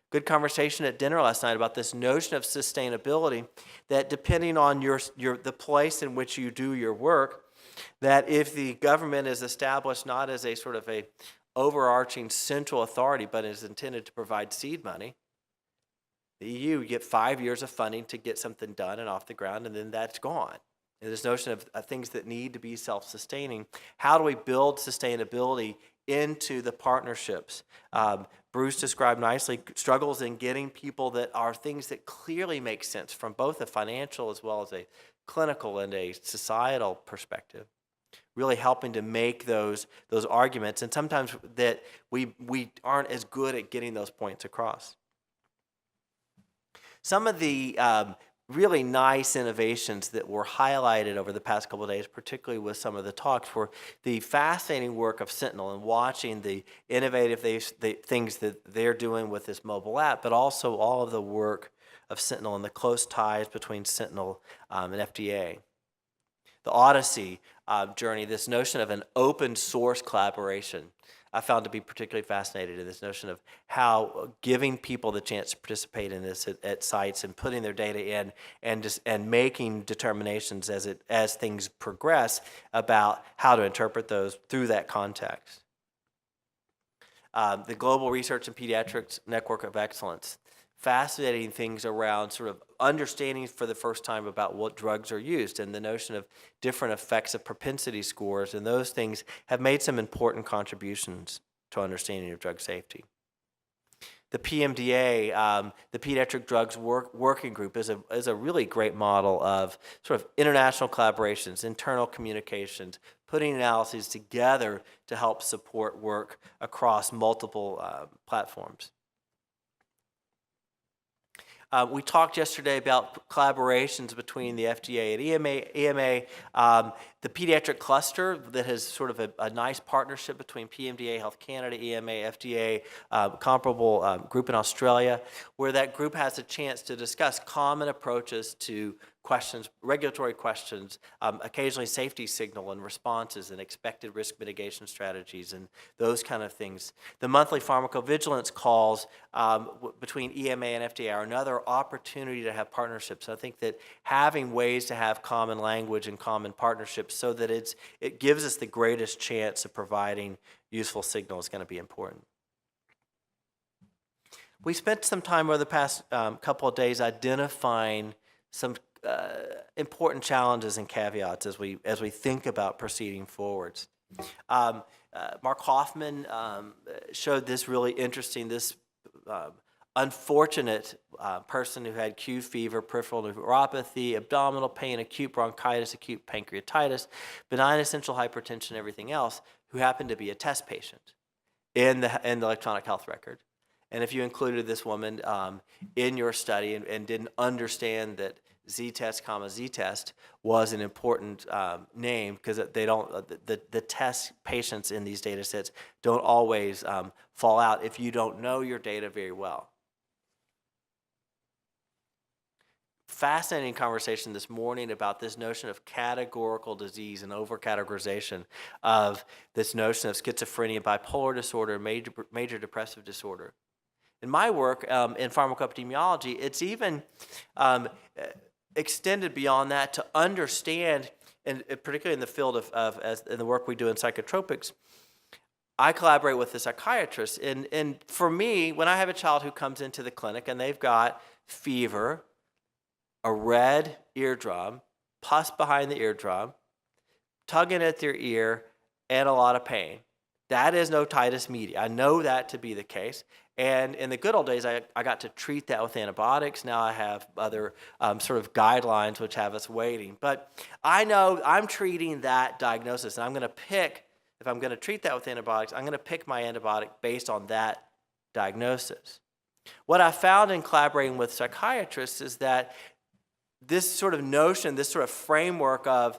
Good conversation at dinner last night about this notion of sustainability, that depending on the place in which you do your work, that if the government is established not as a sort of a overarching central authority, but is intended to provide seed money, the EU, you get 5 years of funding to get something done and off the ground, and then that's gone. And this notion of things that need to be self-sustaining. How do we build sustainability into the partnerships? Bruce described nicely struggles in getting people that are things that clearly make sense from both a financial as well as a clinical and a societal perspective. Really helping to make those arguments, and sometimes that we aren't as good at getting those points across. Some of the really nice innovations that were highlighted over the past couple of days, particularly with some of the talks, were the fascinating work of Sentinel and watching the innovative things that they're doing with this mobile app, but also all of the work of Sentinel and the close ties between Sentinel and FDA. The Odyssey journey, this notion of an open source collaboration, I found to be particularly fascinating in this notion of how giving people the chance to participate in this at sites and putting their data in and making determinations as things progress about how to interpret those through that context. The Global Research in Pediatrics Network of Excellence, fascinating things around sort of understanding for the first time about what drugs are used and the notion of different effects of propensity scores, and those things have made some important contributions to understanding of drug safety. The PMDA, the Pediatric Drugs Working Group, is a really great model of sort of international collaborations, internal communications, putting analyses together to help support work across multiple platforms. We talked yesterday about collaborations between the FDA and EMA, the pediatric cluster that has sort of a nice partnership between PMDA, Health Canada, EMA, FDA, comparable group in Australia, where that group has a chance to discuss common approaches to questions, regulatory questions, occasionally safety signal and responses and expected risk mitigation strategies and those kind of things. The monthly pharmacovigilance calls between EMA and FDA are another opportunity to have partnerships. I think that having ways to have common language and common partnerships so that it gives us the greatest chance of providing useful signal is going to be important. We spent some time over the past couple of days identifying some important challenges and caveats as we think about proceeding forwards. Mark Hoffman showed this really interesting, unfortunate person who had Q fever, peripheral neuropathy, abdominal pain, acute bronchitis, acute pancreatitis, benign essential hypertension, everything else, who happened to be a test patient in the electronic health record. And if you included this woman in your study and didn't understand that Z-test was an important name, because they don't the test patients in these data sets don't always fall out if you don't know your data very well. Fascinating conversation this morning about this notion of categorical disease and overcategorization of this notion of schizophrenia, bipolar disorder, major depressive disorder. In my work in pharmacoepidemiology, it's even extended beyond that to understand and particularly in the field as in the work we do in psychotropics, I collaborate with the psychiatrist. And for me, when I have a child who comes into the clinic and they've got fever, a red eardrum, pus behind the eardrum, tugging at their ear, and a lot of pain, that is otitis media. I know that to be the case. And in the good old days, I got to treat that with antibiotics. Now I have other sort of guidelines which have us waiting. But I know I'm treating that diagnosis, and I'm going to pick, if I'm going to treat that with antibiotics, I'm going to pick my antibiotic based on that diagnosis. What I found in collaborating with psychiatrists is that this sort of notion, this sort of framework of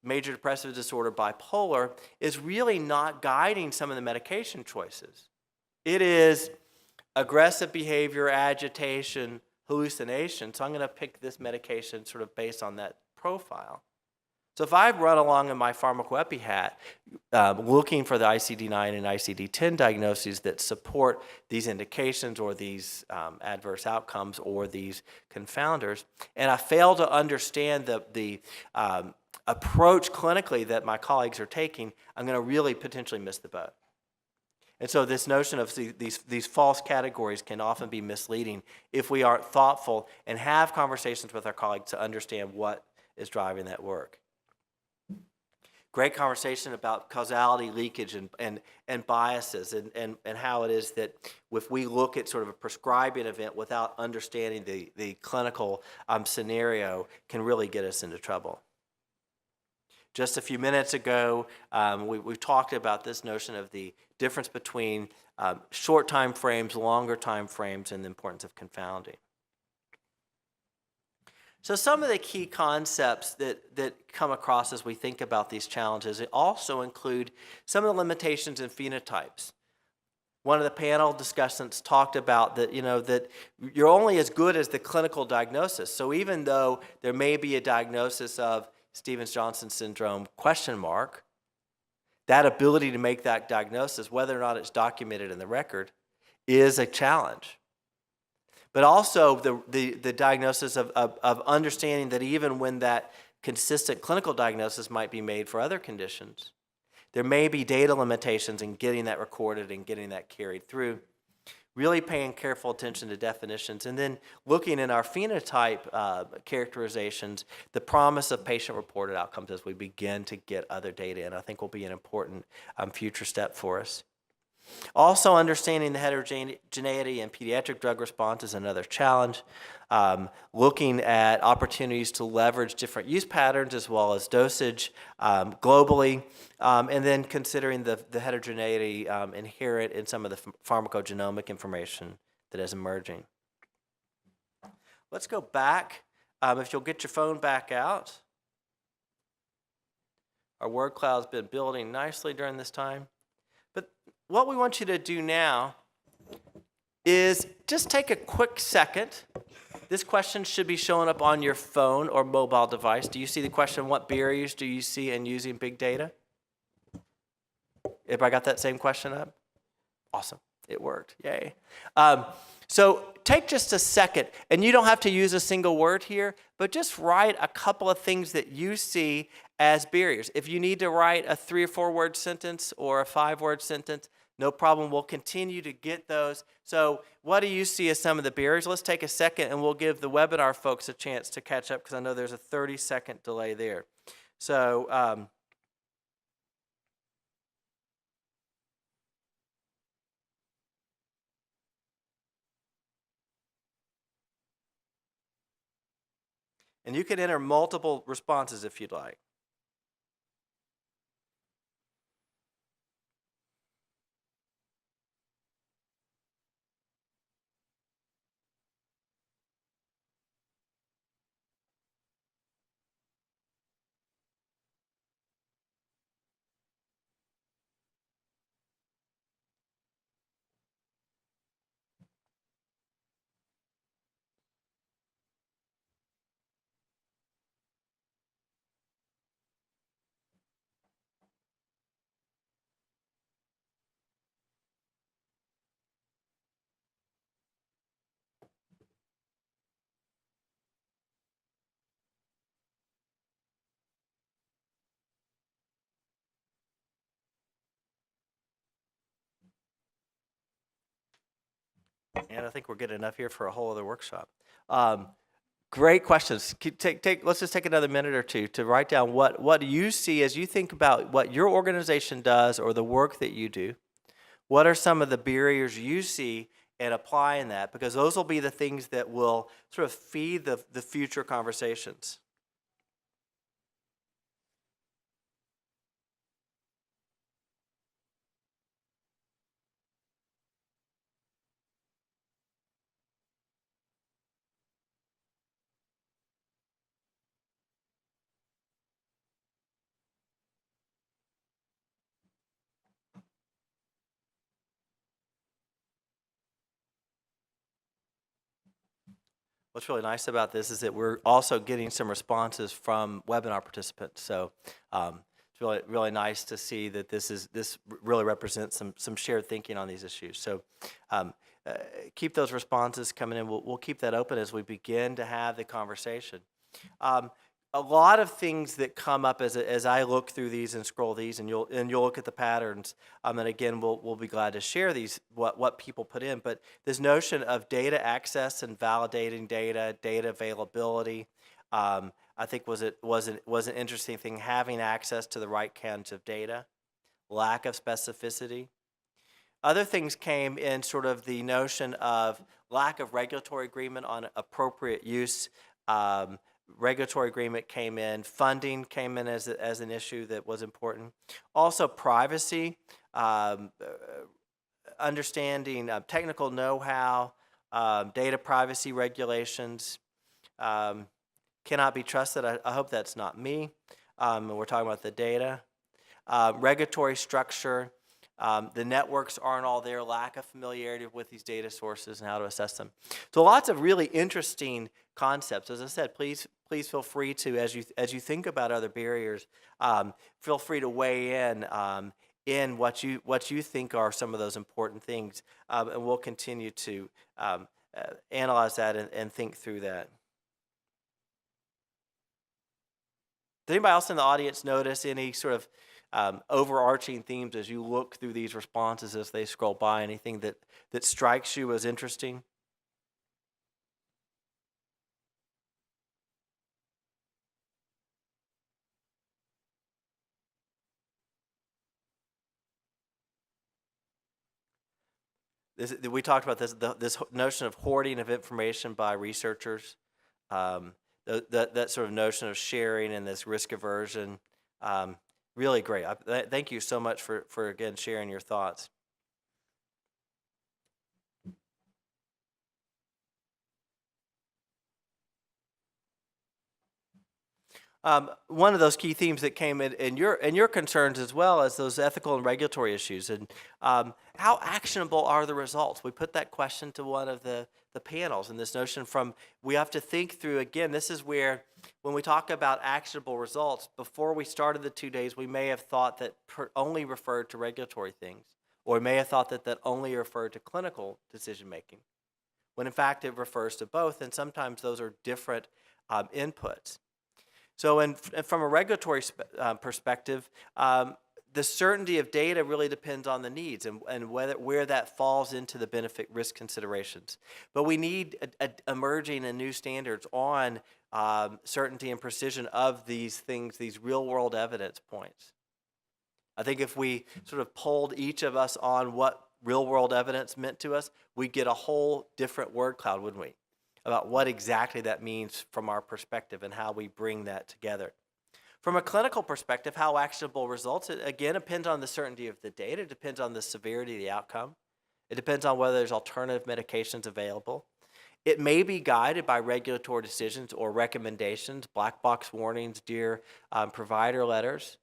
major depressive disorder, bipolar, is really not guiding some of the medication choices. It is aggressive behavior, agitation, hallucination. So I'm going to pick this medication sort of based on that profile. So if I run along in my pharmacoepi hat looking for the ICD-9 and ICD-10 diagnoses that support these indications or these adverse outcomes or these confounders, and I fail to understand the approach clinically that my colleagues are taking, I'm going to really potentially miss the boat. And so this notion of these false categories can often be misleading if we aren't thoughtful and have conversations with our colleagues to understand what is driving that work. Great conversation about causality, leakage, and biases, and how it is that if we look at sort of a prescribing event without understanding the clinical scenario can really get us into trouble. Just a few minutes ago, we talked about this notion of the difference between short time frames, longer time frames, and the importance of confounding. So some of the key concepts that come across as we think about these challenges also include some of the limitations in phenotypes. One of the panel discussants talked about that, that you're only as good as the clinical diagnosis. So even though there may be a diagnosis of Stevens-Johnson syndrome, that ability to make that diagnosis, whether or not it's documented in the record, is a challenge. But also the diagnosis of understanding that even when that consistent clinical diagnosis might be made for other conditions, there may be data limitations in getting that recorded and getting that carried through. Really paying careful attention to definitions, and then looking in our phenotype characterizations, the promise of patient-reported outcomes as we begin to get other data in, I think will be an important future step for us. Also, understanding the heterogeneity in pediatric drug response is another challenge. Looking at opportunities to leverage different use patterns as well as dosage globally, and then considering the heterogeneity inherent in some of the pharmacogenomic information that is emerging. Let's go back. If you'll get your phone back out. Our word cloud's been building nicely during this time. But what we want you to do now is just take a quick second. This question should be showing up on your phone or mobile device. Do you see the question, what barriers do you see in using big data? Everybody got that same question up? Awesome. It worked. Yay. So take just a second, and you don't have to use a single word here, but just write a couple of things that you see as barriers. If you need to write a 3 or 4 word sentence or a 5-word sentence, no problem. We'll continue to get those. So what do you see as some of the barriers? Let's take a second, and we'll give the webinar folks a chance to catch up because I know there's a 30-second delay there. So and you can enter multiple responses if you'd like. And I think we're getting enough here for a whole other workshop. Great questions. Let's just take another minute or two to write down what do you see as you think about what your organization does or the work that you do. What are some of the barriers you see in applying that? Because those will be the things that will sort of feed the future conversations. What's really nice about this is that we're also getting some responses from webinar participants. So it's really nice to see that this really represents some shared thinking on these issues. So keep those responses coming in. We'll keep that open as we begin to have the conversation. A lot of things that come up as I look through these and scroll these, and you'll look at the patterns. And again, we'll be glad to share these what people put in. But this notion of data access and validating data availability, I think was an interesting thing. Having access to the right kinds of data, lack of specificity. Other things came in sort of the notion of lack of regulatory agreement on appropriate use. Regulatory agreement came in, funding came in as an issue that was important. Also privacy, understanding technical know-how, data privacy regulations, cannot be trusted. I hope that's not me. We're talking about the data. Regulatory structure, the networks aren't all there, lack of familiarity with these data sources and how to assess them. So lots of really interesting concepts. As I said, please feel free to, as you think about other barriers, feel free to weigh in what you think are some of those important things, and we'll continue to analyze that and think through that. Did anybody else in the audience notice any sort of overarching themes as you look through these responses as they scroll by? Anything that strikes you as interesting? We talked about this notion of hoarding of information by researchers, that sort of notion of sharing and this risk aversion. Really great. Thank you so much for again sharing your thoughts. One of those key themes that came in your concerns as well as those ethical and regulatory issues, and how actionable are the results? We put that question to one of the panels, and this notion we have to think through, again, this is where when we talk about actionable results, before we started the 2 days, we may have thought that only referred to regulatory things, or we may have thought that only referred to clinical decision making, when in fact it refers to both, and sometimes those are different inputs. So from a regulatory perspective, the certainty of data really depends on the needs and where that falls into the benefit risk considerations. But we need emerging and new standards on certainty and precision of these things, these real world evidence points. I think if we sort of polled each of us on what real world evidence meant to us, we'd get a whole different word cloud, wouldn't we? About what exactly that means from our perspective and how we bring that together. From a clinical perspective, how actionable results, it again depends on the certainty of the data, it depends on the severity of the outcome, it depends on whether there's alternative medications available. It may be guided by regulatory decisions or recommendations, black box warnings, dear provider letters.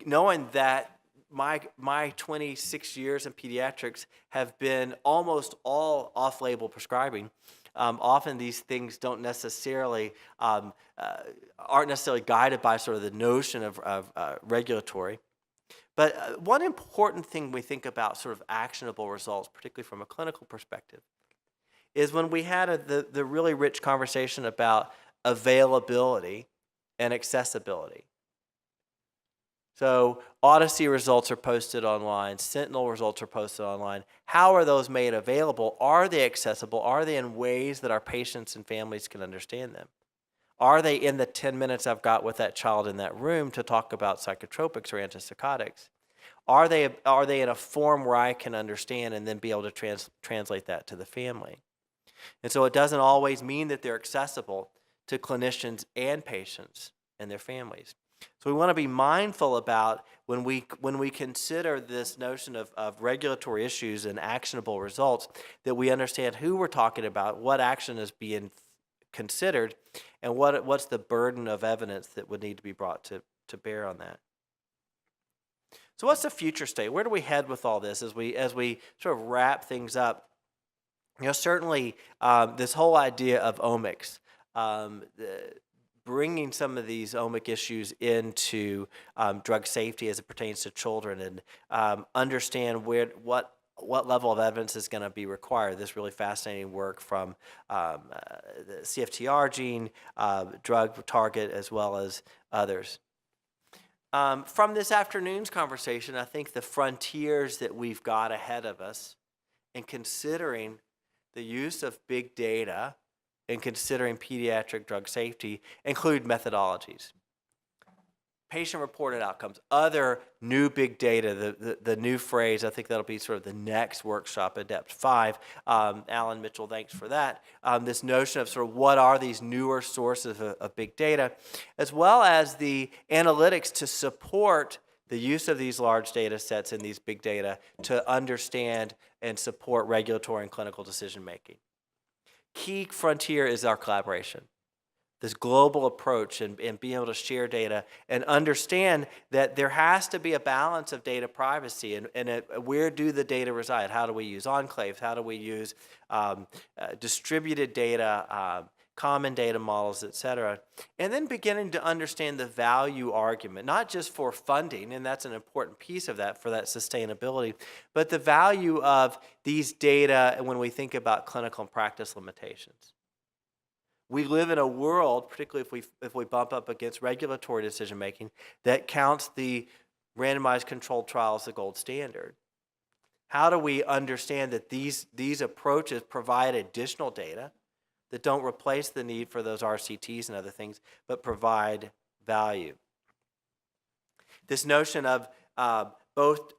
Knowing that my 26 years in pediatrics have been almost all off-label prescribing. Often these things don't necessarily aren't necessarily guided by sort of the notion of regulatory. But one important thing we think about sort of actionable results, particularly from a clinical perspective, is when we had the really rich conversation about availability and accessibility. So Odyssey results are posted online, Sentinel results are posted online. How are those made available? Are they accessible? Are they in ways that our patients and families can understand them? Are they in the 10 minutes I've got with that child in that room to talk about psychotropics or antipsychotics? Are they in a form where I can understand and then be able to translate that to the family? And so it doesn't always mean that they're accessible to clinicians and patients and their families. So we want to be mindful about when we consider this notion of regulatory issues and actionable results, that we understand who we're talking about, what action is being considered, and what's the burden of evidence that would need to be brought to bear on that. So what's the future state? Where do we head with all this as we sort of wrap things up? Certainly this whole idea of omics, bringing some of these omic issues into drug safety as it pertains to children, and understand what level of evidence is going to be required. This really fascinating work from the CFTR gene, drug target, as well as others. From this afternoon's conversation, I think the frontiers that we've got ahead of us in considering the use of big data and considering pediatric drug safety include methodologies, patient-reported outcomes, other new big data, the new phrase. I think that'll be sort of the next workshop, ADEPT 5. Alan Mitchell, thanks for that. This notion of sort of what are these newer sources of big data, as well as the analytics to support the use of these large data sets and these big data to understand and support regulatory and clinical decision making. Key frontier is our collaboration, this global approach, and being able to share data and understand that there has to be a balance of data privacy, and where do the data reside? How do we use enclaves? How do we use distributed data, common data models, et cetera? And then beginning to understand the value argument, not just for funding, and that's an important piece of that for that sustainability, but the value of these data when we think about clinical and practice limitations. We live in a world, particularly if we bump up against regulatory decision making, that counts the randomized controlled trial as the gold standard. How do we understand that these approaches provide additional data that don't replace the need for those RCTs and other things, but provide value? This notion of both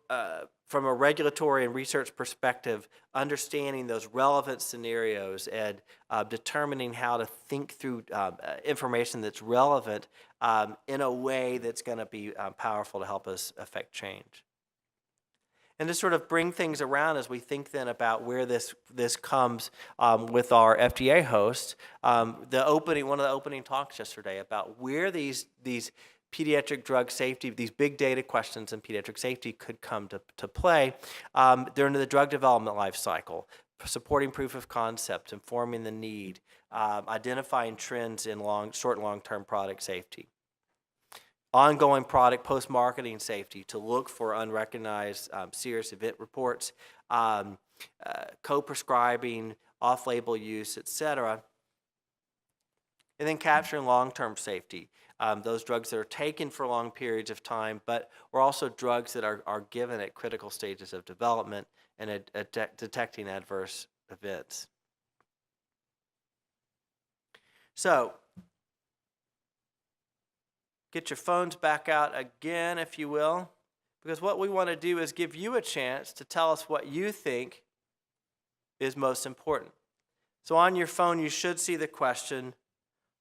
from a regulatory and research perspective, understanding those relevant scenarios and determining how to think through information that's relevant in a way that's going to be powerful to help us affect change. And to sort of bring things around as we think then about where this comes with our FDA host, one of the opening talks yesterday about where these pediatric drug safety, these big data questions in pediatric safety could come to play during the drug development life cycle, supporting proof of concept, informing the need, identifying trends in short and long-term product safety. Ongoing product post-marketing safety to look for unrecognized serious event reports, co-prescribing, off-label use, et cetera. And then capturing long-term safety, those drugs that are taken for long periods of time, but are also drugs that are given at critical stages of development and detecting adverse events. So, get your phones back out again, if you will, because what we want to do is give you a chance to tell us what you think is most important. So on your phone, you should see the question,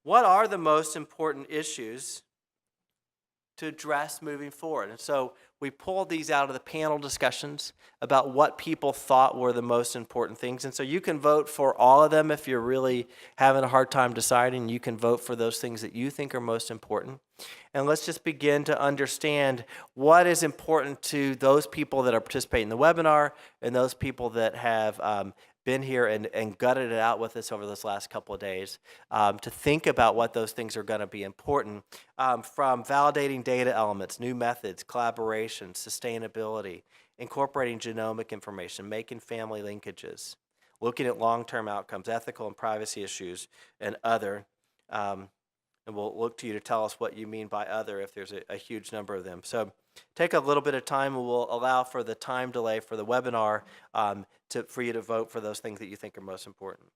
what are the most important issues to address moving forward? And so we pulled these out of the panel discussions about what people thought were the most important things. And so you can vote for all of them if you're really having a hard time deciding. You can vote for those things that you think are most important. And let's just begin to understand what is important to those people that are participating in the webinar and those people that have been here and gutted it out with us over this last couple of days to think about what those things are going to be important, from validating data elements, new methods, collaboration, sustainability, incorporating genomic information, making family linkages, looking at long-term outcomes, ethical and privacy issues, and other. And we'll look to you to tell us what you mean by other if there's a huge number of them. So take a little bit of time, and we'll allow for the time delay for the webinar for you to vote for those things that you think are most important.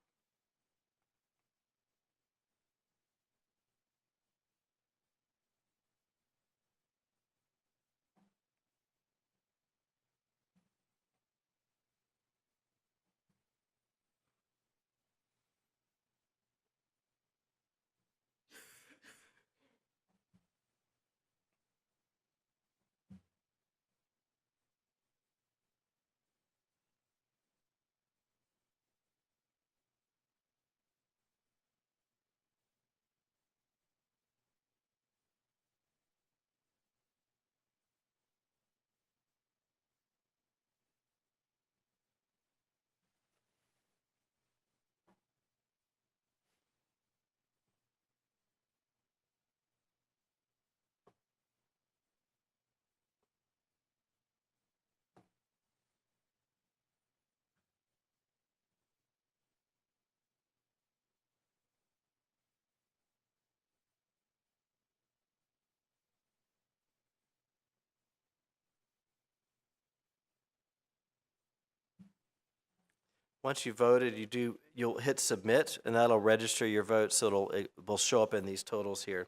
Once you voted, you'll hit submit, and that'll register your vote, so it will show up in these totals here.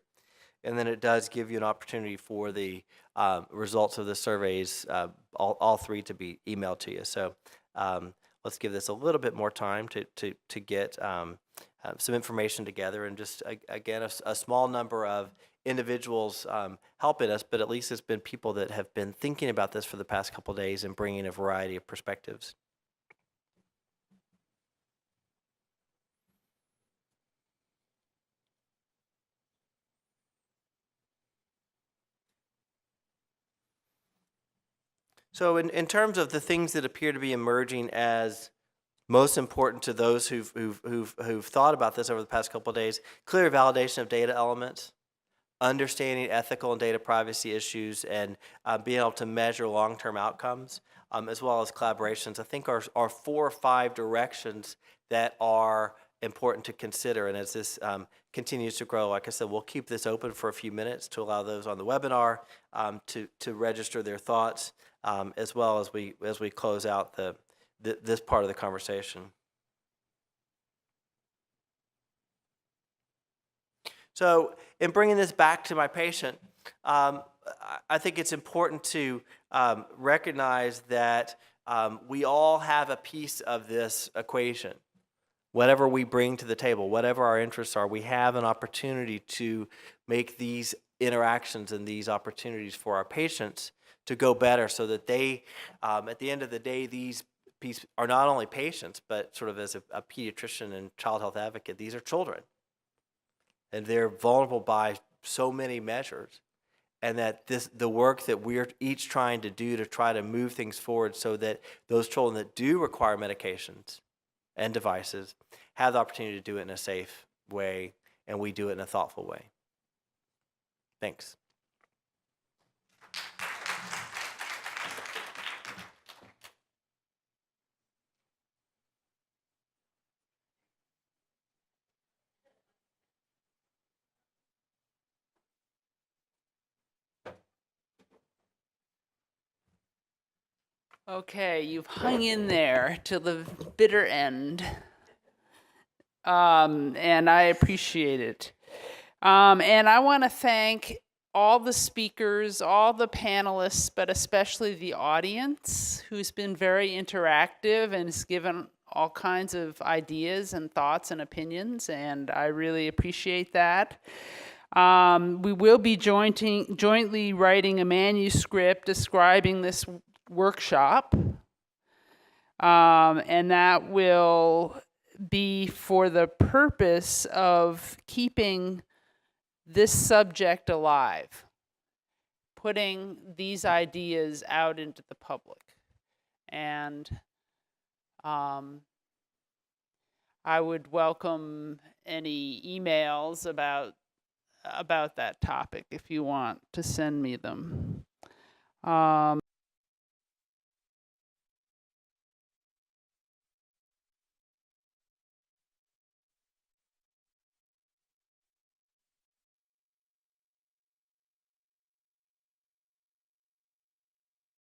And then it does give you an opportunity for the results of the surveys, all three, to be emailed to you. So let's give this a little bit more time to get some information together, and just again a small number of individuals helping us, but at least it's been people that have been thinking about this for the past couple of days and bringing a variety of perspectives. So in terms of the things that appear to be emerging as most important to those who've thought about this over the past couple of days, clear validation of data elements, understanding ethical and data privacy issues, and being able to measure long-term outcomes, as well as collaborations, I think are 4 or 5 directions that are important to consider. And as this continues to grow, like I said, we'll keep this open for a few minutes to allow those on the webinar to register their thoughts, as well as we close out this part of the conversation. So in bringing this back to my patient, I think it's important to recognize that we all have a piece of this equation. Whatever we bring to the table, whatever our interests are, we have an opportunity to make these interactions and these opportunities for our patients to go better, so that they, at the end of the day, these are not only patients, but sort of as a pediatrician and child health advocate, these are children. And they're vulnerable by so many measures. And that the work that we're each trying to do to try to move things forward, so that those children that do require medications and devices have the opportunity to do it in a safe way, and we do it in a thoughtful way. Thanks. Okay, you've hung in there till the bitter end, and I appreciate it. And I want to thank all the speakers, all the panelists, but especially the audience, who's been very interactive and has given all kinds of ideas and thoughts and opinions, and I really appreciate that. We will be jointly writing a manuscript describing this workshop, and that will be for the purpose of keeping this subject alive, putting these ideas out into the public. And I would welcome any emails about that topic if you want to send me them.